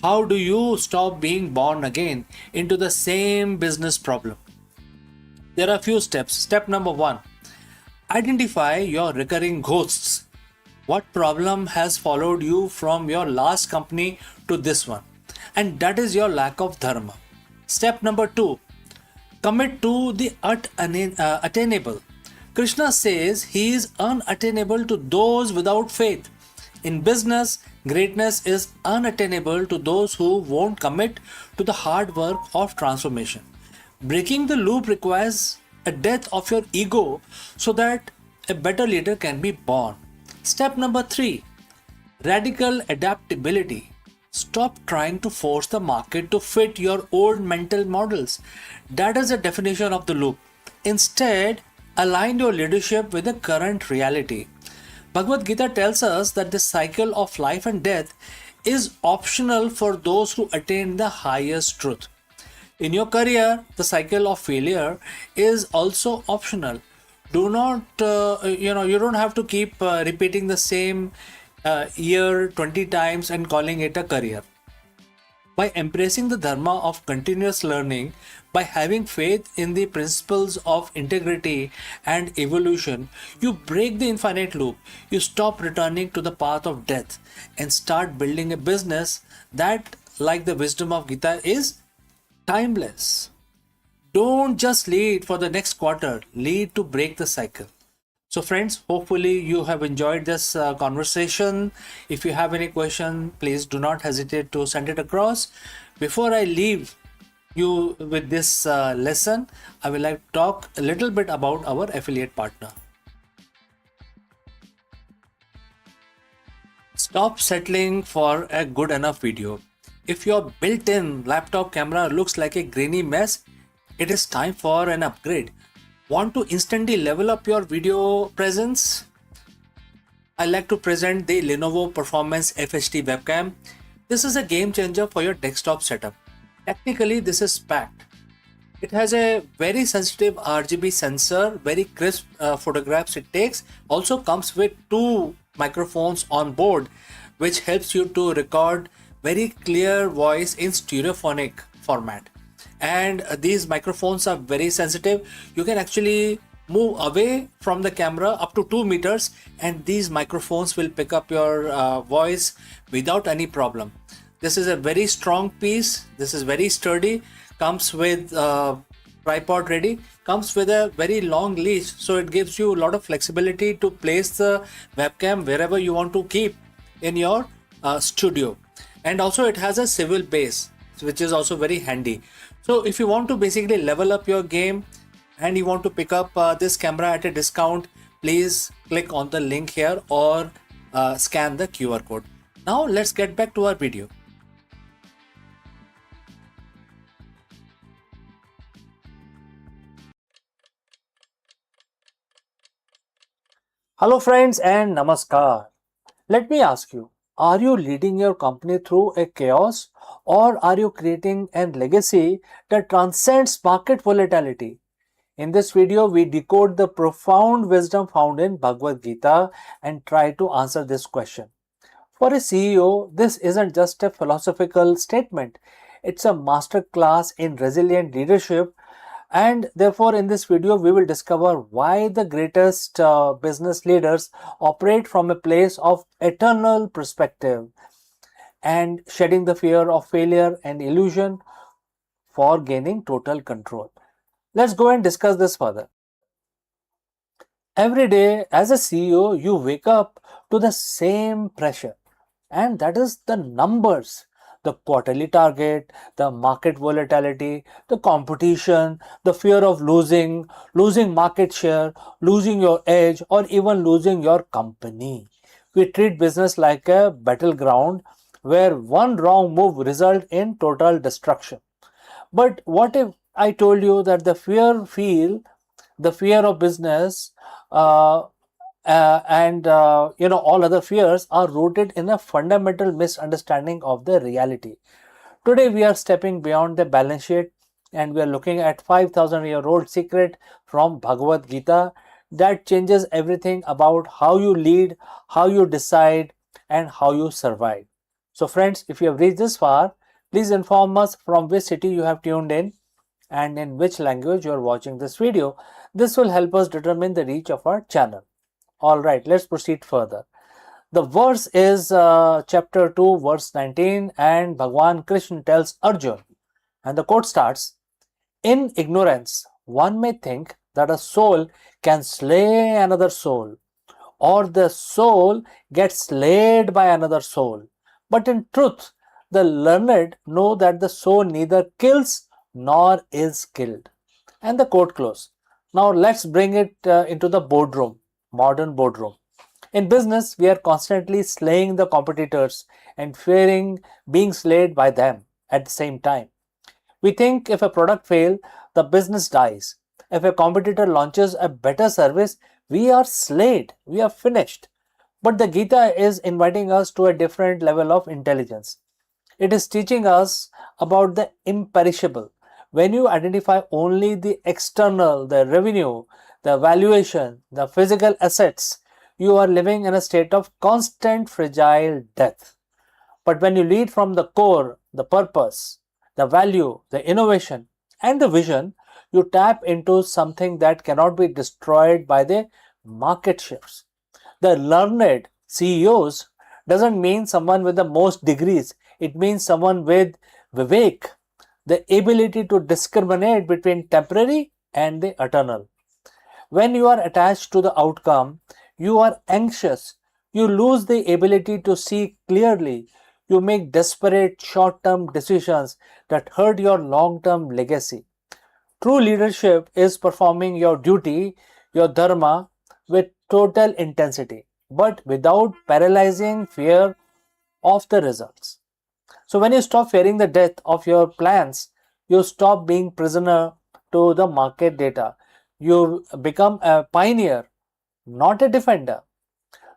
How do you stop being born again into the same business problem? There are a few steps. Step number 1, identify your recurring ghosts. What problem has followed you from your last company to this one? And that is your lack of dharma. Step number 2, commit to the attainable. Krishna says he is unattainable to those without faith. In business, greatness is unattainable to those who won't commit to the hard work of transformation. Breaking the loop requires a death of your ego so that a better leader can be born. Step number 3, radical adaptability. Stop trying to force the market to fit your old mental models. That is the definition of the loop. Instead, align your leadership with the current reality. Bhagavad Gita tells us that the cycle of life and death is optional for those who attain the highest truth. In your career, the cycle of failure is also optional. Do not, you don't have to keep repeating the same year 20 times and calling it a career. By embracing the dharma of continuous learning, by having faith in the principles of integrity and evolution, you break the infinite loop. You stop returning to the path of death and start building a business that, like the wisdom of Gita, is timeless. Don't just lead for the next quarter, lead to break the cycle. So friends, hopefully you have enjoyed this conversation. If you have any question, please do not hesitate to send it across. Before I leave you with this lesson, I will like to talk a little bit about our affiliate partner. Stop settling for a good enough video. If your built-in laptop camera looks like a grainy mess, it is time for an upgrade. Want to instantly level up your video presence? I like to present the Lenovo Performance FHD webcam. This is a game changer for your desktop setup. Technically, this is packed. It has a very sensitive RGB sensor, very crisp photographs it takes. Also comes with 2 microphones on board, which helps you to record very clear voice in stereophonic format. And these microphones are very sensitive. You can actually move away from the camera up to 2 meters and these microphones will pick up your voice without any problem. This is a very strong piece. This is very sturdy. Comes with tripod ready. Comes with a very long leash, so it gives you a lot of flexibility to place the webcam wherever you want to keep in your studio. And also it has a swivel base, which is also very handy. So if you want to basically level up your game and you want to pick up this camera at a discount, please click on the link here or scan the QR code. Now let's get back to our video. Hello friends and namaskar. Let me ask you, are you leading your company through a chaos or are you creating a legacy that transcends market volatility? In this video, we decode the profound wisdom found in Bhagavad Gita and try to answer this question. For a CEO, this isn't just a philosophical statement. It's a master class in resilient leadership. And therefore, in this video, we will discover why the greatest business leaders operate from a place of eternal perspective and shedding the fear of failure and illusion for gaining total control. Let's go and discuss this further. Every day as a CEO, you wake up to the same pressure, and that is the numbers, the quarterly target, the market volatility, the competition, the fear of losing market share, losing your edge, or even losing your company. We treat business like a battleground where one wrong move results in total destruction. But what if I told you that the fear of business and all other fears are rooted in a fundamental misunderstanding of the reality. Today we are stepping beyond the balance sheet and we are looking at 5,000-year-old secret from Bhagavad Gita that changes everything about how you lead, how you decide, and how you survive. So friends, if you have reached this far, please inform us from which city you have tuned in and in which language you are watching this video. This will help us determine the reach of our channel. Alright, let's proceed further. The verse is chapter 2, verse 19, and Bhagwan Krishna tells Arjun, and the quote starts, in ignorance, one may think that a soul can slay another soul, or the soul gets slayed by another soul. But in truth, the learned know that the soul neither kills nor is killed. And the quote close. Now let's bring it into the boardroom, modern boardroom. In business, we are constantly slaying the competitors and fearing being slayed by them at the same time. We think if a product fails, the business dies. If a competitor launches a better service, we are slayed, we are finished. But the Gita is inviting us to a different level of intelligence. It is teaching us about the imperishable. When you identify only the external, the revenue, the valuation, the physical assets, you are living in a state of constant fragile death. But when you lead from the core, the purpose, the value, the innovation, and the vision, you tap into something that cannot be destroyed by the market shifts. The learned CEOs doesn't mean someone with the most degrees, it means someone with vivek, the ability to discriminate between temporary and the eternal. When you are attached to the outcome, you are anxious, you lose the ability to see clearly, you make desperate short term decisions that hurt your long term legacy. True leadership is performing your duty, your dharma, with total intensity, but without paralyzing fear of the results. So, when you stop fearing the death of your plans, you stop being prisoner to the market data. You become a pioneer, not a defender.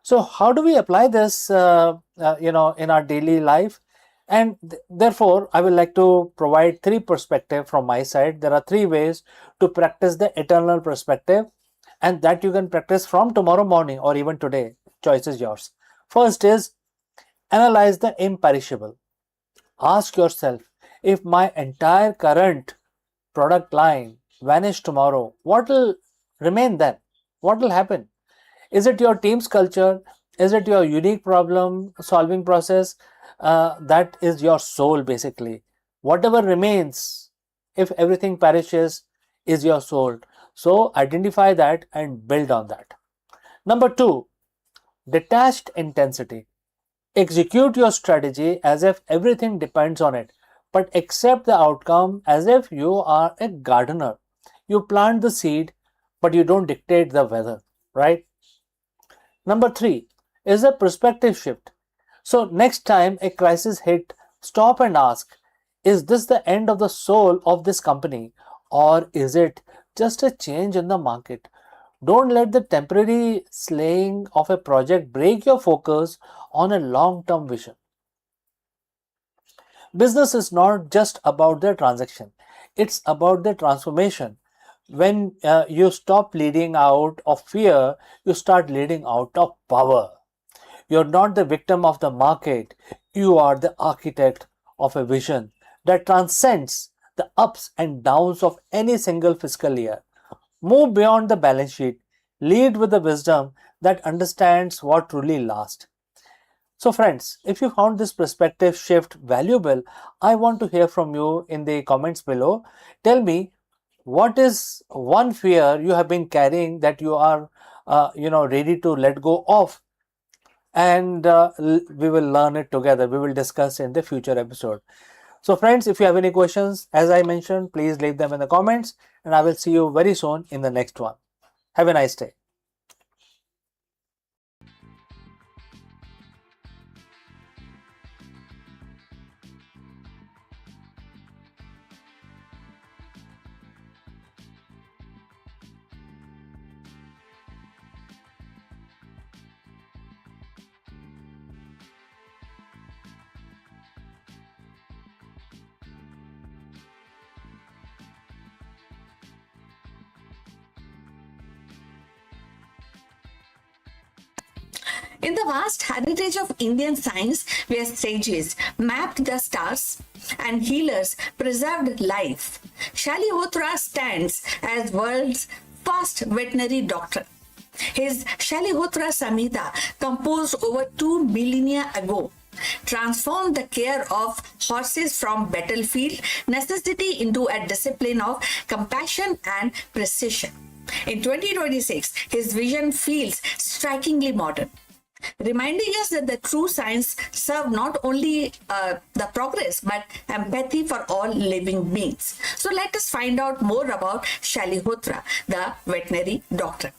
So, how do we apply this, in our daily life? And therefore, I would like to provide three perspectives from my side. There are three ways to practice the eternal perspective, and that you can practice from tomorrow morning or even today. Choice is yours. First is analyze the imperishable. Ask yourself, if my entire current product line vanish tomorrow, what will remain then? What will happen? Is it your team's culture? Is it your unique problem solving process? That is your soul basically. Whatever remains, if everything perishes, is your soul. So identify that and build on that. Number two, detached intensity. Execute your strategy as if everything depends on it, but accept the outcome as if you are a gardener. You plant the seed, but you don't dictate the weather, right? Number three is a perspective shift. So, next time a crisis hit, stop and ask, is this the end of the soul of this company, or is it just a change in the market? Don't let the temporary slaying of a project break your focus on a long term vision. Business is not just about the transaction, it's about the transformation. When you stop leading out of fear, you start leading out of power. You're not the victim of the market, you are the architect of a vision that transcends the ups and downs of any single fiscal year. Move beyond the balance sheet, lead with the wisdom that understands what truly lasts. So, friends, if you found this perspective shift valuable, I want to hear from you in the comments below. Tell me, what is one fear you have been carrying that you are, ready to let go of? And we will learn it together. We will discuss in the future episode. So, friends, if you have any questions, as I mentioned, please leave them in the comments, and I will see you very soon in the next one. Have a nice day. In the vast heritage of Indian science, where sages mapped the stars and healers preserved life, Shalihotra stands as world's first veterinary doctor. His Shalihotra Samhita, composed over 2 millennia ago, transformed the care of horses from battlefield necessity into a discipline of compassion and precision. In 2026, his vision feels strikingly modern, reminding us that the true science serve not only the progress but empathy for all living beings. So let us find out more about Shalihotra, the veterinary doctor.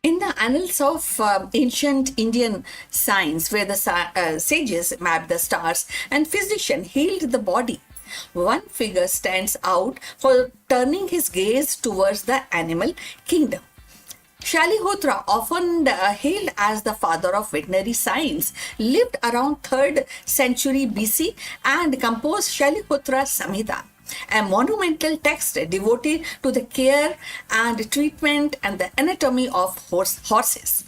In the annals of ancient Indian science, where the sages mapped the stars and physician healed the body, one figure stands out for turning his gaze towards the animal kingdom. Shalihotra, often hailed as the father of veterinary science, lived around 3rd century BC and composed Shalihotra Samhita, a monumental text devoted to the care and treatment and the anatomy of horses.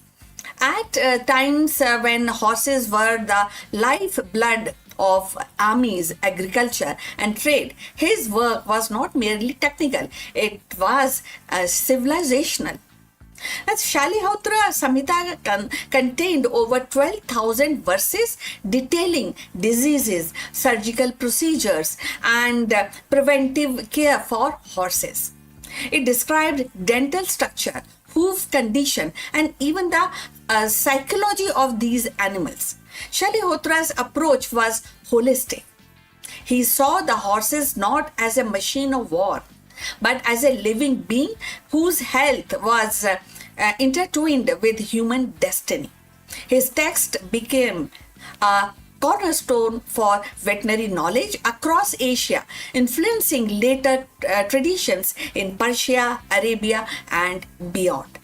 At times when horses were the lifeblood of armies, agriculture, and trade, his work was not merely technical, it was civilizational. As Shalihotra Samhita contained over 12,000 verses detailing diseases, surgical procedures, and preventive care for horses. It described dental structure, hoof condition, and even the psychology of these animals. Shalihotra's approach was holistic. He saw the horses not as a machine of war, but as a living being whose health was intertwined with human destiny. His text became a cornerstone for veterinary knowledge across Asia, influencing later traditions in Persia, Arabia, and beyond.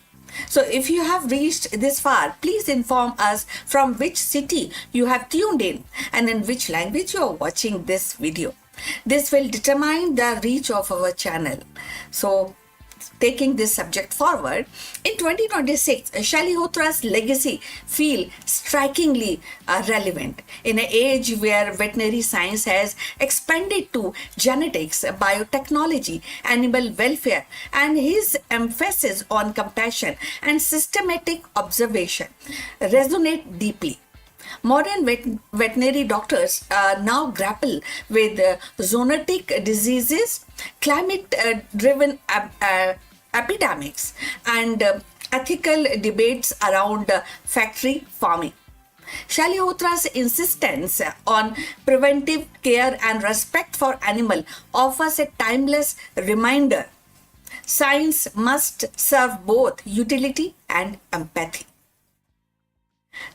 So, if you have reached this far, please inform us from which city you have tuned in and in which language you are watching this video. This will determine the reach of our channel. So, taking this subject forward, in 2026, Shalihotra's legacy feels strikingly relevant. In an age where veterinary science has expanded to genetics, biotechnology, animal welfare, and his emphasis on compassion and systematic observation resonate deeply. Modern veterinary doctors now grapple with zoonotic diseases, climate-driven epidemics, and ethical debates around factory farming. Shalihotra's insistence on preventive care and respect for animal offers a timeless reminder. Science must serve both utility and empathy.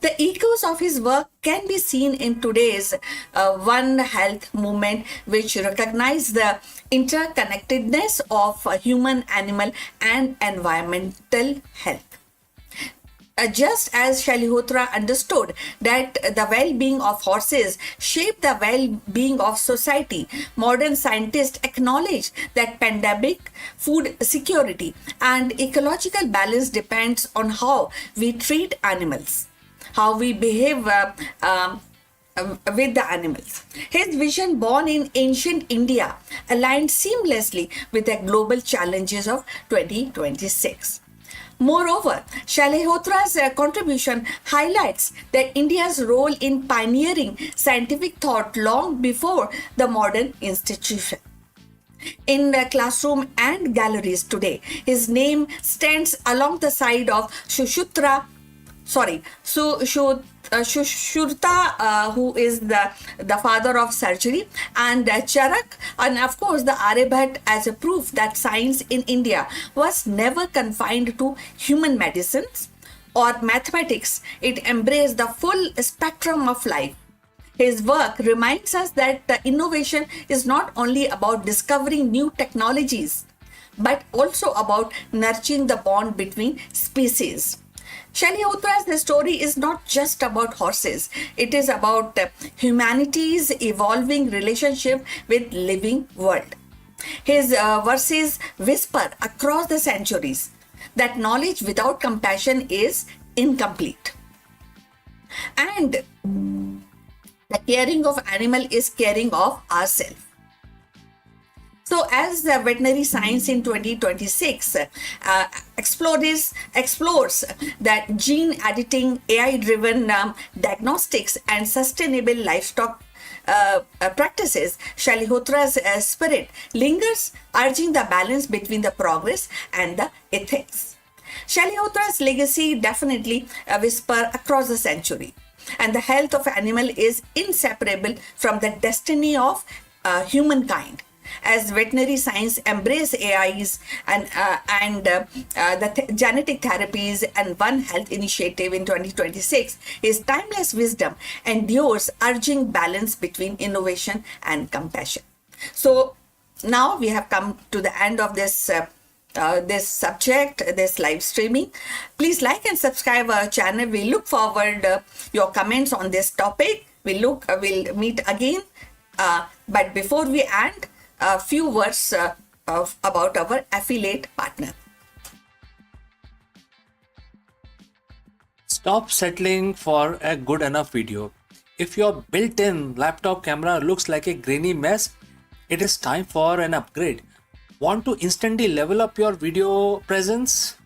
The echoes of his work can be seen in today's One Health movement, which recognizes the interconnectedness of human, animal, and environmental health. Just as Shalihotra understood that the well-being of horses shape the well-being of society, modern scientists acknowledge that pandemic, food security, and ecological balance depends on how we treat animals, how we behave with the animals. His vision, born in ancient India, aligned seamlessly with the global challenges of 2026. Moreover, Shalihotra's contribution highlights that India's role in pioneering scientific thought long before the modern institution. In the classroom and galleries today, his name stands along the side of Sushruta, who is the father of surgery, and Charak, and of course the Aryabhat, as a proof that science in India was never confined to human medicines or mathematics. It embraced the full spectrum of life. His work reminds us that the innovation is not only about discovering new technologies, but also about nurturing the bond between species. Shalihotra's story is not just about horses. It is about humanity's evolving relationship with living world. His verses whisper across the centuries that knowledge without compassion is incomplete. And the caring of animal is caring of ourselves. So, as veterinary science in 2026 explores that gene editing, AI driven diagnostics, and sustainable livestock practices, Shalihotra's spirit lingers, urging the balance between the progress and the ethics. Shalihotra's legacy definitely whisper across the century, and the health of animal is inseparable from the destiny of humankind. As veterinary science embrace AIs and genetic therapies and One Health initiative in 2026, his timeless wisdom endures, urging balance between innovation and compassion. So now we have come to the end of this subject, this live streaming. Please like and subscribe our channel. We look forward your comments on this topic. We'll meet again. But before we end, a few words about our affiliate partner. Stop settling for a good enough video. If your built-in laptop camera looks like a grainy mess, it is time for an upgrade. Want to instantly level up your video presence?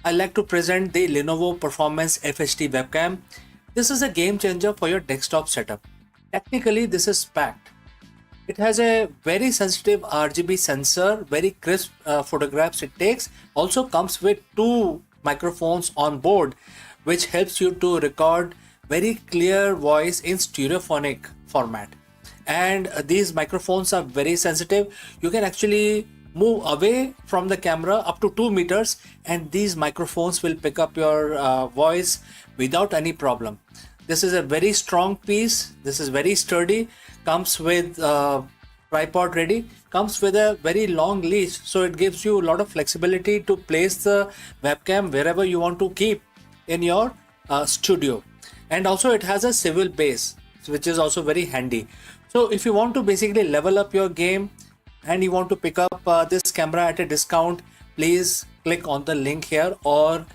I like to present the Lenovo Performance FHD webcam. This is a game changer for your desktop setup. Technically, this is packed. It has a very sensitive RGB sensor, very crisp photographs it takes. Also comes with 2 microphones on board, which helps you to record very clear voice in stereophonic format. And these microphones are very sensitive. You can actually move away from the camera up to 2 meters and these microphones will pick up your voice without any problem. This is a very strong piece. This is very sturdy. Comes with tripod ready. Comes with a very long leash, so it gives you a lot of flexibility to place the webcam wherever you want to keep in your studio. And also it has a swivel base, which is also very handy. So if you want to basically level up your game and you want to pick up this camera at a discount, please click on the link here or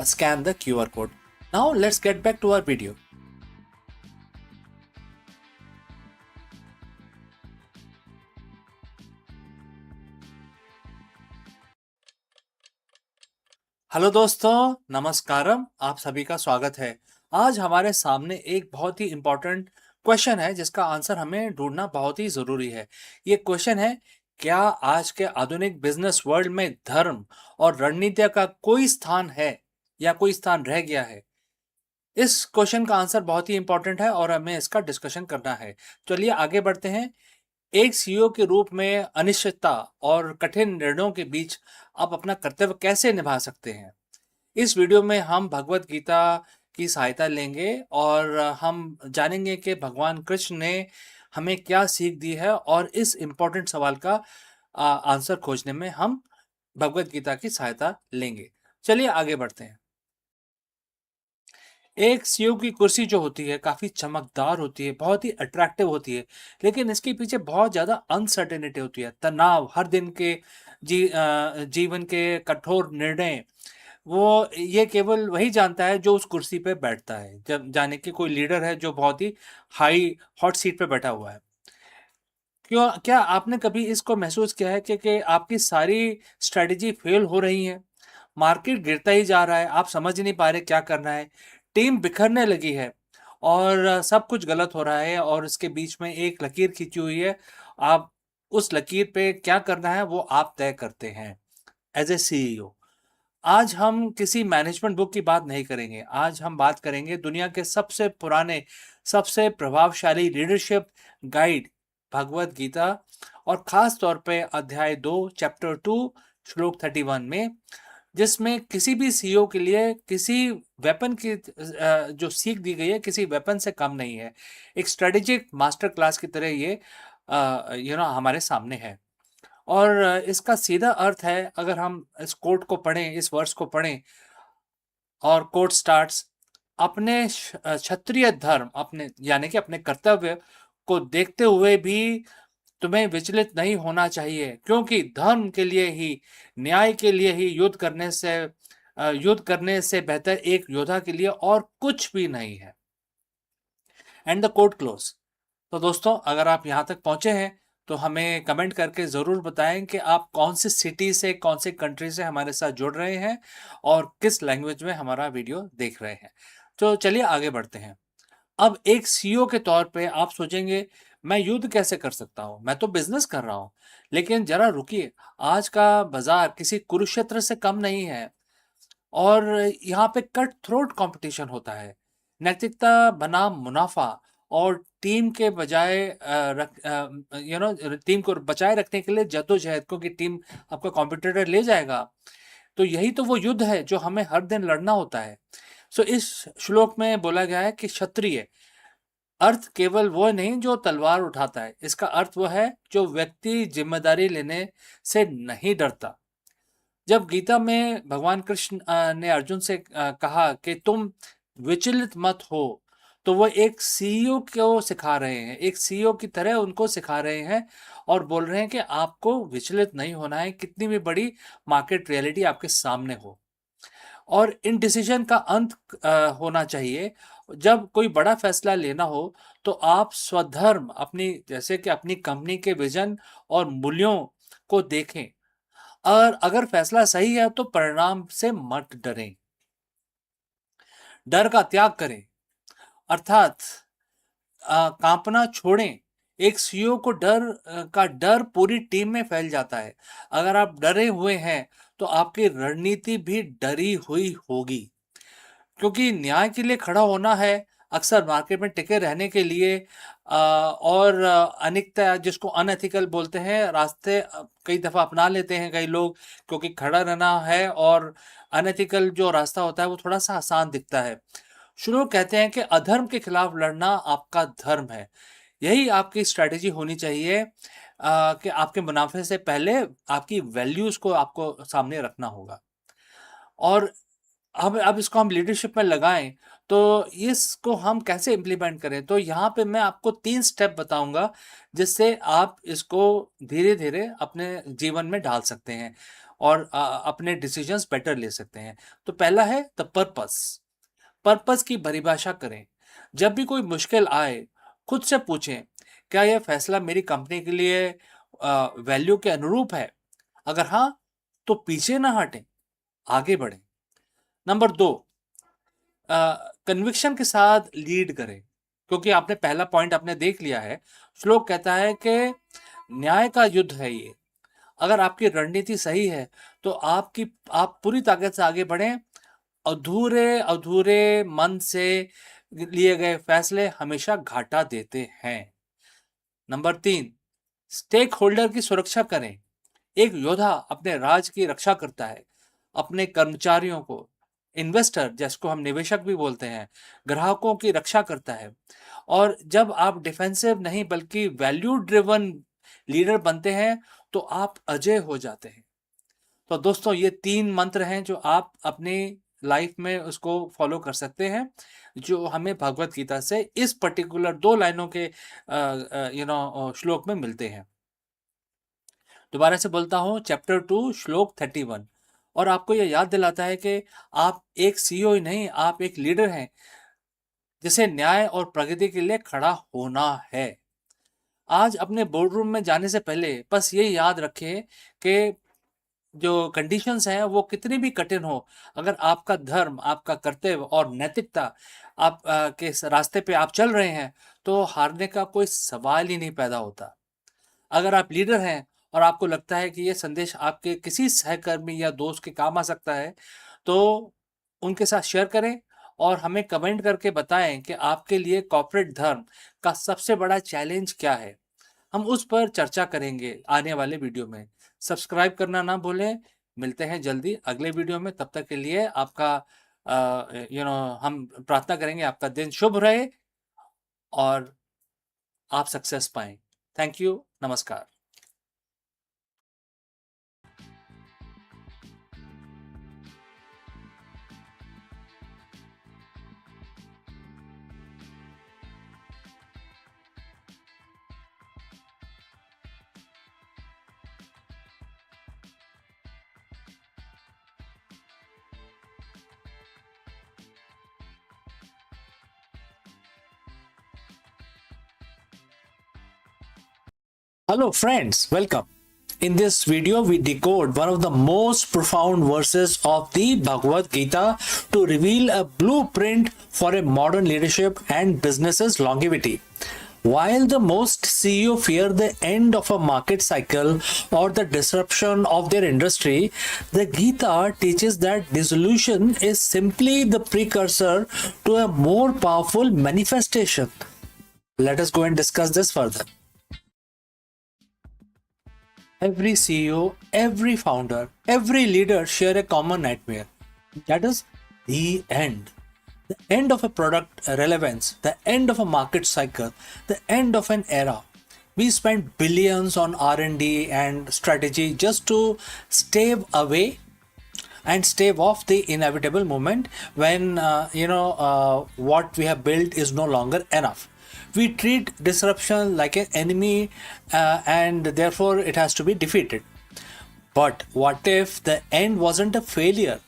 scan the QR code. Now let's get back to our video. Hello दोस्तों, नमस्कारम। आप सभी का स्वागत है। आज हमारे सामने एक बहुत ही इम्पोर्टेंट क्वेश्चन है जिसका आंसर हमें ढूंढना बहुत ही ज़रूरी है। ये क्वेश्चन है, क्या आज के आधुनिक बिजनेस वर्ल्ड में धर्म और रणनीति का कोई स्थान है या कोई स्थान रह गया है? इस क्वेश्चन का आंसर बहुत ही इम्पोर्टेंट है और हमें इसका डिस्कशन करना है। चलिए आगे बढ़ते हैं। एक सीईओ के रूप में अनिश्चितता और कठिन निर्णयों के बीच आप अपना कर्तव्य कैसे निभा सकते हैं? इस वीडियो में हम भगवत गीता की सहायता लेंगे और हम जानेंगे कि भगवान कृष्ण ने हमें क्या सीख दी है और इस इम्पोर्टेंट सवाल का आंसर खोजने में हम भगवत गीता की सहायता लेंगे। चलिए आगे बढ़ते हैं। एक सीईओ की कुर्सी जो होती है काफ़ी चमकदार होती है, बहुत ही अट्रैक्टिव होती है, लेकिन इसके पीछे बहुत ज़्यादा अनसर्टेनिटी होती है, तनाव, हर दिन के जीवन के कठोर निर्णय। वो ये केवल वही जानता है जो उस कुर्सी पे बैठता है। जब जाने कि कोई लीडर है जो बहुत ही हाई हॉट सीट पे बैठा हुआ है। क्या आपने कभी इसको महसूस किया है कि आपकी सारी स्ट्रैटेजी फेल हो रही है? मार्केट गिरता ही जा रहा है, आप समझ ही नहीं पा रहे क्या करना है, टीम बिखरने लगी है और सब कुछ गलत हो रहा है और इसके बीच में एक लकीर खींची हुई है। आप उस लकीर पे क्या करना है वो आप तय करते हैं एज ए सीईओ। आज हम किसी मैनेजमेंट बुक की बात नहीं करेंगे। आज हम बात करेंगे दुनिया के सबसे पुराने, सबसे प्रभावशाली लीडरशिप गाइड भगवत गीता और खास तौर पे अध्याय 2 चैप्टर 2 श्लोक 31 में, जिसमें किसी भी सीईओ के लिए किसी वेपन की जो सीख दी गई है किसी वेपन से कम नहीं है। एक स्ट्रेटेजिक मास्टर क्लास की तरह ये हमारे सामने है और इसका सीधा अर्थ है, अगर हम इस कोट को पढ़ें, इस वर्स को पढ़ें, और कोट स्टार्ट्स, अपने क्षत्रिय धर्म, अपने यानी कि अपने कर्तव्य को देखते हुए भी तुम्हें विचलित नहीं होना चाहिए, क्योंकि धर्म के लिए ही, न्याय के लिए ही युद्ध करने से बेहतर एक योद्धा के लिए और कुछ भी नहीं है। And the quote close. तो दोस्तों, अगर आप यहाँ तक पहुंचे हैं तो हमें कमेंट करके ज़रूर बताएं कि आप कौन सी सिटी से, कौन सी कंट्री से हमारे साथ जुड़ रहे हैं और किस लैंग्वेज में हमारा वीडियो देख रहे हैं। तो चलिए आगे बढ़ते हैं। अब एक सीईओ के तौर पे आप सोचेंगे, मैं युद्ध कैसे कर सकता हूँ, मैं तो बिजनेस कर रहा हूँ। लेकिन जरा रुकिए, आज का बाजार किसी कुरुक्षेत्र से कम नहीं है और यहाँ पे कट थ्रोट कंपटीशन होता है। नैतिकता बनाम मुनाफा और टीम के बजाय टीम को बचाए रखने के लिए जद्दोजहद, क्योंकि टीम आपका कॉम्पिटिटर ले जाएगा। तो यही तो वो युद्ध है जो हमें हर दिन लड़ना होता है। सो इस श्लोक में बोला गया है कि क्षत्रिय अर्थ केवल वो नहीं जो तलवार उठाता है, इसका अर्थ वो है जो व्यक्ति जिम्मेदारी लेने से नहीं डरता। जब गीता में भगवान कृष्ण ने अर्जुन से कहा कि तुम विचलित मत हो, तो वो एक सीईओ को सिखा रहे हैं, एक सीईओ की तरह उनको सिखा रहे हैं और बोल रहे हैं कि आपको विचलित नहीं होना है, कितनी भी बड़ी मार्केट रियलिटी आपके सामने हो। और इन डिसीजन का अंत होना चाहिए। जब कोई बड़ा फैसला लेना हो तो आप स्वधर्म, अपनी जैसे कि अपनी कंपनी के विजन और मूल्यों को देखें, और अगर फैसला सही है तो परिणाम से मत डरें, डर का त्याग करें, अर्थात कांपना छोड़ें। एक सीईओ को का डर पूरी टीम में फैल जाता है। अगर आप डरे हुए हैं तो आपकी रणनीति भी डरी हुई होगी, क्योंकि न्याय के लिए खड़ा होना है, अक्सर मार्केट में टिके रहने के लिए और अनिकता, जिसको अनएथिकल बोलते हैं, रास्ते कई दफ़ा अपना लेते हैं कई लोग, क्योंकि खड़ा रहना है और अनएथिकल जो रास्ता होता है वो थोड़ा सा आसान दिखता है। शुरू कहते हैं कि अधर्म के खिलाफ लड़ना आपका धर्म है। यही आपकी स्ट्रैटेजी होनी चाहिए कि आपके मुनाफे से पहले आपकी वैल्यूज़ को आपको सामने रखना होगा। और अब इसको हम लीडरशिप में लगाएं, तो इसको हम कैसे इम्प्लीमेंट करें, तो यहाँ पे मैं आपको 3 स्टेप बताऊंगा जिससे आप इसको धीरे धीरे अपने जीवन में डाल सकते हैं और अपने डिसीजंस बेटर ले सकते हैं। तो पहला है द पर्पस। पर्पस की परिभाषा करें। जब भी कोई मुश्किल आए, खुद से पूछें, क्या यह फैसला मेरी कंपनी के लिए वैल्यू के अनुरूप है? अगर हाँ, तो पीछे ना हटें, आगे बढ़ें। नंबर 2, कन्विक्शन के साथ लीड करें, क्योंकि आपने पहला पॉइंट आपने देख लिया है। श्लोक कहता है कि न्याय का युद्ध है ये। अगर आपकी रणनीति सही है तो आप पूरी ताकत से आगे बढ़ें। अधूरे अधूरे मन से लिए गए फैसले हमेशा घाटा देते हैं। नंबर 3, स्टेक होल्डर की सुरक्षा करें। एक योद्धा अपने राज की रक्षा करता है, अपने कर्मचारियों को, इन्वेस्टर जिसको हम निवेशक भी बोलते हैं, ग्राहकों की रक्षा करता है। और जब आप डिफेंसिव नहीं बल्कि वैल्यू ड्रिवन लीडर बनते हैं तो आप अजय हो जाते हैं। तो दोस्तों, ये 3 मंत्र हैं जो आप अपनी लाइफ में उसको फॉलो कर सकते हैं, जो हमें भगवत गीता से इस पर्टिकुलर 2 लाइनों के श्लोक में मिलते हैं। दोबारा से बोलता हूँ, चैप्टर 2 श्लोक 31, और आपको यह याद दिलाता है कि आप एक सीईओ ही नहीं, आप एक लीडर हैं जिसे न्याय और प्रगति के लिए खड़ा होना है। आज अपने बोर्डरूम में जाने से पहले बस ये याद रखें कि जो कंडीशंस हैं वो कितनी भी कठिन हो, अगर आपका धर्म, आपका कर्तव्य और नैतिकता आप के रास्ते पे आप चल रहे हैं, तो हारने का कोई सवाल ही नहीं पैदा होता। अगर आप लीडर हैं और आपको लगता है कि ये संदेश आपके किसी सहकर्मी या दोस्त के काम आ सकता है, तो उनके साथ शेयर करें और हमें कमेंट करके बताएं कि आपके लिए कॉर्पोरेट धर्म का सबसे बड़ा चैलेंज क्या है। हम उस पर चर्चा करेंगे आने वाले वीडियो में। सब्सक्राइब करना ना भूलें। मिलते हैं जल्दी अगले वीडियो में। तब तक के लिए आपका हम प्रार्थना करेंगे आपका दिन शुभ रहे और आप सक्सेस पाएं। Thank you. नमस्कार। Hello friends, welcome. In this video, we decode one of the most profound verses of the Bhagavad Gita to reveal a blueprint for a modern leadership and business's longevity. While the most CEO fear the end of a market cycle or the disruption of their industry, the Gita teaches that dissolution is simply the precursor to a more powerful manifestation. Let us go and discuss this further. Every CEO, every founder, every leader share a common nightmare. That is the end. The end of a product relevance, the end of a market cycle, the end of an era. We spend billions on R&D and strategy just to stave away and stave off the inevitable moment when what we have built is no longer enough. We treat disruption like an enemy and therefore it has to be defeated. But what if the end wasn't a failure?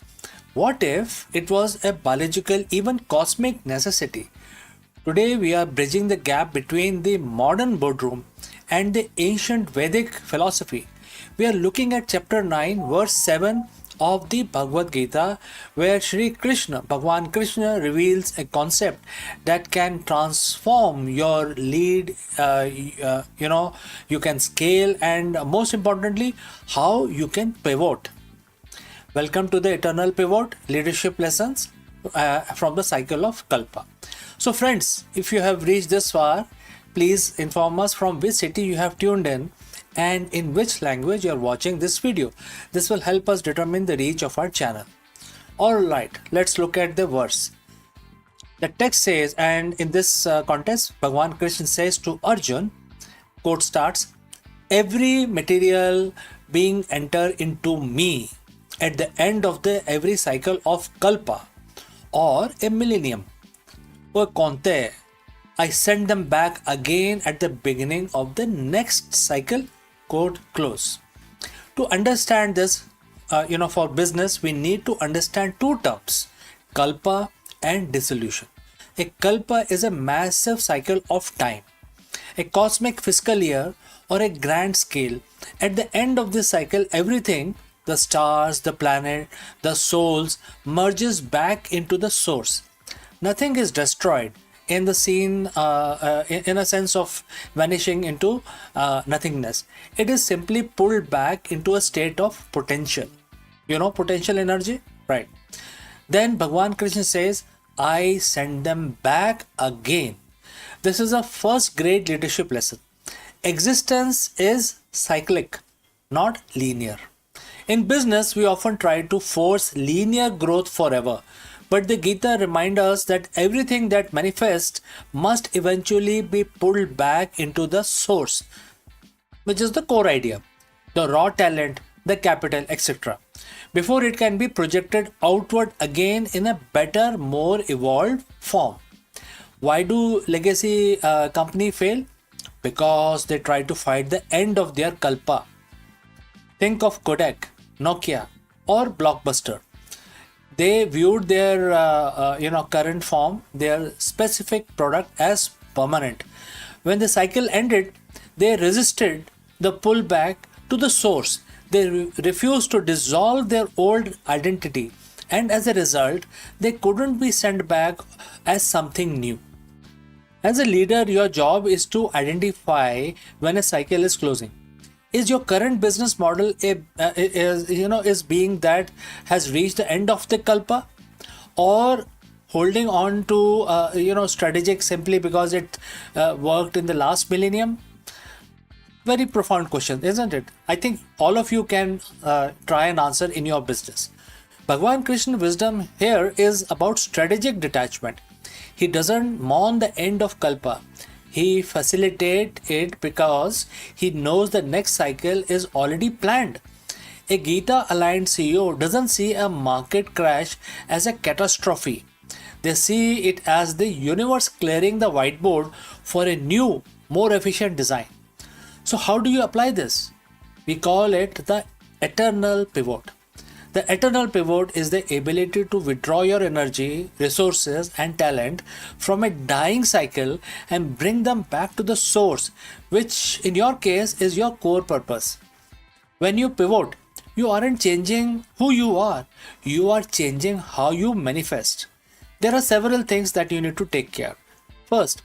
What if it was a biological, even cosmic necessity? Today we are bridging the gap between the modern boardroom and the ancient Vedic philosophy. We are looking at chapter 9, verse 7 of the Bhagavad Gita, where Shri Krishna, Bhagwan Krishna, reveals a concept that can transform your lead, you can scale, and most importantly, how you can pivot. Welcome to the Eternal Pivot Leadership Lessons from the Cycle of Kalpa. So friends, if you have reached this far, please inform us from which city you have tuned in and in which language you are watching this video. This will help us determine the reach of our channel. Alright, let's look at the verse. The text says, and in this context, Bhagwan Krishna says to Arjun, quote starts, every material being enter into me at the end of the every cycle of Kalpa or a millennium. O Konte, I send them back again at the beginning of the next cycle. Quote close. To understand this, for business, we need to understand two terms, kalpa and dissolution. A kalpa is a massive cycle of time, a cosmic fiscal year or a grand scale. At the end of this cycle, everything, the stars, the planet, the souls, merges back into the source. Nothing is destroyed in the scene in a sense of vanishing into nothingness. It is simply pulled back into a state of potential. Potential energy, right? Then Bhagwan Krishna says, I send them back again. This is a first grade leadership lesson. Existence is cyclic, not linear. In business, we often try to force linear growth forever. But the Gita reminds us that everything that manifests must eventually be pulled back into the source, which is the core idea, the raw talent, the capital, etc., before it can be projected outward again in a better, more evolved form. Why do legacy companies fail? Because they try to fight the end of their kalpa. Think of Kodak, Nokia, or Blockbuster. They viewed their current form, their specific product as permanent. When the cycle ended, they resisted the pullback to the source. They refused to dissolve their old identity, and as a result, they couldn't be sent back as something new. As a leader, your job is to identify when a cycle is closing. Is your current business model is being that has reached the end of the kalpa, or holding on to strategic simply because it worked in the last millennium? Very profound question, isn't it? I think all of you can try and answer in your business. Bhagwan Krishna wisdom here is about strategic detachment. He doesn't mourn the end of kalpa. He facilitates it because he knows the next cycle is already planned. A Gita aligned CEO doesn't see a market crash as a catastrophe. They see it as the universe clearing the whiteboard for a new, more efficient design. So how do you apply this? We call it the eternal pivot. The eternal pivot is the ability to withdraw your energy, resources, and talent from a dying cycle and bring them back to the source, which in your case is your core purpose. When you pivot, you aren't changing who you are changing how you manifest. There are several things that you need to take care. First,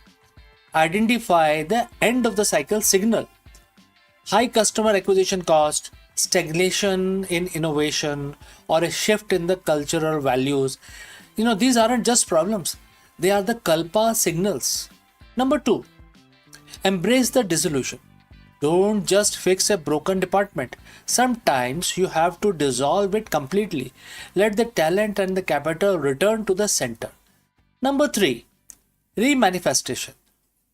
identify the end of the cycle signal. High customer acquisition cost, stagnation in innovation, or a shift in the cultural values. These aren't just problems, they are the kalpa signals. Number two, embrace the dissolution. Don't just fix a broken department. Sometimes you have to dissolve it completely. Let the talent and the capital return to the center. Number three, remanifestation.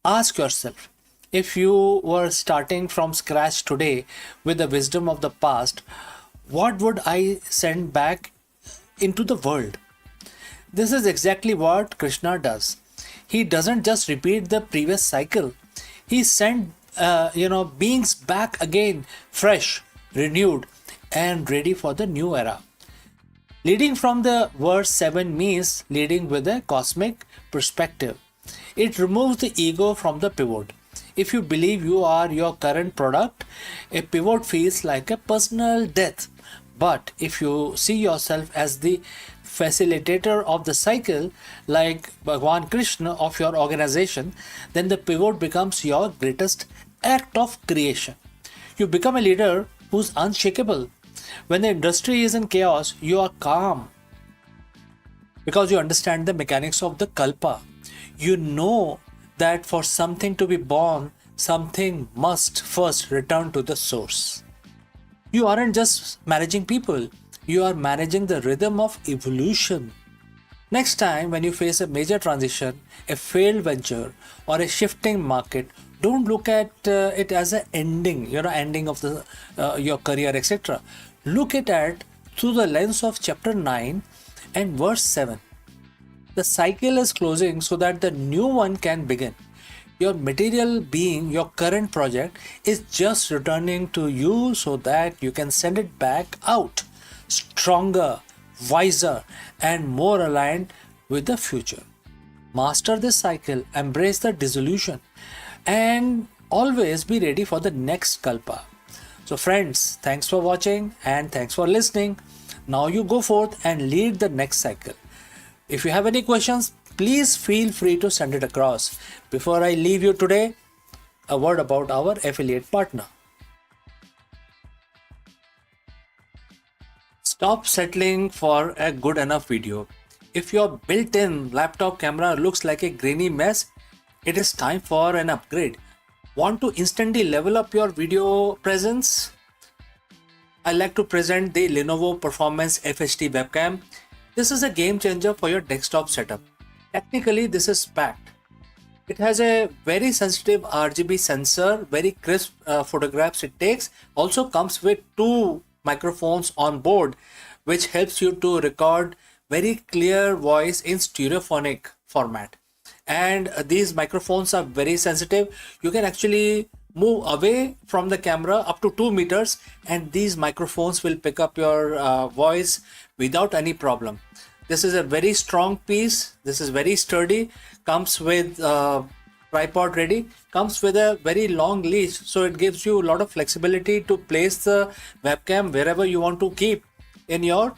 Ask yourself, if you were starting from scratch today with the wisdom of the past, what would I send back into the world? This is exactly what Krishna does. He doesn't just repeat the previous cycle. He sent beings back again, fresh, renewed, and ready for the new era. Leading from the verse 7 means leading with a cosmic perspective. It removes the ego from the pivot. If you believe you are your current product, a pivot feels like a personal death. But if you see yourself as the facilitator of the cycle, like Bhagwan Krishna of your organization, then the pivot becomes your greatest act of creation. You become a leader who's unshakable. When the industry is in chaos, you are calm because you understand the mechanics of the kalpa. You know that for something to be born, something must first return to the source. You aren't just managing people, you are managing the rhythm of evolution. Next time when you face a major transition, a failed venture, or a shifting market, don't look at it as an ending of the your career, etc. Look at it through the lens of chapter 9 and verse 7. The cycle is closing so that the new one can begin. Your material being, your current project, is just returning to you so that you can send it back out, stronger, wiser, and more aligned with the future. Master this cycle, embrace the dissolution, and always be ready for the next kalpa. So friends, thanks for watching and thanks for listening. Now you go forth and lead the next cycle. If you have any questions, please feel free to send it across. Before I leave you today, a word about our affiliate partner. Stop settling for a good enough video. If your built-in laptop camera looks like a grainy mess, it is time for an upgrade. Want to instantly level up your video presence? I like to present the Lenovo Performance FHD webcam. This is a game changer for your desktop setup. Technically, this is packed. It has a very sensitive RGB sensor, very crisp photographs it takes. Also comes with 2 microphones on board, which helps you to record very clear voice in stereophonic format. And these microphones are very sensitive. You can actually move away from the camera up to 2 meters and these microphones will pick up your voice without any problem. This is a very strong piece. This is very sturdy. Comes with tripod ready. Comes with a very long leash, so it gives you a lot of flexibility to place the webcam wherever you want to keep in your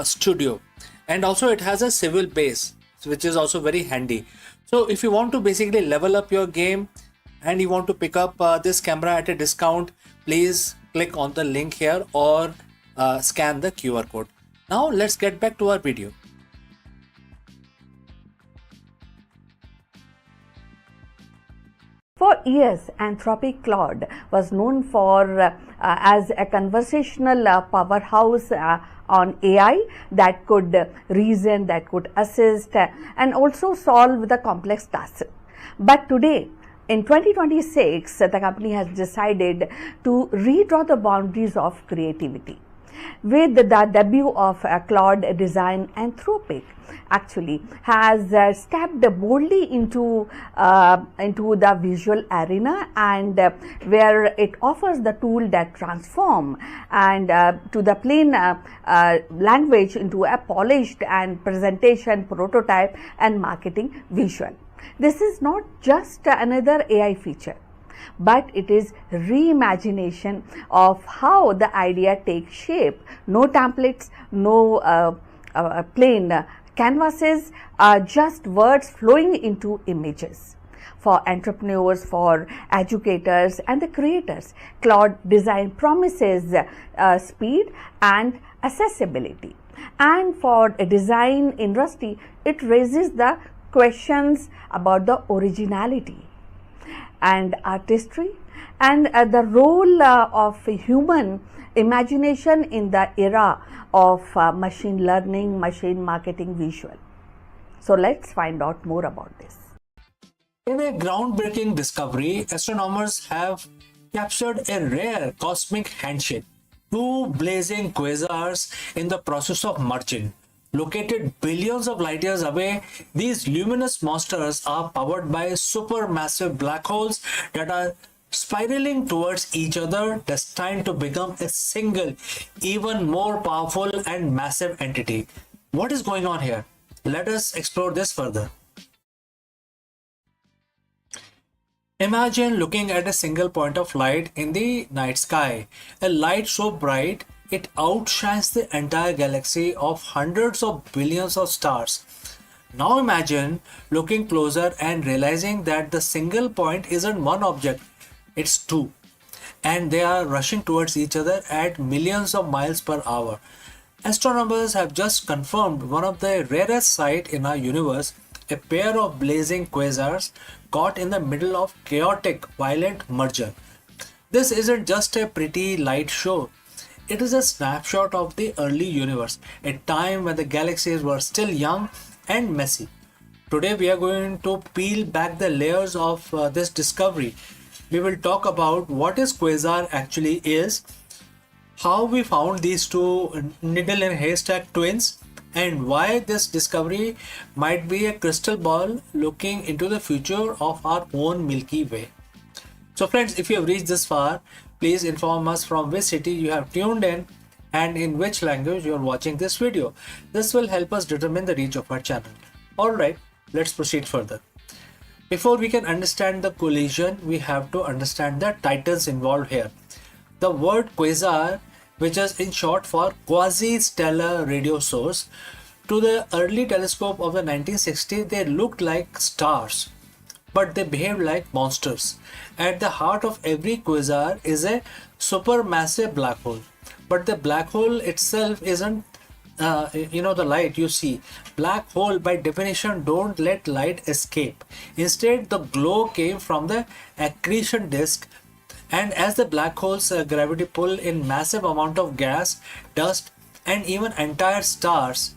studio. And also it has a swivel base, which is also very handy. So if you want to basically level up your game and you want to pick up this camera at a discount, please click on the link here or scan the QR code. Now let's get back to our video. For years, Anthropic Claude was known for as a conversational powerhouse on AI that could reason, that could assist, and also solve the complex tasks. But today, in 2026, the company has decided to redraw the boundaries of creativity. With the debut of Claude design, Anthropic actually has stepped boldly into the visual arena, and where it offers the tool that transform and to the plain language into a polished and presentation prototype and marketing visual. This is not just another AI feature, but it is reimagination of how the idea takes shape. No templates, no plain canvases, just words flowing into images. For entrepreneurs, for educators and the creators, Claude design promises speed and accessibility. And for a design industry, it raises the questions about the originality and artistry, and the role of human imagination in the era of machine learning, machine marketing visual. So let's find out more about this. In a groundbreaking discovery, astronomers have captured a rare cosmic handshake. Two blazing quasars in the process of merging. Located billions of light years away, these luminous monsters are powered by supermassive black holes that are spiraling towards each other, destined to become a single, even more powerful and massive entity. What is going on here? Let us explore this further. Imagine looking at a single point of light in the night sky, a light so bright it outshines the entire galaxy of hundreds of billions of stars. Now imagine looking closer and realizing that the single point isn't one object, it's two, and they are rushing towards each other at millions of miles per hour. Astronomers have just confirmed one of the rarest sights in our universe, a pair of blazing quasars caught in the middle of chaotic, violent merger. This isn't just a pretty light show. It is a snapshot of the early universe, a time when the galaxies were still young and messy. Today we are going to peel back the layers of this discovery. We will talk about what is quasar actually is, how we found these two needle in haystack twins, and why this discovery might be a crystal ball looking into the future of our own Milky Way. So friends, if you have reached this far, please inform us from which city you have tuned in and in which language you are watching this video. This will help us determine the reach of our channel. Alright, let's proceed further. Before we can understand the collision, we have to understand the titles involved here. The word quasar, which is in short for quasi-stellar radio source, to the early telescope of the 1960s, they looked like stars, but they behaved like monsters. At the heart of every quasar is a supermassive black hole, but the black hole itself isn't the light you see. Black hole by definition don't let light escape. Instead, the glow came from the accretion disk, and as the black hole's gravity pull in massive amount of gas, dust and even entire stars,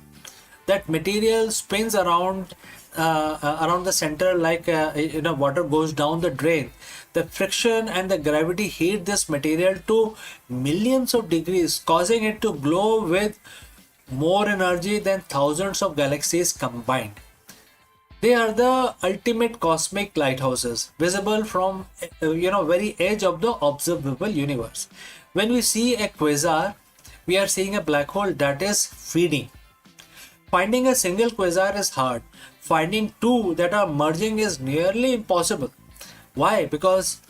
that material spins around the center like water goes down the drain. The friction and the gravity heat this material to millions of degrees, causing it to glow with more energy than thousands of galaxies combined. They are the ultimate cosmic lighthouses, visible from very edge of the observable universe. When we see a quasar, we are seeing a black hole that is feeding. Finding a single quasar is hard. Finding two that are merging is nearly impossible. Why? Because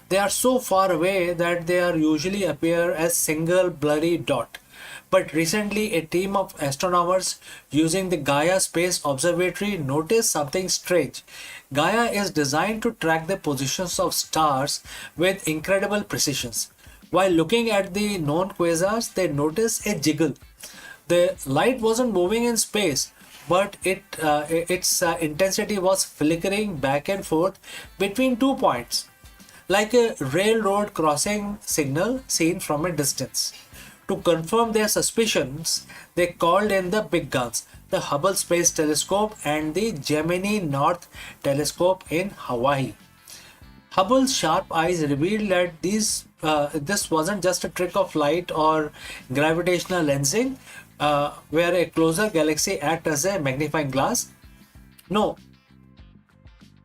they are so far away that they are usually appear as single blurry dot. But recently, a team of astronomers using the Gaia Space Observatory noticed something strange. Gaia is designed to track the positions of stars with incredible precision. While looking at the known quasars, they noticed a jiggle. The light wasn't moving in space, but its intensity was flickering back and forth between 2 points, like a railroad crossing signal seen from a distance. To confirm their suspicions, they called in the big guns, the Hubble Space Telescope and the Gemini North Telescope in Hawaii. Hubble's sharp eyes revealed that these this wasn't just a trick of light or gravitational lensing, where a closer galaxy acts as a magnifying glass. No,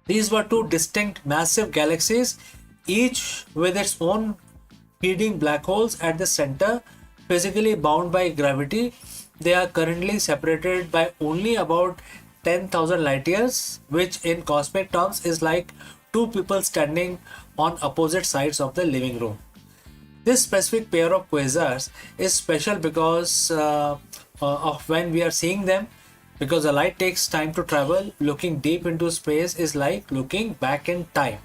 these were two distinct massive galaxies, each with its own feeding black holes at the center, physically bound by gravity. They are currently separated by only about 10,000 light years, which in cosmic terms is like two people standing on opposite sides of the living room. This specific pair of quasars is special because of when we are seeing them, because the light takes time to travel. Looking deep into space is like looking back in time.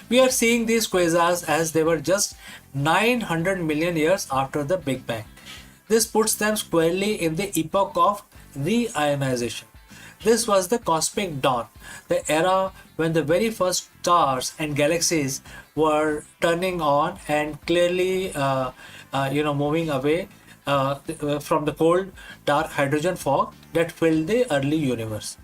We are seeing these quasars as they were just 900 million years after the Big Bang. This puts them squarely in the epoch of reionization. This was the cosmic dawn, the era when the very first stars and galaxies were turning on and clearly, moving away from the cold, dark hydrogen fog that filled the early universe.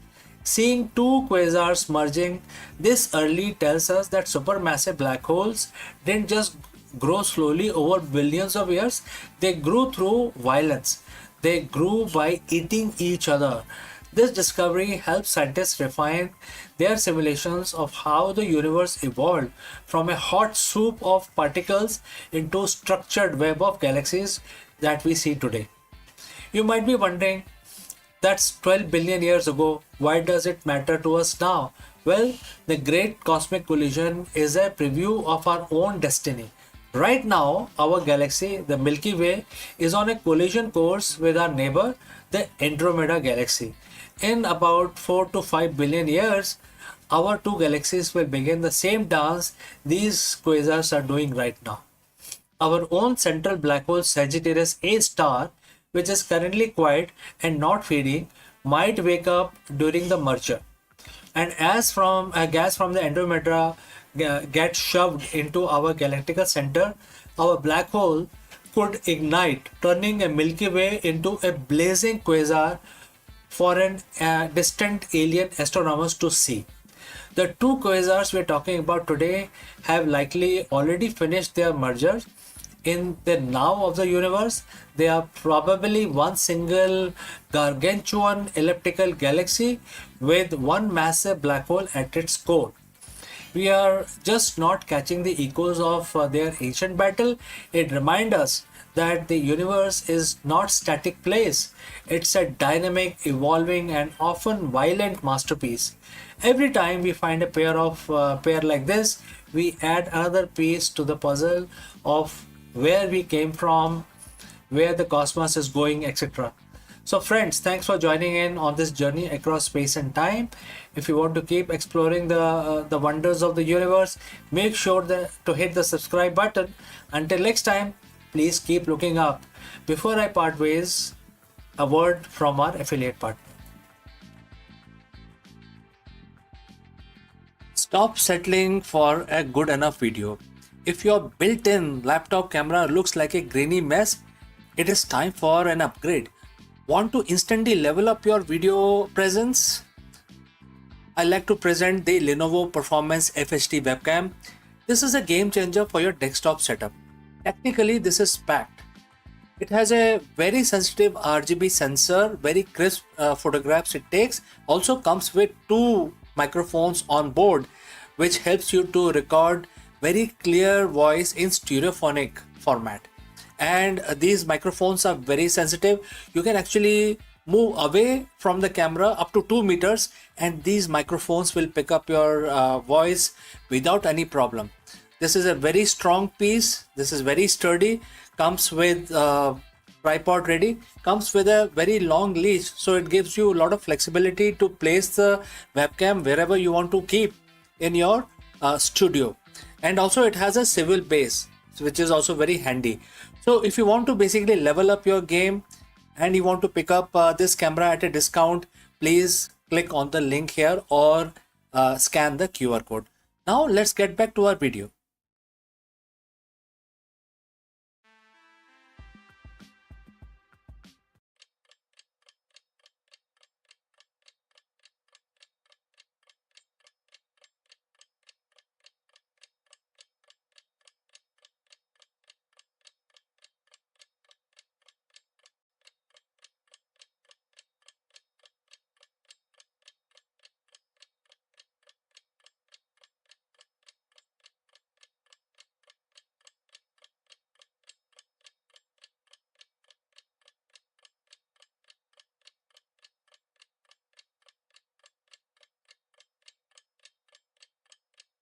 Seeing two quasars merging this early tells us that supermassive black holes didn't just grow slowly over billions of years, they grew through violence. They grew by eating each other. This discovery helps scientists refine their simulations of how the universe evolved from a hot soup of particles into a structured web of galaxies that we see today. You might be wondering, that's 12 billion years ago. Why does it matter to us now? Well, the Great Cosmic Collision is a preview of our own destiny. Right now, our galaxy, the Milky Way, is on a collision course with our neighbor, the Andromeda Galaxy. In about 4 to 5 billion years, our two galaxies will begin the same dance these quasars are doing right now. Our own central black hole Sagittarius A star, which is currently quiet and not feeding, might wake up during the merger. And as from gas from the Andromeda gets shoved into our galactical center, our black hole could ignite, turning a Milky Way into a blazing quasar for an distant alien astronomers to see. The two quasars we're talking about today have likely already finished their merger. In the now of the universe, they are probably one single gargantuan elliptical galaxy with one massive black hole at its core. We are just not catching the echoes of their ancient battle. It reminds us that the universe is not static place. It's a dynamic, evolving, and often violent masterpiece. Every time we find a pair like this, we add another piece to the puzzle of where we came from, where the cosmos is going, etc. So friends, thanks for joining in on this journey across space and time. If you want to keep exploring the wonders of the universe, make sure to hit the subscribe button. Until next time, please keep looking up. Before I part ways, a word from our affiliate partner. Stop settling for a good enough video. If your built-in laptop camera looks like a grainy mess, it is time for an upgrade. Want to instantly level up your video presence? I like to present the Lenovo Performance FHD webcam. This is a game changer for your desktop setup. Technically, this is packed. It has a very sensitive RGB sensor, very crisp photographs it takes. Also comes with two microphones on board, which helps you to record very clear voice in stereophonic format. And these microphones are very sensitive. You can actually move away from the camera up to 2 meters and these microphones will pick up your voice without any problem. This is a very strong piece. This is very sturdy. Comes with tripod ready. Comes with a very long leash, so it gives you a lot of flexibility to place the webcam wherever you want to keep in your studio. And also it has a swivel base, which is also very handy. So if you want to basically level up your game and you want to pick up this camera at a discount, please click on the link here or scan the QR code. Now let's get back to our video.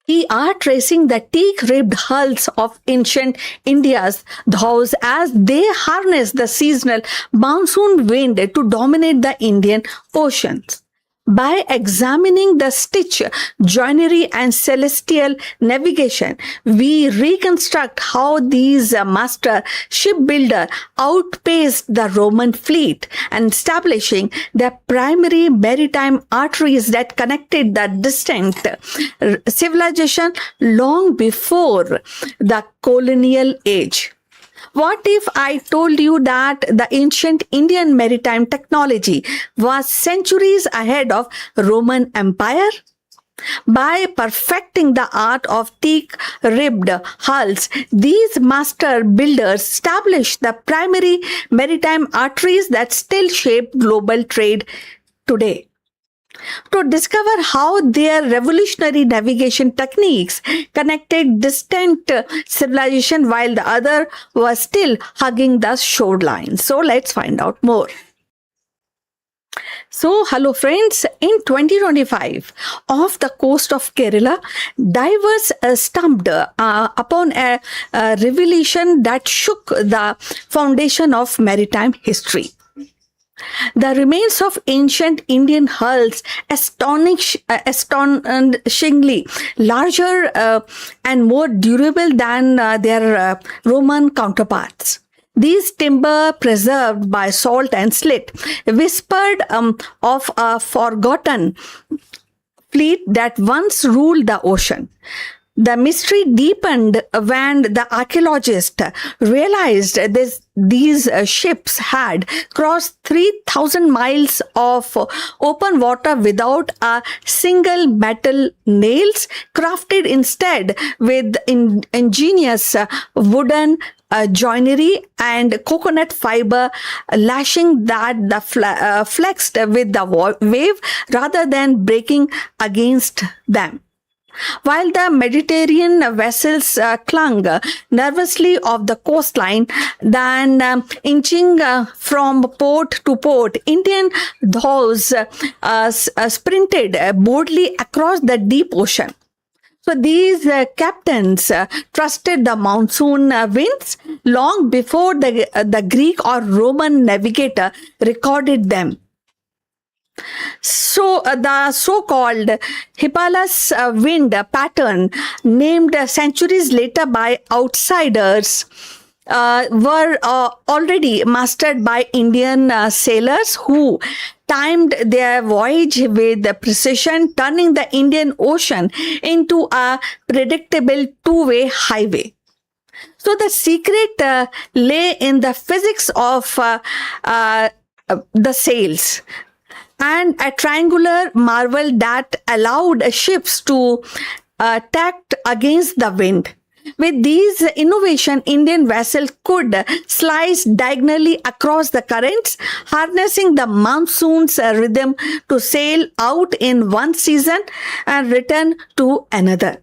We are tracing the teak-ribbed hulls of ancient India's dhows as they harness the seasonal monsoon wind to dominate the Indian oceans. By examining the stitch, joinery, and celestial navigation, we reconstruct how these master shipbuilders outpaced the Roman fleet and establishing the primary maritime arteries that connected the distant civilization long before the colonial age. What if I told you that the ancient Indian maritime technology was centuries ahead of Roman Empire? By perfecting the art of teak-ribbed hulls, these master builders established the primary maritime arteries that still shape global trade today. To discover how their revolutionary navigation techniques connected distant civilization while the other was still hugging the shoreline. So let's find out more. So, hello friends, in 2025, off the coast of Kerala, divers stumbled upon a revelation that shook the foundation of maritime history. The remains of ancient Indian hulls, astonishingly larger and more durable than their Roman counterparts. These timber preserved by salt and slit whispered of a forgotten fleet that once ruled the ocean. The mystery deepened when the archaeologists realized these ships had crossed 3,000 miles of open water without a single metal nails, crafted instead with ingenious wooden joinery and coconut fiber lashing that flexed with the wave rather than breaking against them. While the Mediterranean vessels clung nervously off the coastline, then inching from port to port, Indian dhows sprinted boldly across the deep ocean. So these captains trusted the monsoon winds long before the Greek or Roman navigator recorded them. So the so-called Hippolytus wind pattern, named centuries later by outsiders, were already mastered by Indian sailors who timed their voyage with precision, turning the Indian Ocean into a predictable two-way highway. So the secret lay in the physics of the sails, and a triangular marvel that allowed ships to tack against the wind. With these innovations, Indian vessels could slice diagonally across the currents, harnessing the monsoon's rhythm to sail out in one season and return to another.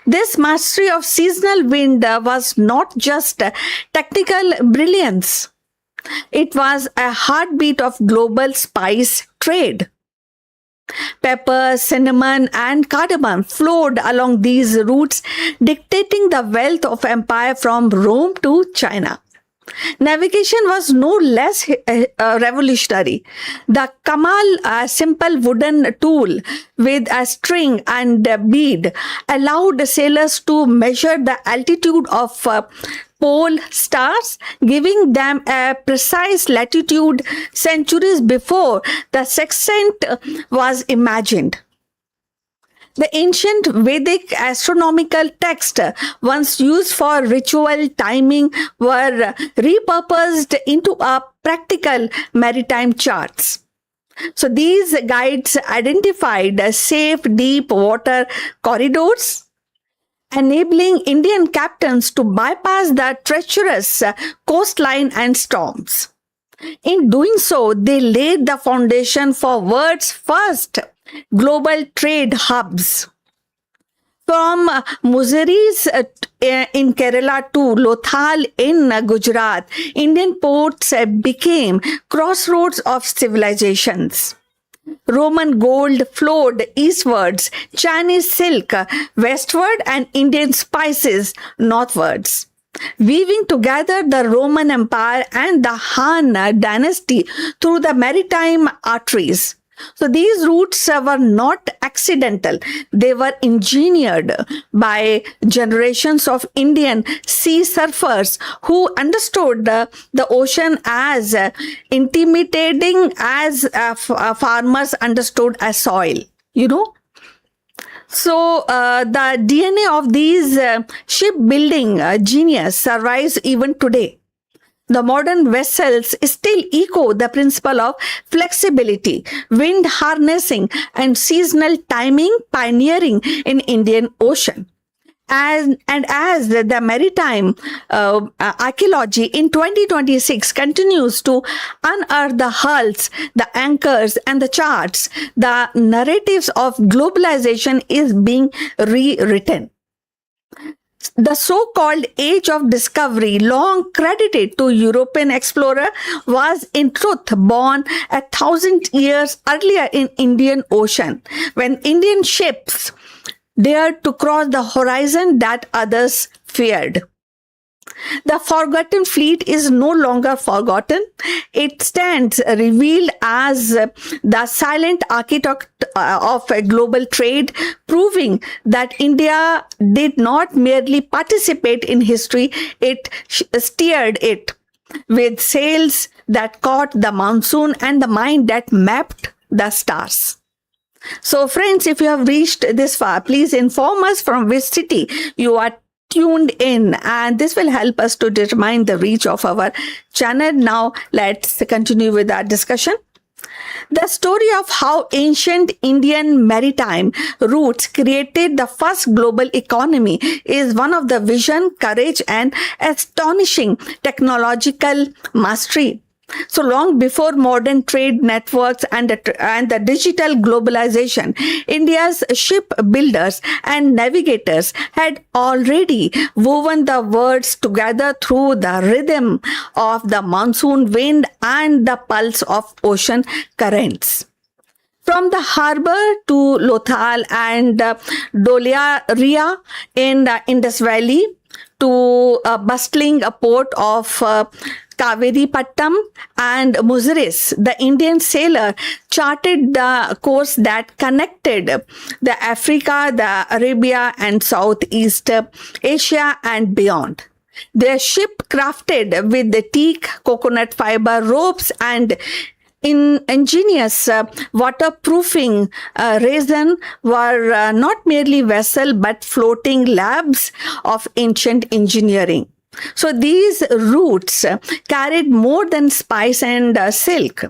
This mastery of seasonal wind was not just technical brilliance. It was a heartbeat of global spice trade. Pepper, cinnamon, and cardamom flowed along these routes, dictating the wealth of empire from Rome to China. Navigation was no less revolutionary. The kamal, a simple wooden tool with a string and a bead, allowed sailors to measure the altitude of pole stars, giving them a precise latitude centuries before the sextant was imagined. The ancient Vedic astronomical texts, once used for ritual timing, were repurposed into a practical maritime charts. So these guides identified safe deep water corridors, enabling Indian captains to bypass the treacherous coastline and storms. In doing so, they laid the foundation for world's first global trade hubs. From Muzeris in Kerala to Lothal in Gujarat, Indian ports became crossroads of civilizations. Roman gold flowed eastwards, Chinese silk westward, and Indian spices northwards, weaving together the Roman Empire and the Han dynasty through the maritime arteries. So these routes were not accidental. They were engineered by generations of Indian sea surfers who understood the ocean as intimidating as farmers understood as soil, you know. So the DNA of these shipbuilding genius survives even today. The modern vessels still echo the principle of flexibility, wind harnessing, and seasonal timing pioneering in Indian Ocean. As the maritime archaeology in 2026 continues to unearth the hulls, the anchors, and the charts, the narratives of globalization is being rewritten. The so-called Age of Discovery, long credited to European explorer, was in truth born 1,000 years earlier in Indian Ocean, when Indian ships dared to cross the horizon that others feared. The forgotten fleet is no longer forgotten. It stands revealed as the silent architect of global trade, proving that India did not merely participate in history, it steered it with sails that caught the monsoon and the mind that mapped the stars. So friends, if you have reached this far, please inform us from which city you are tuned in, and this will help us to determine the reach of our channel. Now let's continue with our discussion. The story of how ancient Indian maritime routes created the first global economy is one of the vision, courage, and astonishing technological mastery. So long before modern trade networks and the digital globalization, India's shipbuilders and navigators had already woven the worlds together through the rhythm of the monsoon wind and the pulse of ocean currents. From the harbor to Lothal and Dolaria in the Indus Valley to a bustling port of Kaviripattam and Muziris, the Indian sailor charted the course that connected the Africa, the Arabia, and Southeast Asia and beyond. Their ship crafted with the teak, coconut fiber ropes, and ingenious waterproofing resin were not merely vessel but floating labs of ancient engineering. So these routes carried more than spice and silk.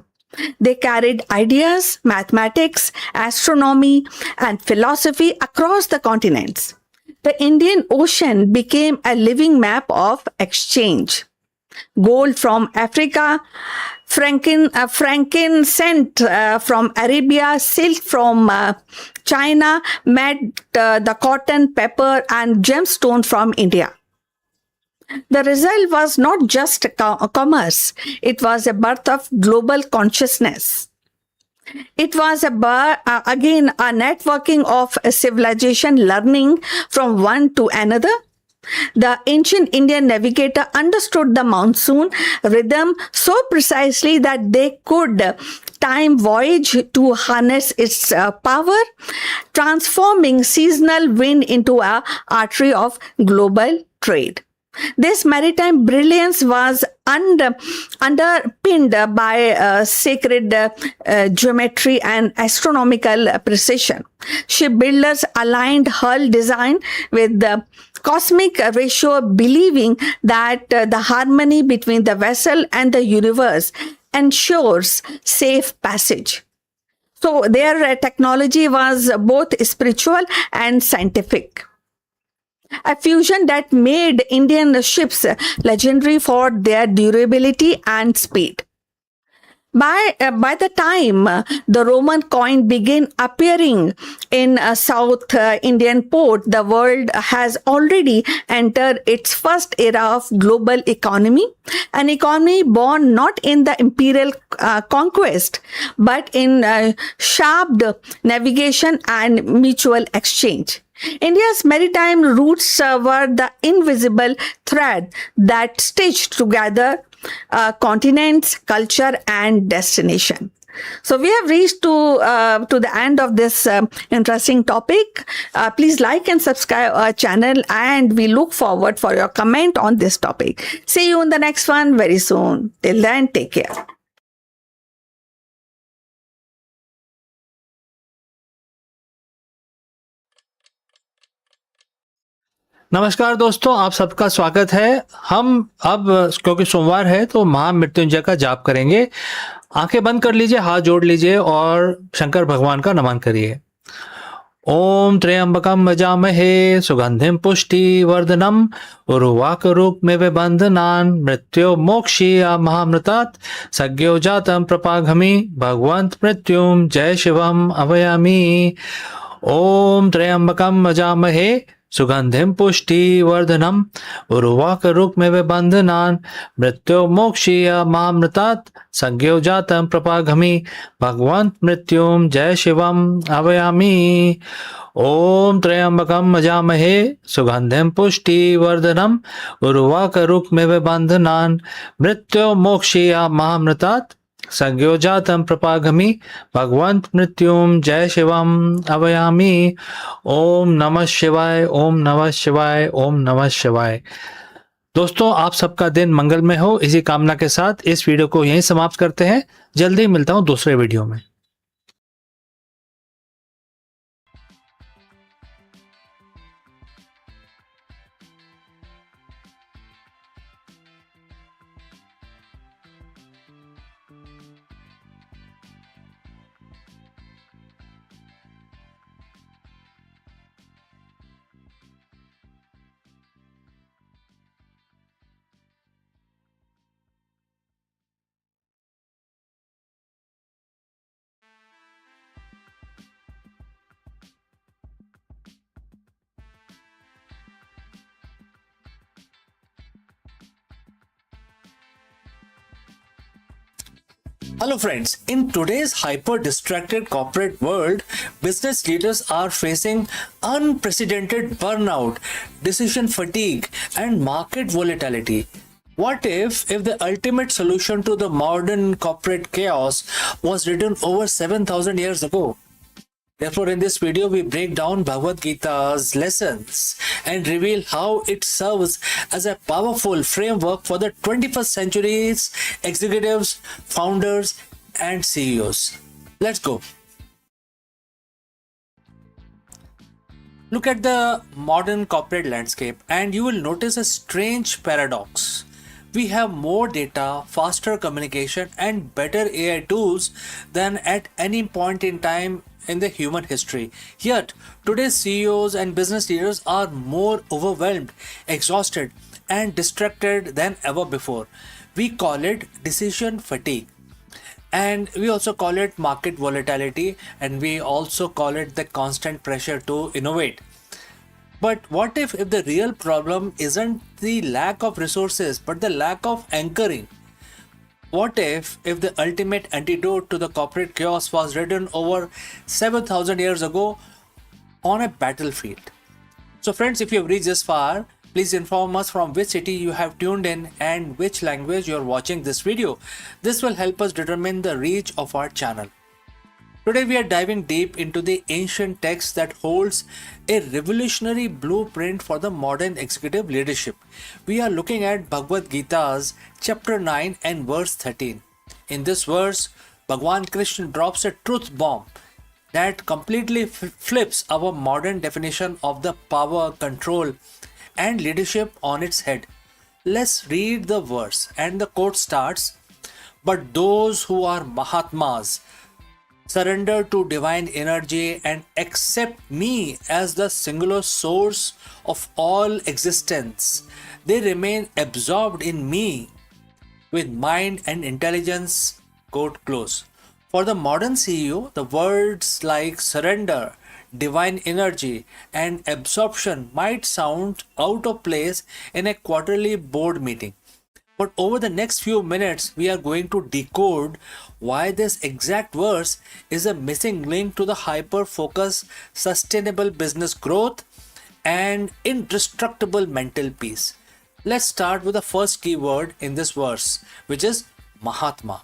They carried ideas, mathematics, astronomy, and philosophy across the continents. The Indian Ocean became a living map of exchange. Gold from Africa, frankincense from Arabia, silk from China met the cotton, pepper, and gemstone from India. The result was not just commerce, it was a birth of global consciousness. It was again a networking of a civilization learning from one to another. The ancient Indian navigator understood the monsoon rhythm so precisely that they could time voyage to harness its power, transforming seasonal wind into an artery of global trade. This maritime brilliance was underpinned by sacred geometry and astronomical precision. Shipbuilders aligned hull design with the cosmic ratio, believing that the harmony between the vessel and the universe ensures safe passage. So their technology was both spiritual and scientific. A fusion that made Indian ships legendary for their durability and speed. By the time the Roman coin began appearing in South Indian port, the world has already entered its first era of global economy, an economy born not in the imperial conquest, but in sharp navigation and mutual exchange. India's maritime routes were the invisible thread that stitched together continents, culture, and destination. So we have reached to the end of this interesting topic. Please like and subscribe our channel, and we look forward for your comment on this topic. See you in the next one very soon. Till then, take care. नमस्कार दोस्तों, आप सबका स्वागत है। हम अब क्योंकि सोमवार है तो महामृत्युंजय का जाप करेंगे। आंखें बंद कर लीजिए, हाथ जोड़ लीजिए और शंकर भगवान का नमन करिए। ओम त्र्यंबकम यजामहे सुगंधिम पुष्टि वर्धनम उर्वाकरूपमिव बंधनान् मृत्यो मोक्षीय महामृतात् सज्ञो जातम प्रपाघमि भगवंत मृत्युम जय शिवम अभयामि। ओम त्र्यंबकम यजामहे सुगंधिम पुष्टि वर्धनम उर्वाकरूपमिव बंधनान् मृत्यो मोक्षीय महामृतात् सज्ञो जातम प्रपाघमि भगवंत मृत्युम जय शिवम अभयामि। ओम त्र्यंबकम यजामहे सुगंधिम पुष्टि वर्धनम उर्वाकरूपमिव बंधनान् मृत्यो मोक्षीय महामृतात् सज्ञो जातम प्रपाघमि भगवंत मृत्युम जय शिवम अभयामि। ओम नमः शिवाय, ओम नमः शिवाय, ओम नमः शिवाय। दोस्तों, आप सबका दिन मंगलमय हो, इसी कामना के साथ इस वीडियो को यहीं समाप्त करते हैं। जल्दी मिलता हूं दूसरे वीडियो में। Hello friends, in today's hyper-distracted corporate world, business leaders are facing unprecedented burnout, decision fatigue, and market volatility. What if the ultimate solution to the modern corporate chaos was written over 7,000 years ago? Therefore, in this video, we break down Bhagavad Gita's lessons and reveal how it serves as a powerful framework for the 21st century's executives, founders, and CEOs. Let's go. Look at the modern corporate landscape and you will notice a strange paradox. We have more data, faster communication, and better AI tools than at any point in time in the human history. Yet, today's CEOs and business leaders are more overwhelmed, exhausted, and distracted than ever before. We call it decision fatigue. And we also call it market volatility, and we also call it the constant pressure to innovate. But what if the real problem isn't the lack of resources, but the lack of anchoring? What if the ultimate antidote to the corporate chaos was written over 7,000 years ago on a battlefield? So friends, if you have reached this far, please inform us from which city you have tuned in and which language you are watching this video. This will help us determine the reach of our channel. Today we are diving deep into the ancient text that holds a revolutionary blueprint for the modern executive leadership. We are looking at Bhagavad Gita's chapter 9 and verse 13. In this verse, Bhagwan Krishna drops a truth bomb that completely flips our modern definition of the power, control, and leadership on its head. Let's read the verse, and the quote starts, "But those who are Mahatmas surrender to divine energy and accept me as the singular source of all existence. They remain absorbed in me with mind and intelligence Quote close. For the modern CEO, the words like surrender, divine energy, and absorption might sound out of place in a quarterly board meeting. But over the next few minutes, we are going to decode why this exact verse is a missing link to the hyper focused, sustainable business growth and indestructible mental peace. Let's start with the first key word in this verse, which is Mahatma.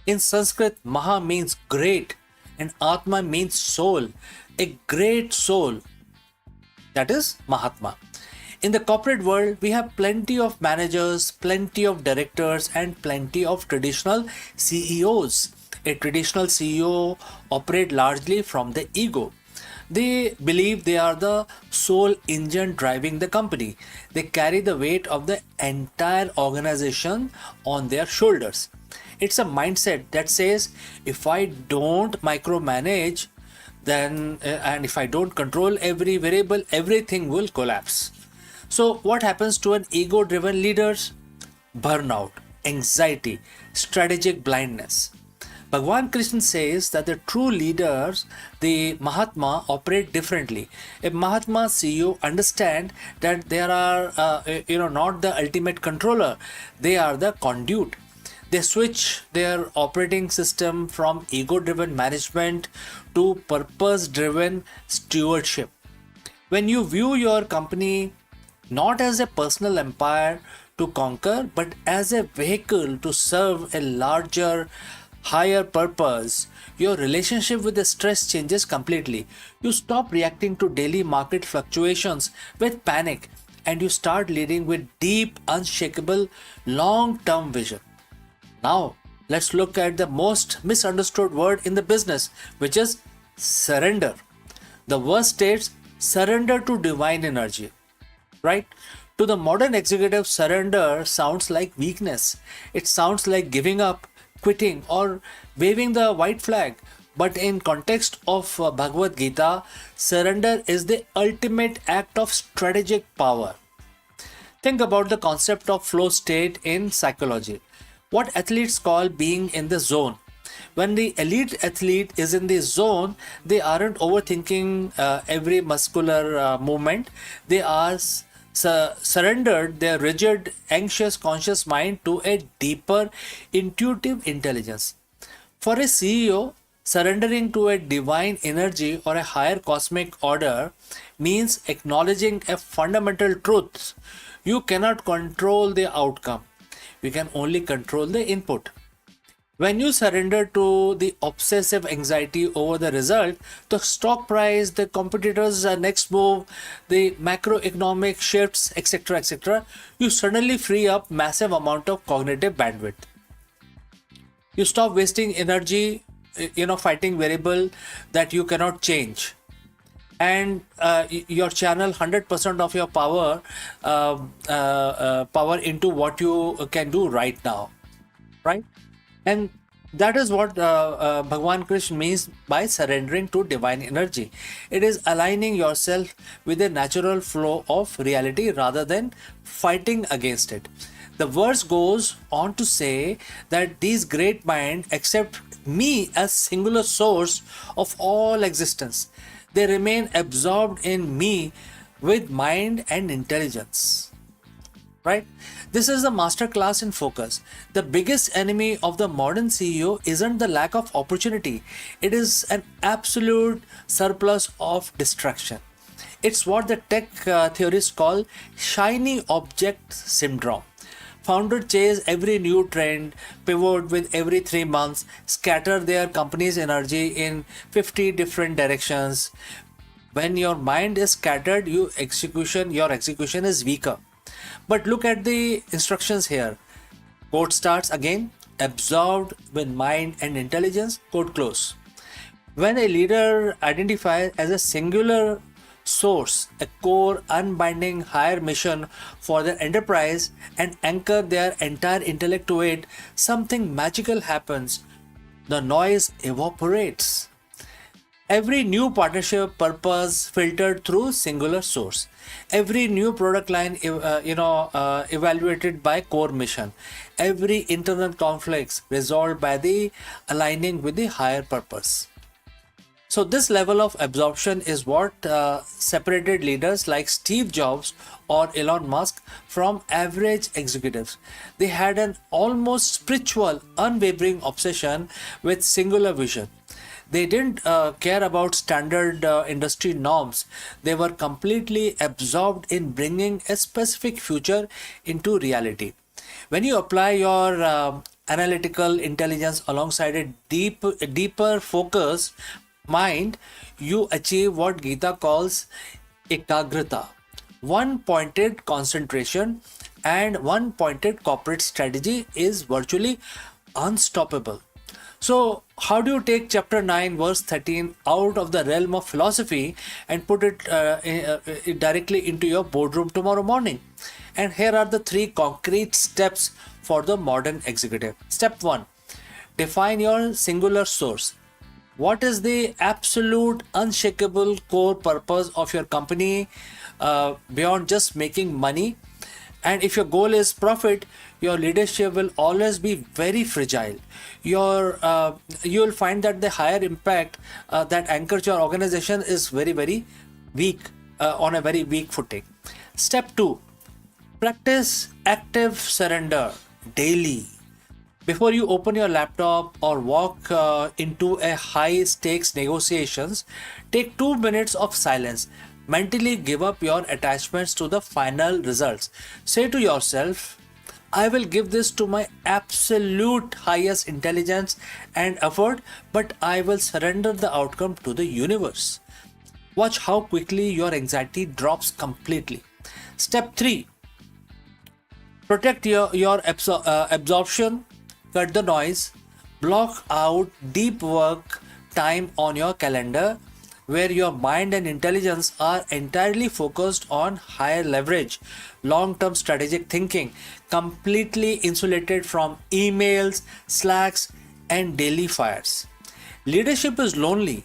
In Sanskrit, Maha means great and Atma means soul. A great soul, that is Mahatma. In the corporate world, we have plenty of managers, plenty of directors, and plenty of traditional CEOs. A traditional CEO operates largely from the ego. They believe they are the sole engine driving the company. They carry the weight of the entire organization on their shoulders. It's a mindset that says if I don't micromanage, then and if I don't control every variable, everything will collapse. So, what happens to an ego driven leader? Burnout, anxiety, strategic blindness. Bhagwan Krishna says that the true leaders, the Mahatma, operate differently. A Mahatma CEO understand that they are, not the ultimate controller; they are the conduit. They switch their operating system from ego-driven management to purpose-driven stewardship. When you view your company not as a personal empire to conquer, but as a vehicle to serve a larger, higher purpose, your relationship with the stress changes completely. You stop reacting to daily market fluctuations with panic and you start leading with deep, unshakable, long term vision. Now, let's look at the most misunderstood word in the business, which is surrender. The verse states surrender to divine energy, right? To the modern executive, surrender sounds like weakness. It sounds like giving up, quitting, or waving the white flag. But in context of Bhagavad Gita, surrender is the ultimate act of strategic power. Think about the concept of flow state in psychology. What athletes call being in the zone. When the elite athlete is in the zone, they aren't overthinking every muscular movement. They are surrendered their rigid, anxious, conscious mind to a deeper, intuitive intelligence. For a CEO, surrendering to a divine energy or a higher cosmic order means acknowledging a fundamental truth. You cannot control the outcome. You can only control the input. When you surrender to the obsessive anxiety over the result, the stock price, the competitor's next move, the macroeconomic shifts, etc., you suddenly free up massive amount of cognitive bandwidth. You stop wasting energy, fighting variable that you cannot change, and your channel 100% of your power into what you can do right now, right? And that is what Bhagwan Krishna means by surrendering to divine energy. It is aligning yourself with the natural flow of reality rather than fighting against it. The verse goes on to say that these great minds accept me as singular source of all existence. They remain absorbed in me with mind and intelligence. Right? This is a masterclass in focus. The biggest enemy of the modern CEO isn't the lack of opportunity. It is an absolute surplus of distraction. It's what the tech theorists call shiny object syndrome. Founders chase every new trend, pivot with every 3 months, scatter their company's energy in 50 different directions. When your mind is scattered, your execution is weaker. But look at the instructions here. Quote starts again, absorbed with mind and intelligence, quote close. When a leader identifies as a singular source, a core, unbinding higher mission for their enterprise and anchor their entire intellect to it, something magical happens. The noise evaporates. Every new partnership purpose filtered through singular source. Every new product line evaluated by core mission. every internal conflicts resolved by the aligning with the higher purpose. So this level of absorption is what separated leaders like Steve Jobs or Elon Musk from average executives. They had an almost spiritual, unwavering obsession with singular vision. They didn't care about standard industry norms. They were completely absorbed in bringing a specific future into reality. When you apply your analytical intelligence alongside a deeper focus mind, you achieve what Gita calls ekagrata, one pointed concentration, and one pointed corporate strategy is virtually unstoppable. So, how do you take chapter 9, verse 13 out of the realm of philosophy and put it directly into your boardroom tomorrow morning? And here are the 3 concrete steps for the modern executive. Step 1, define your singular source. What is the absolute unshakable core purpose of your company beyond just making money? And if your goal is profit, your leadership will always be very fragile. You will find that the higher impact that anchors your organization is very weak, on a very weak footing. Step 2, practice active surrender daily. Before you open your laptop or walk into a high stakes negotiations, take 2 minutes of silence. Mentally give up your attachments to the final results. Say to yourself, I will give this to my absolute highest intelligence and effort, but I will surrender the outcome to the universe. Watch how quickly your anxiety drops completely. Step 3, protect your absorption. Cut the noise, block out deep work time on your calendar where your mind and intelligence are entirely focused on higher leverage, long-term strategic thinking, completely insulated from emails, slacks, and daily fires. Leadership is lonely,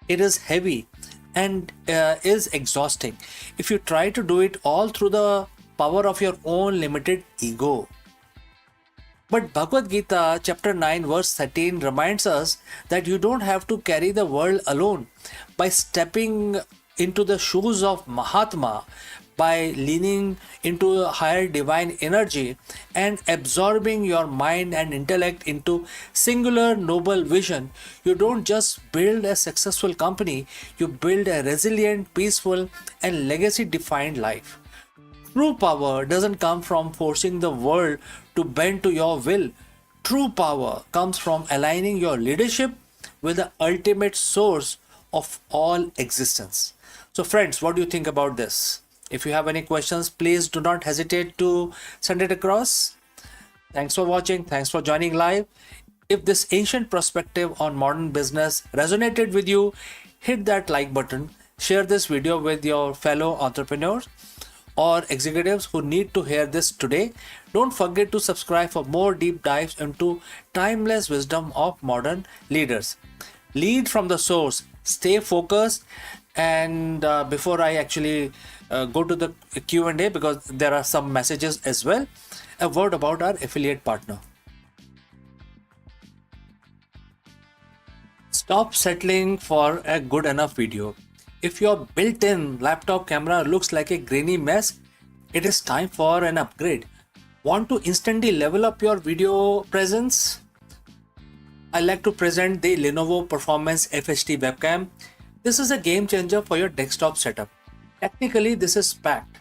it is heavy, and is exhausting if you try to do it all through the power of your own limited ego. But Bhagavad Gita chapter 9 verse 13 reminds us that you don't have to carry the world alone. By stepping into the shoes of Mahatma, by leaning into a higher divine energy and absorbing your mind and intellect into singular noble vision, you don't just build a successful company, you build a resilient, peaceful and legacy defined life. True power doesn't come from forcing the world to bend to your will. True power comes from aligning your leadership with the ultimate source of all existence. So friends, what do you think about this? If you have any questions, please do not hesitate to send it across. Thanks for watching. Thanks for joining live. If this ancient perspective on modern business resonated with you, hit that like button. Share this video with your fellow entrepreneurs or executives who need to hear this today. Don't forget to subscribe for more deep dives into timeless wisdom of modern leaders. Lead from the source, stay focused, and before I actually go to the Q&A, because there are some messages as well, a word about our affiliate partner. Stop settling for a good enough video. If your built-in laptop camera looks like a grainy mess, it is time for an upgrade. Want to instantly level up your video presence? I like to present the Lenovo Performance FHD webcam. This is a game changer for your desktop setup. Technically, this is packed.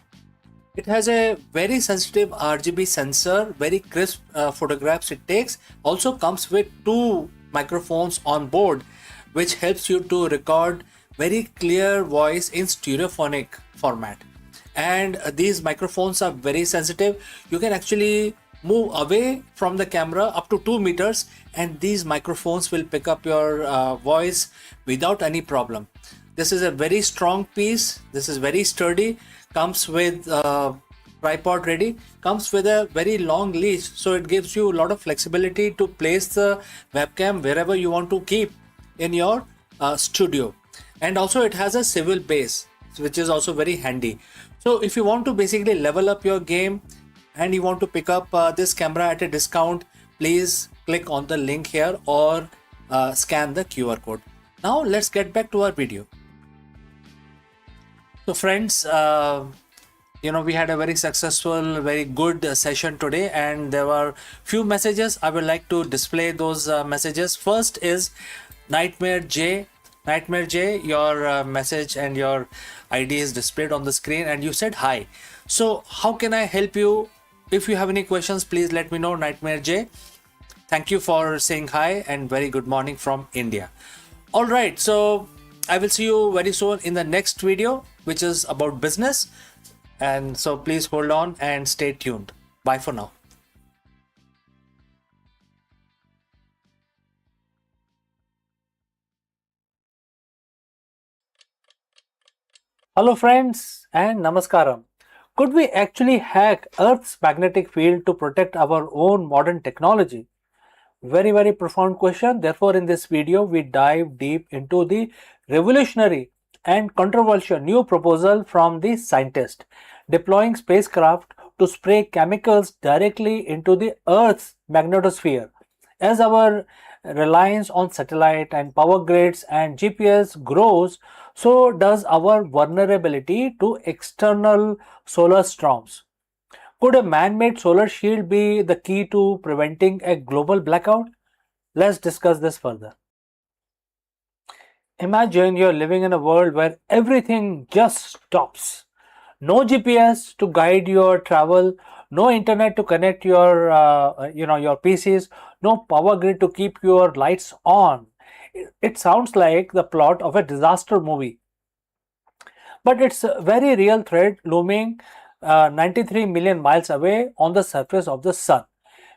It has a very sensitive RGB sensor, very crisp photographs it takes. Also comes with 2 microphones on board, which helps you to record very clear voice in stereophonic format. And these microphones are very sensitive. You can actually move away from the camera up to 2 meters and these microphones will pick up your voice without any problem. This is a very strong piece. This is very sturdy. Comes with tripod ready. Comes with a very long leash, so it gives you a lot of flexibility to place the webcam wherever you want to keep in your studio. And also it has a swivel base, which is also very handy. So if you want to basically level up your game and you want to pick up this camera at a discount, please click on the link here or scan the QR code. Now let's get back to our video. So friends, we had a very successful, very good session today, and there were few messages. I would like to display those messages. First is Nightmare J. Nightmare J, your message and your ID is displayed on the screen, and you said hi. So how can I help you? If you have any questions, please let me know, Nightmare J. Thank you for saying hi and very good morning from India. All right, so I will see you very soon in the next video, which is about business. And so please hold on and stay tuned. Bye for now. Hello friends and namaskaram. Could we actually hack Earth's magnetic field to protect our own modern technology? Very profound question. Therefore, in this video, we dive deep into the revolutionary and controversial new proposal from the scientist deploying spacecraft to spray chemicals directly into the Earth's magnetosphere. As our reliance on satellite and power grids and GPS grows, so does our vulnerability to external solar storms. Could a man-made solar shield be the key to preventing a global blackout? Let's discuss this further. Imagine you're living in a world where everything just stops. No GPS to guide your travel, no internet to connect your your PCs, no power grid to keep your lights on. It sounds like the plot of a disaster movie. But it's a very real threat looming 93 million miles away on the surface of the sun.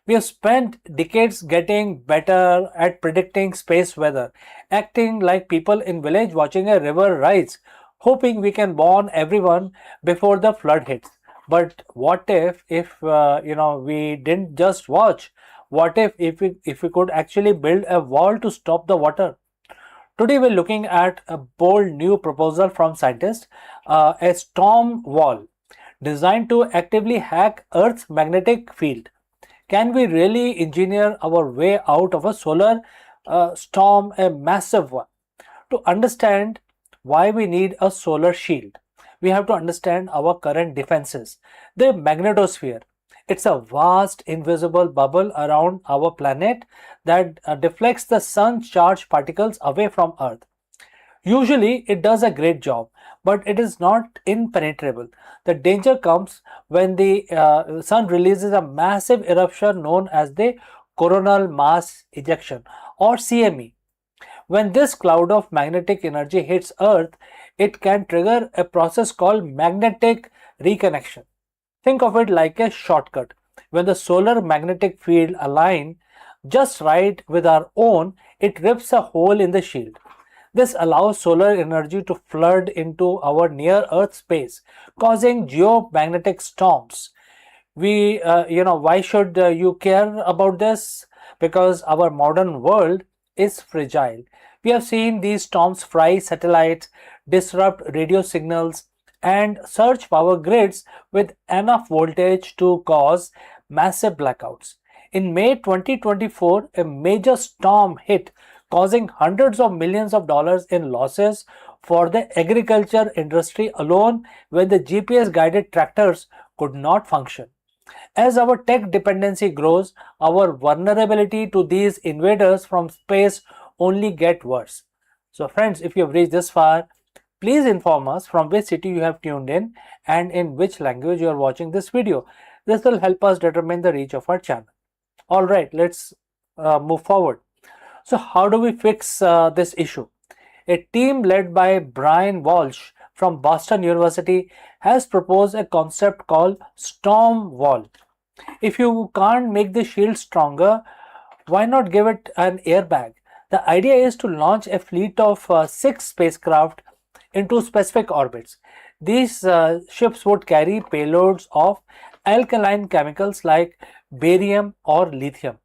We have spent decades getting better at predicting space weather, acting like people in village watching a river rise, hoping we can warn everyone before the flood hits. But what if we didn't just watch? What if we could actually build a wall to stop the water? Today we're looking at a bold new proposal from scientists, a storm wall designed to actively hack Earth's magnetic field. Can we really engineer our way out of a solar storm, a massive one? To understand why we need a solar shield, we have to understand our current defenses. The magnetosphere. It's a vast invisible bubble around our planet that deflects the sun's charged particles away from Earth. Usually it does a great job, but it is not impenetrable. The danger comes when the sun releases a massive eruption known as the coronal mass ejection or CME. When this cloud of magnetic energy hits Earth, it can trigger a process called magnetic reconnection. Think of it like a shortcut. When the solar magnetic field aligns just right with our own, it rips a hole in the shield. This allows solar energy to flood into our near-Earth space, causing geomagnetic storms. Why should you care about this? Because our modern world is fragile. We have seen these storms fry satellites, disrupt radio signals, and surge power grids with enough voltage to cause massive blackouts. In May 2024, a major storm hit, causing hundreds of millions of dollars in losses for the agriculture industry alone when the GPS guided tractors could not function. As our tech dependency grows, our vulnerability to these invaders from space only get worse. So friends, if you have reached this far, please inform us from which city you have tuned in and in which language you are watching this video. This will help us determine the reach of our channel. Alright, let's move forward. So how do we fix this issue? A team led by Brian Walsh from Boston University has proposed a concept called storm wall. If you can't make the shield stronger, why not give it an airbag? The idea is to launch a fleet of 6 spacecraft into specific orbits. These ships would carry payloads of alkaline chemicals like barium or lithium,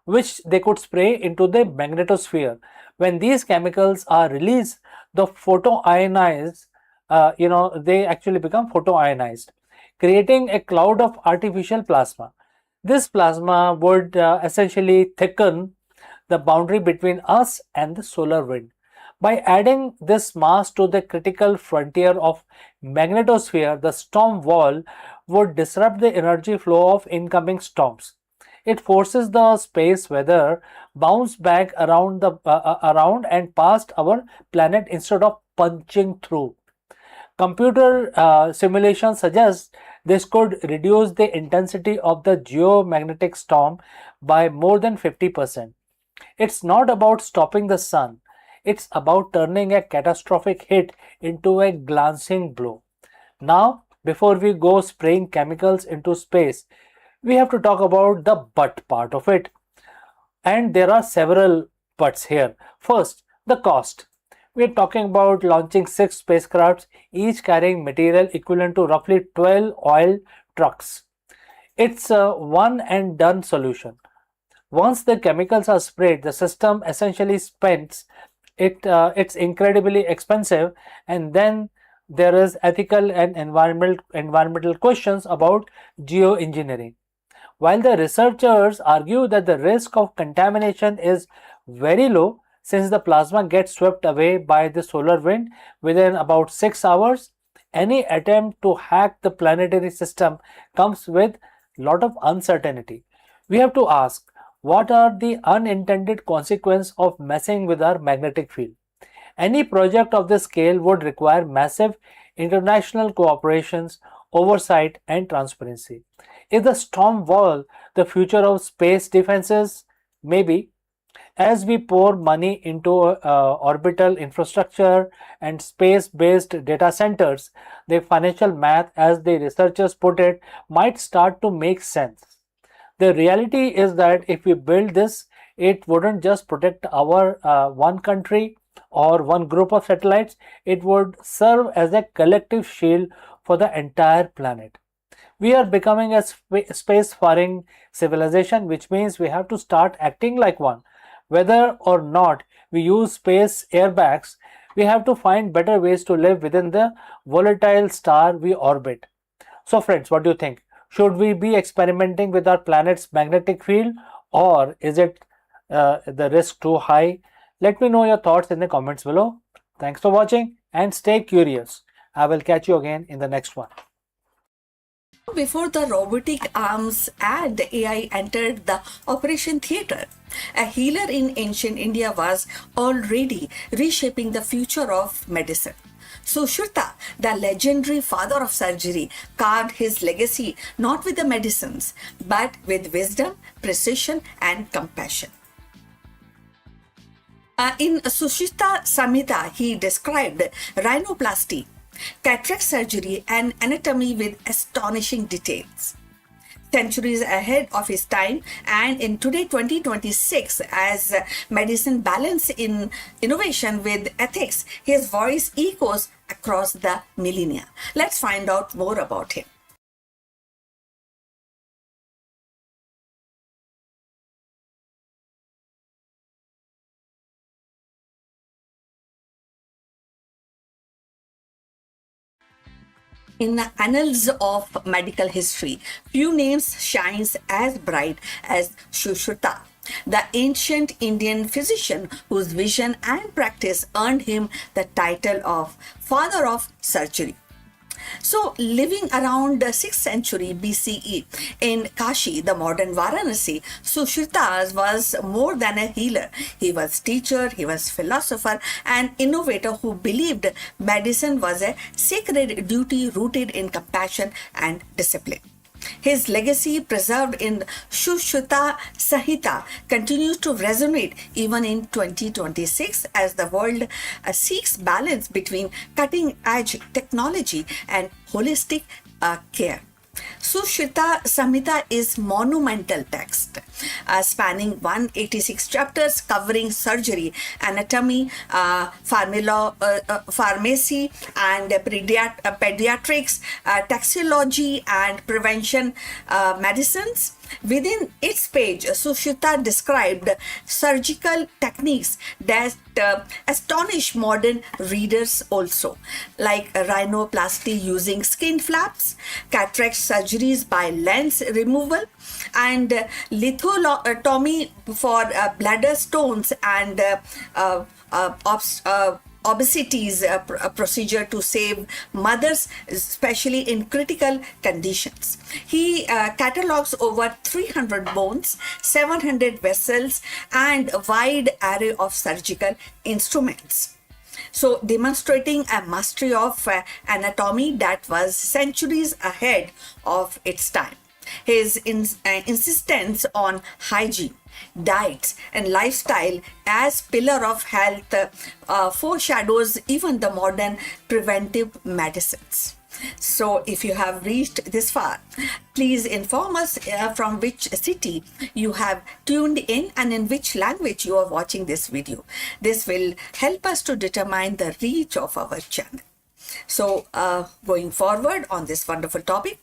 which they could spray into the magnetosphere. When these chemicals are released, the photoionized, they actually become photoionized, creating a cloud of artificial plasma. This plasma would essentially thicken the boundary between us and the solar wind. By adding this mass to the critical frontier of magnetosphere, the storm wall would disrupt the energy flow of incoming storms. It forces the space weather bounce back around and past our planet instead of punching through. Computer simulation suggests this could reduce the intensity of the geomagnetic storm by more than 50%. It's not about stopping the sun, it's about turning a catastrophic hit into a glancing blow. Now, before we go spraying chemicals into space, we have to talk about the but part of it. And there are several buts here. First, the cost. We are talking about launching 6 spacecrafts, each carrying material equivalent to roughly 12 oil trucks. It's a one and done solution. Once the chemicals are sprayed, the system essentially spends it. It's incredibly expensive, and then there is ethical and environmental questions about geoengineering. While the researchers argue that the risk of contamination is very low since the plasma gets swept away by the solar wind within about 6 hours, any attempt to hack the planetary system comes with a lot of uncertainty. We have to ask, what are the unintended consequences of messing with our magnetic field? Any project of this scale would require massive international cooperations, oversight, and transparency. Is the storm wall the future of space defenses? Maybe. As we pour money into orbital infrastructure and space-based data centers, the financial math, as the researchers put it, might start to make sense. The reality is that if we build this, it wouldn't just protect our one country or one group of satellites, it would serve as a collective shield for the entire planet. We are becoming a space-faring civilization, which means we have to start acting like one. Whether or not we use space airbags, we have to find better ways to live within the volatile star we orbit. So friends, what do you think? Should we be experimenting with our planet's magnetic field, or is it the risk too high? Let me know your thoughts in the comments below. Thanks for watching and stay curious. I will catch you again in the next one. Before the robotic arms and AI entered the operation theatre, a healer in ancient India was already reshaping the future of medicine. Sushruta, the legendary father of surgery, carved his legacy not with the medicines, but with wisdom, precision, and compassion. In Sushruta Samhita, he described rhinoplasty, cataract surgery, and anatomy with astonishing details. Centuries ahead of his time, and in today 2026, as medicine balance in innovation with ethics, his voice echoes across the millennia. Let's find out more about him. In the annals of medical history, few names shines as bright as Sushruta, the ancient Indian physician whose vision and practice earned him the title of Father of Surgery. So, living around the 6th century BCE in Kashi, the modern Varanasi, Sushruta was more than a healer. He was teacher, he was philosopher and innovator who believed medicine was a sacred duty rooted in compassion and discipline. His legacy, preserved in Sushruta Samhita, continues to resonate even in 2026 as the world seeks balance between cutting-edge technology and holistic care. Sushruta Samhita is monumental text spanning 186 chapters covering surgery, anatomy, pharmacy and pediatrics, taxology and prevention medicines, Within its page, Sushita described surgical techniques that astonish modern readers also, like rhinoplasty using skin flaps, cataract surgeries by lens removal, and lithotomy for bladder stones and obesities, a procedure to save mothers, especially in critical conditions. He catalogs over 300 bones, 700 vessels, and a wide array of surgical instruments. So, demonstrating a mastery of anatomy that was centuries ahead of its time. His insistence on hygiene, diets, and lifestyle as pillar of health foreshadows even the modern preventive medicines. So, if you have reached this far, please inform us from which city you have tuned in and in which language you are watching this video. This will help us to determine the reach of our channel. So, going forward on this wonderful topic,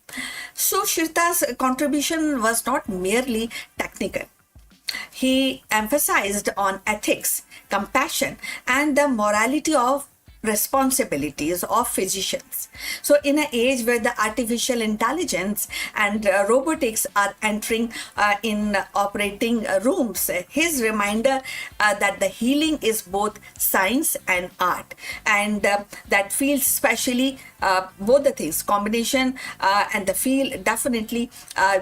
Sushita's contribution was not merely technical. He emphasized on ethics, compassion, and the morality of responsibilities of physicians. So in an age where the artificial intelligence and robotics are entering in operating rooms, his reminder that the healing is both science and art, and that feels especially both the things combination and the field definitely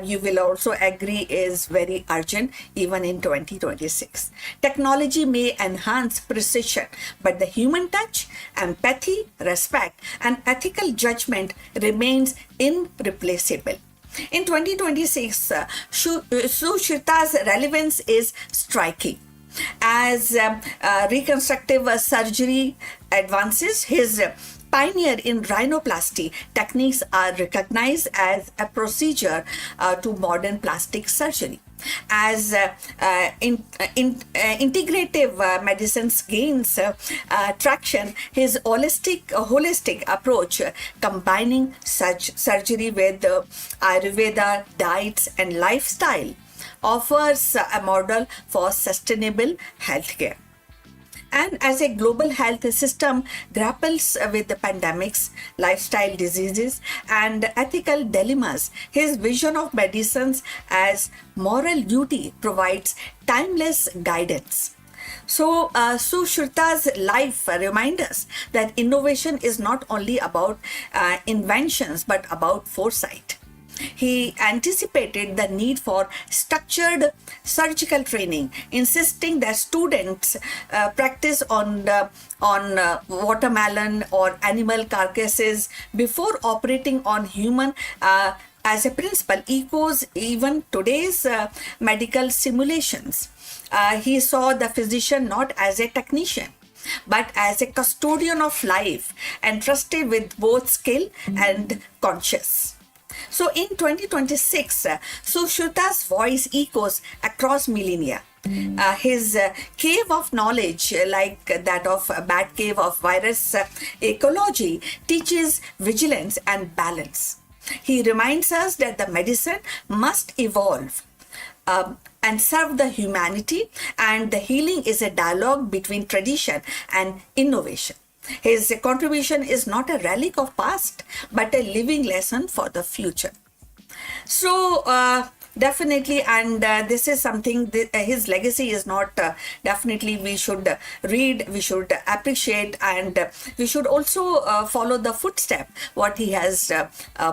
you will also agree is very urgent even in 2026. Technology may enhance precision, but the human touch, empathy, respect, and ethical judgment remains irreplaceable. In 2026, Sushita's relevance is striking. As reconstructive surgery advances, his pioneer in rhinoplasty techniques are recognized as a procedure to modern plastic surgery. As integrative medicines gains traction, his holistic approach, combining such surgery with Ayurveda, diets, and lifestyle, offers a model for sustainable healthcare. And as a global health system grapples with the pandemics, lifestyle diseases, and ethical dilemmas, his vision of medicines as moral duty provides timeless guidance. So, Sushita's life reminds us that innovation is not only about inventions but about foresight. He anticipated the need for structured surgical training, insisting that students practice on watermelon or animal carcasses before operating on human. As a principle, echoes even today's medical simulations. He saw the physician not as a technician, but as a custodian of life, entrusted with both skill and conscience. So in 2026, Sushita's voice echoes across millennia. His cave of knowledge, like that of Bat Cave of virus ecology, teaches vigilance and balance. He reminds us that the medicine must evolve and serve the humanity, and the healing is a dialogue between tradition and innovation. His contribution is not a relic of past, but a living lesson for the future. So, definitely, and this is something, his legacy is not definitely we should read, we should appreciate, and we should also follow the footstep what he has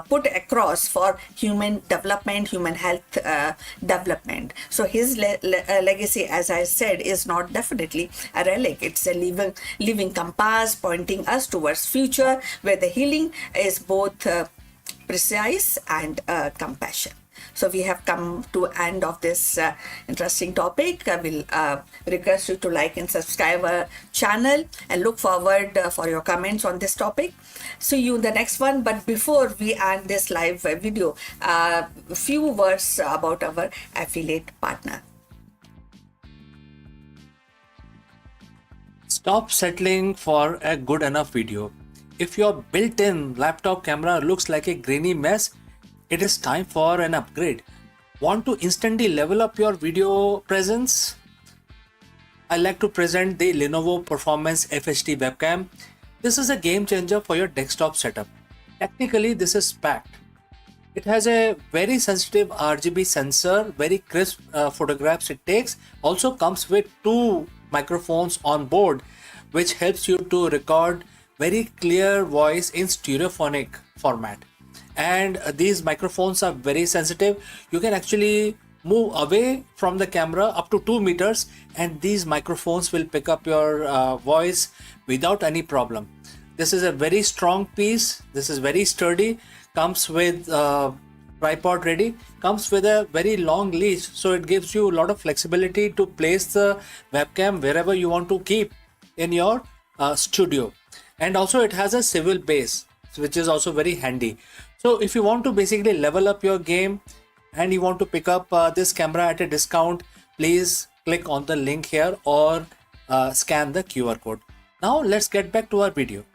put across for human development, human health development. So his legacy, as I said, is not definitely a relic. It's a living compass pointing us towards future where the healing is both precise and compassion. So we have come to end of this interesting topic. I will request you to like and subscribe our channel and look forward for your comments on this topic. See you in the next one. But before we end this live video, a few words about our affiliate partner. Stop settling for a good enough video. If your built-in laptop camera looks like a grainy mess, it is time for an upgrade. Want to instantly level up your video presence? I like to present the Lenovo Performance FHD webcam. This is a game changer for your desktop setup. Technically, this is packed. It has a very sensitive RGB sensor, very crisp photographs it takes. Also comes with 2 microphones on board, which helps you to record very clear voice in stereophonic format. And these microphones are very sensitive. You can actually move away from the camera up to 2 meters, and these microphones will pick up your voice without any problem. This is a very strong piece. This is very sturdy. Comes with tripod ready. Comes with a very long leash, so it gives you a lot of flexibility to place the webcam wherever you want to keep in your studio. And also it has a swivel base, which is also very handy. So if you want to basically level up your game and you want to pick up this camera at a discount, please click on the link here or scan the QR code. Now let's get back to our video.